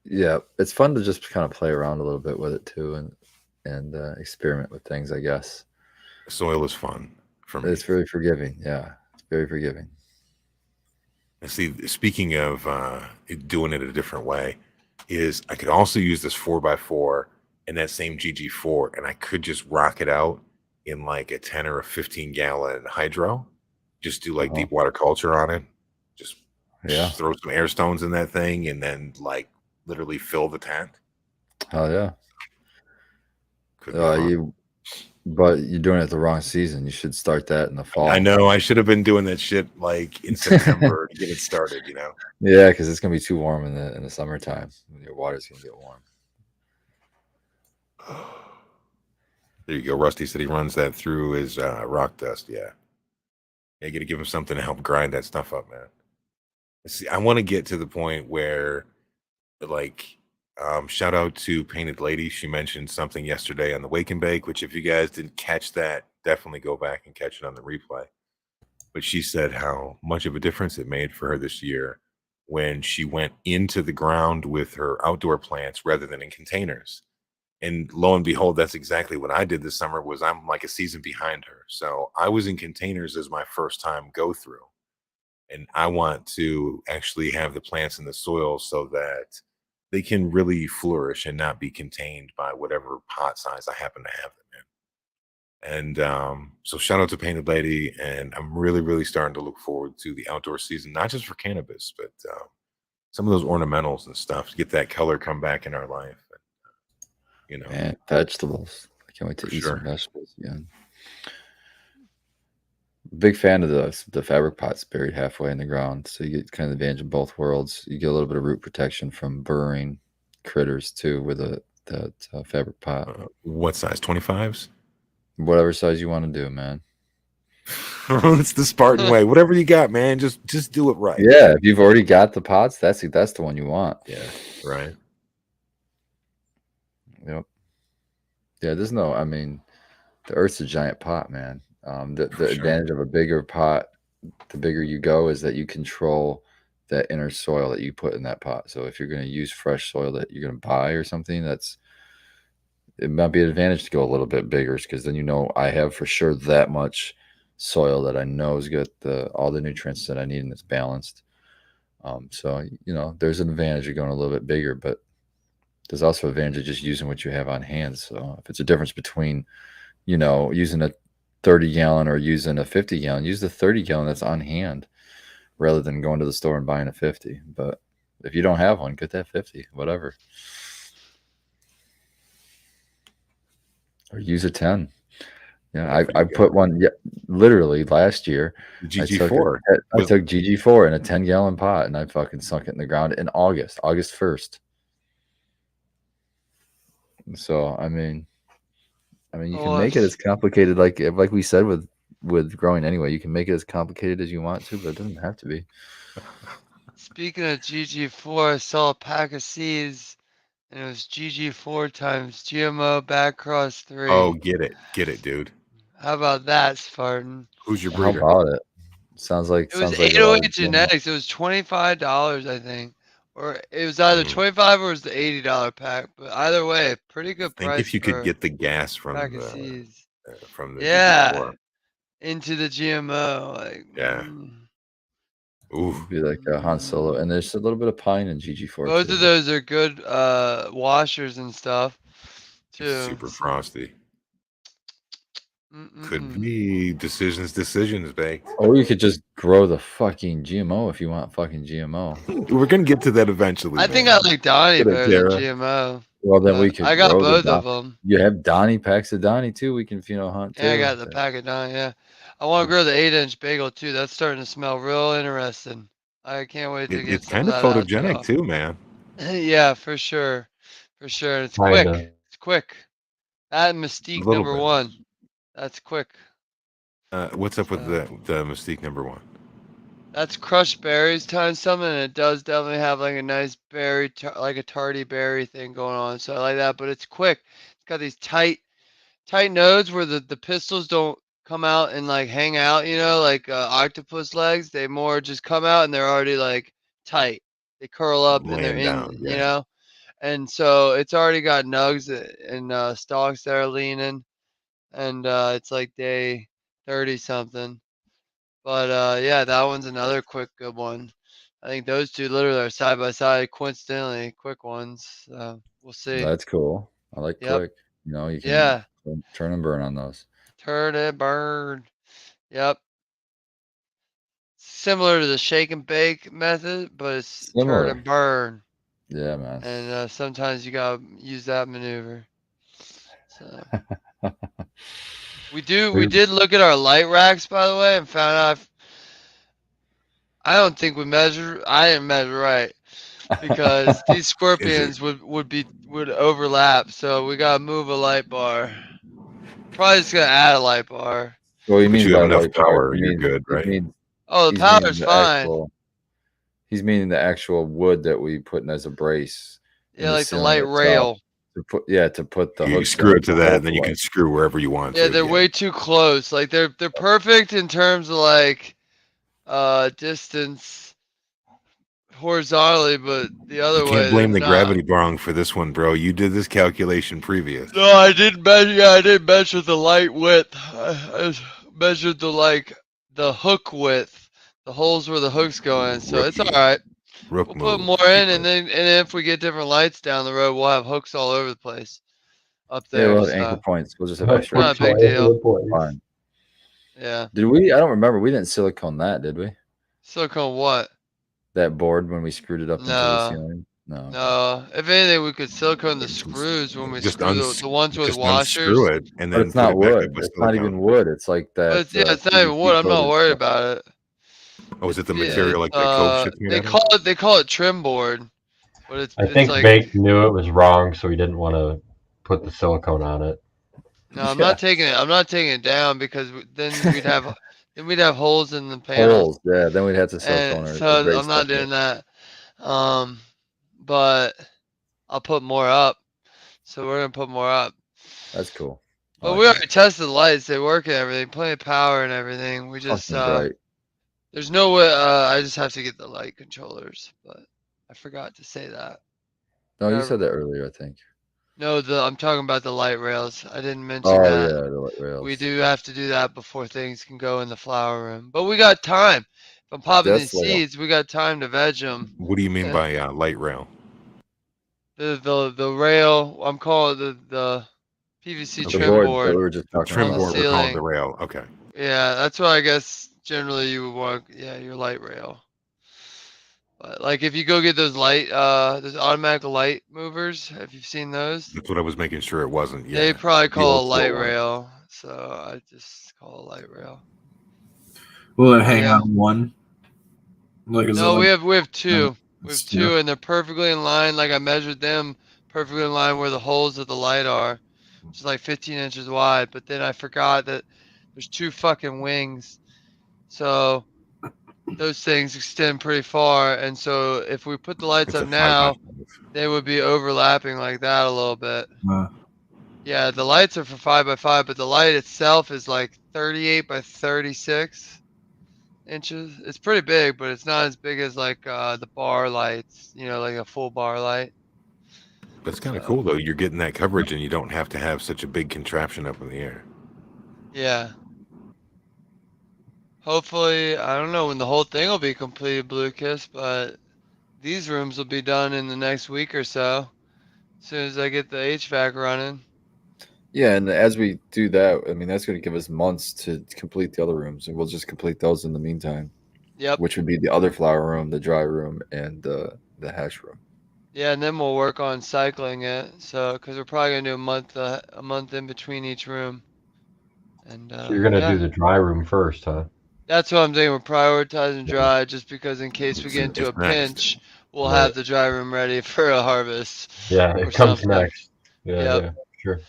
yeah, it's fun to just kind of play around a little bit with it too, and experiment with things. I guess soil is fun for me. it's very forgiving. Yeah, it's very forgiving. And see, speaking of doing it a different way, is I could also use this 4x4 and that same GG4, and I could just rock it out in like a 10 or a 15 gallon hydro. Just do like Uh-huh. deep water culture on it. Just Yeah, throw some air stones in that thing, and then like literally fill the tent. hell yeah. Could be fun. But you're doing it the wrong season. You should start that in the fall. I know I should have been doing that shit like in September to get it started. You know. Yeah, because it's gonna be too warm in the summertime. Your water's gonna get warm. There you go. Rusty said he runs that through his rock dust. Yeah. You got to give him something to help grind that stuff up, man. See, I want to get to the point where, like, shout out to Painted Lady. She mentioned something yesterday on the Wake and Bake, which if you guys didn't catch that, definitely go back and catch it on the replay. But she said how much of a difference it made for her this year when she went into the ground with her outdoor plants rather than in containers. And lo and behold, that's exactly what I did this summer. Was I'm like a season behind her. So I was in containers as my first time go through. And I want to actually have the plants in the soil so that they can really flourish and not be contained by whatever pot size I happen to have them in. And so shout out to Painted Lady. And I'm really, really starting to look forward to the outdoor season, not just for cannabis, but some of those ornamentals and stuff to get that color come back in our life. You know, and vegetables. I can't wait to For eat sure. some vegetables again. Big fan of the fabric pots buried halfway in the ground, so you get kind of the advantage of both worlds. You get a little bit of root protection from burrowing critters too with that fabric pot. What size? 25s? Whatever size you want to do, man. It's the Spartan way. Whatever you got, man, just do it right. Yeah, if you've already got the pots, that's the one you want. Yeah. Right. Yep. Yeah, there's no. I mean, the Earth's a giant pot, man. The For sure. advantage of a bigger pot, the bigger you go, is that you control that inner soil that you put in that pot. So if you're going to use fresh soil that you're going to buy or something, it might be an advantage to go a little bit bigger, because then I have for sure that much soil that I know is got all the nutrients that I need and it's balanced. So there's an advantage of going a little bit bigger, but there's also an advantage of just using what you have on hand. So if it's a difference between, using a 30-gallon or using a 50-gallon, use the 30-gallon that's on hand rather than going to the store and buying a 50. But if you don't have one, get that 50, whatever. Or use a 10. Yeah, I put one literally last year. GG4. I took GG4 in a 10-gallon pot and I fucking sunk it in the ground in August 1st. So I mean you can make it as complicated, like we said with growing anyway. You can make it as complicated as you want to, but it doesn't have to be. Speaking of GG4, I saw a pack of seeds, and it was GG4 times GMO Backcross 3. Oh, get it, dude. How about that, Spartan? Who's your How breeder? about it? Sounds like It was a lot 808 of Genetics. It was $25, I think. Or it was either 25 or it was the $80 pack. But either way, pretty good I think price. if you for could get the gas a from pack of seeds. the Yeah, GG4. into the GMO. Like, Yeah. Ooh. be like a Han Solo, and there's a little bit of pine in GG4. Both too. of those are good washers and stuff too. Super frosty. Could Mm-mm-mm. be decisions, baked. Or you could just grow the fucking GMO if you want fucking GMO. We're gonna get to that eventually. I think I like Donnie Get it, better than Tara. GMO. Well, then we but could. I got grow the both of them. You have Donnie packs of Donnie too. We can hunt too. Yeah, I got the pack of Donnie. Yeah, I want to grow the 8-inch bagel too. That's starting to smell real interesting. I can't wait to get It's some kind of of that out photogenic there. too, man. Yeah, for sure. And it's Kinda. quick. It's quick. That and Mystique little number bit. 1. That's quick. What's up with the Mystique number 1? That's crushed berries times something, and it does definitely have like a nice berry, like a tarty berry thing going on. So I like that, but it's quick. It's got these tight nodes where the pistils don't come out and like hang out, like octopus legs. They more just come out and they're already like tight. They curl up and they're Laying down, yeah. And so it's already got nugs and stalks that are leaning, and it's like day 30 something. But yeah, that one's another quick good one. I think those two literally are side by side, coincidentally quick ones. We'll see. That's cool. I like Yep. quick. You can turn and burn on those. Turn and burn. Yep. Similar to the shake and bake method, but it's turn and burn. Yeah, man. And sometimes you gotta use that maneuver. So We did look at our light racks, by the way, and found out. I don't think we measured. I didn't measure right because these scorpions would overlap. So we gotta move a light bar. Probably just gonna add a light bar. Well, he But means you have by enough light bar, power, he you're means- good, he right? means- Oh, the he's meaning power's the fine. He's meaning the actual wood that we put in as a brace. in Yeah, like the ceiling light itself rail. To put the You hooks screw in it to that, and then you hold can screw wherever you want Yeah, to. they're way too close. Like they're perfect in terms of like distance horizontally, but the other You way can't blame they're the not. gravity bong for this one, bro. You did this calculation previous. No, I didn't measure. Yeah, I didn't measure the light width. I measured the hook width, the holes where the hooks go in. So it's all Rookie. right. Rook We'll move. put more in, and then if we get different lights down the road, we'll have hooks all over the place up Yeah, there. we'll have so, anchor points. We'll just have Hook extra. Not a big points all deal. over the place. Fine. yeah. Did we? I don't remember. We didn't silicone that, did we? Silicone what? That board when we screwed it up into the No. ceiling. No. No. If anything, we could silicone the screws when we Just screw the ones with Just washers. unscrew it, and But then it's put not it back wood. up with It's not even silicone. wood. It's like that. But it's not even PVC wood. I'm not coated worried stuff. about it. Oh, is it the Yeah, material like that Coke shit's made out of? they call it trim board, but it's I think like Bake knew it was wrong, so he didn't want to put the silicone on it. no, I'm not taking it. I'm not taking it down because then we'd have holes in the panel. Holes. Yeah. Then we'd have to silicone And or so brace I'm not stuff doing in. that. But I'll put more up. So we're gonna put more up. That's cool. I But like we that. already tested the lights. They work and everything. Plenty of power and everything. We just Fucking bright. there's no way. I just have to get the light controllers, but I forgot to say that. No, you said that earlier, I think. No, I'm talking about the light rails. I didn't mention Oh that. yeah, the light rails. We do have to do that before things can go in the flower room. But we got time. If I'm popping That's these like seeds, we got time to veg them. What do you mean Yeah. by light rail? The rail. I'm calling it the PVC the trim board, board. that we were just talking Trim on the about. board, we're calling ceiling. the rail. Okay. Yeah, that's what I guess generally you would want. Yeah, your light rail. But like if you go get those those automatic light movers, have you seen those? That's what I was making sure it wasn't. Yeah. They probably The call old a light school one. rail, so I just call it light rail. Will it hang Yeah. on one? Like, is No, it we like, have two. We have it's two, and they're perfectly in line. Like I measured them perfectly in line where the holes of the light are, which is like 15 inches wide. But then I forgot that there's two fucking wings, so those things extend pretty far. And so if we put the lights It's a up now, 5x5. they would be overlapping like that a little bit. uh, Yeah, the lights are for 5x5, but the light itself is like 38 by 36 inches. It's pretty big, but it's not as big as like the bar lights, like a full bar light. But it's kind of cool though. You're getting that coverage, and you don't have to have such a big contraption up in the air. Yeah. Hopefully, I don't know when the whole thing will be completed, Blue Kiss, but these rooms will be done in the next week or so. As soon as I get the HVAC running. Yeah, and as we do that, I mean that's going to give us months to complete the other rooms, and we'll just complete those in the meantime, Yep. which would be the other flower room, the dry room, and the hash room. Yeah, and then we'll work on cycling it. So, because we're probably gonna do a month in between each room. And So you're gonna do the dry room first, huh? That's what I'm saying. We're prioritizing dry just because in case we get into a It's next. pinch, we'll Right. have the dry room ready for a harvest. Yeah, Or it comes something. next. Yeah, Yep. yeah, sure.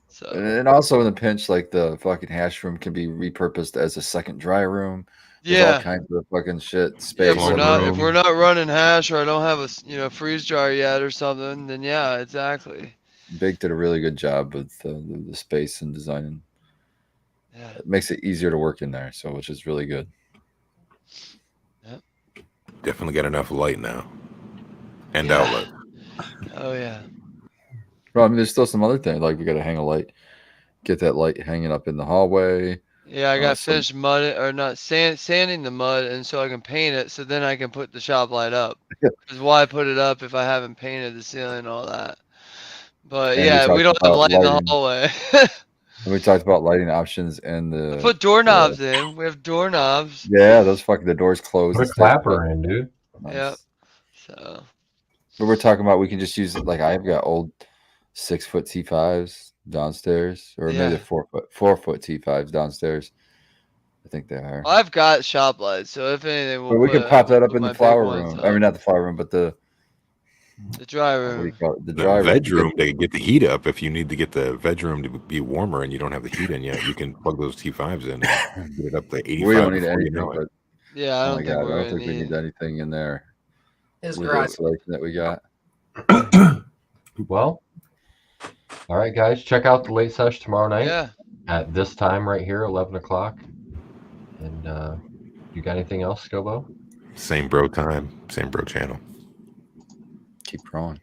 So And also in the pinch, like the fucking hash room can be repurposed as a second dry room. There's all yeah, kinds of fucking shit yeah. space. If we're not running hash or I don't have a freeze dryer yet or something, then yeah, exactly. Big did a really good job with the space and designing. Yeah. It makes it easier to work in there, so which is really good. Definitely got enough light now, and Yeah. outlet. Oh yeah. Well, I mean, there's still some other things like we got to hang a light, get that light hanging up in the hallway. Yeah, I got Awesome. finished sanding the mud, and so I can paint it. So then I can put the shop light up. Because why put it up if I haven't painted the ceiling and all that? But And we yeah, we talked don't have about light in the lighting. hallway. And we talked about lighting options and the Put doorknobs in. We have doorknobs. yeah, those fucking the doors closed. Put a and stuff. clapper in, dude. Nice. Yep. So But we're talking about we can just use it like I've got old 6-foot T5s downstairs, or maybe Yeah. they're 4-foot T5s downstairs. I think they are. I've got shop lights, so if anything, But we could put- pop that up put in my the big flower ones room. I mean, up. not the flower room, but the The dry what do you room. call it? The The dry room. veg room, they get the heat up. If you need to get the veg room to be warmer and you don't have the heat in yet, you can plug those T5s in and get it up to 85 We don't need before you anything, know it. but Yeah, I oh don't my think god, I we're don't gonna think we need need. anything in there His with the garage. insulation that we got. Well, all right, guys, check out the late sesh tomorrow night Yeah. at this time right here, 11 o'clock. And you got anything else, Scobo? Same bro time, same bro channel. Keep growing.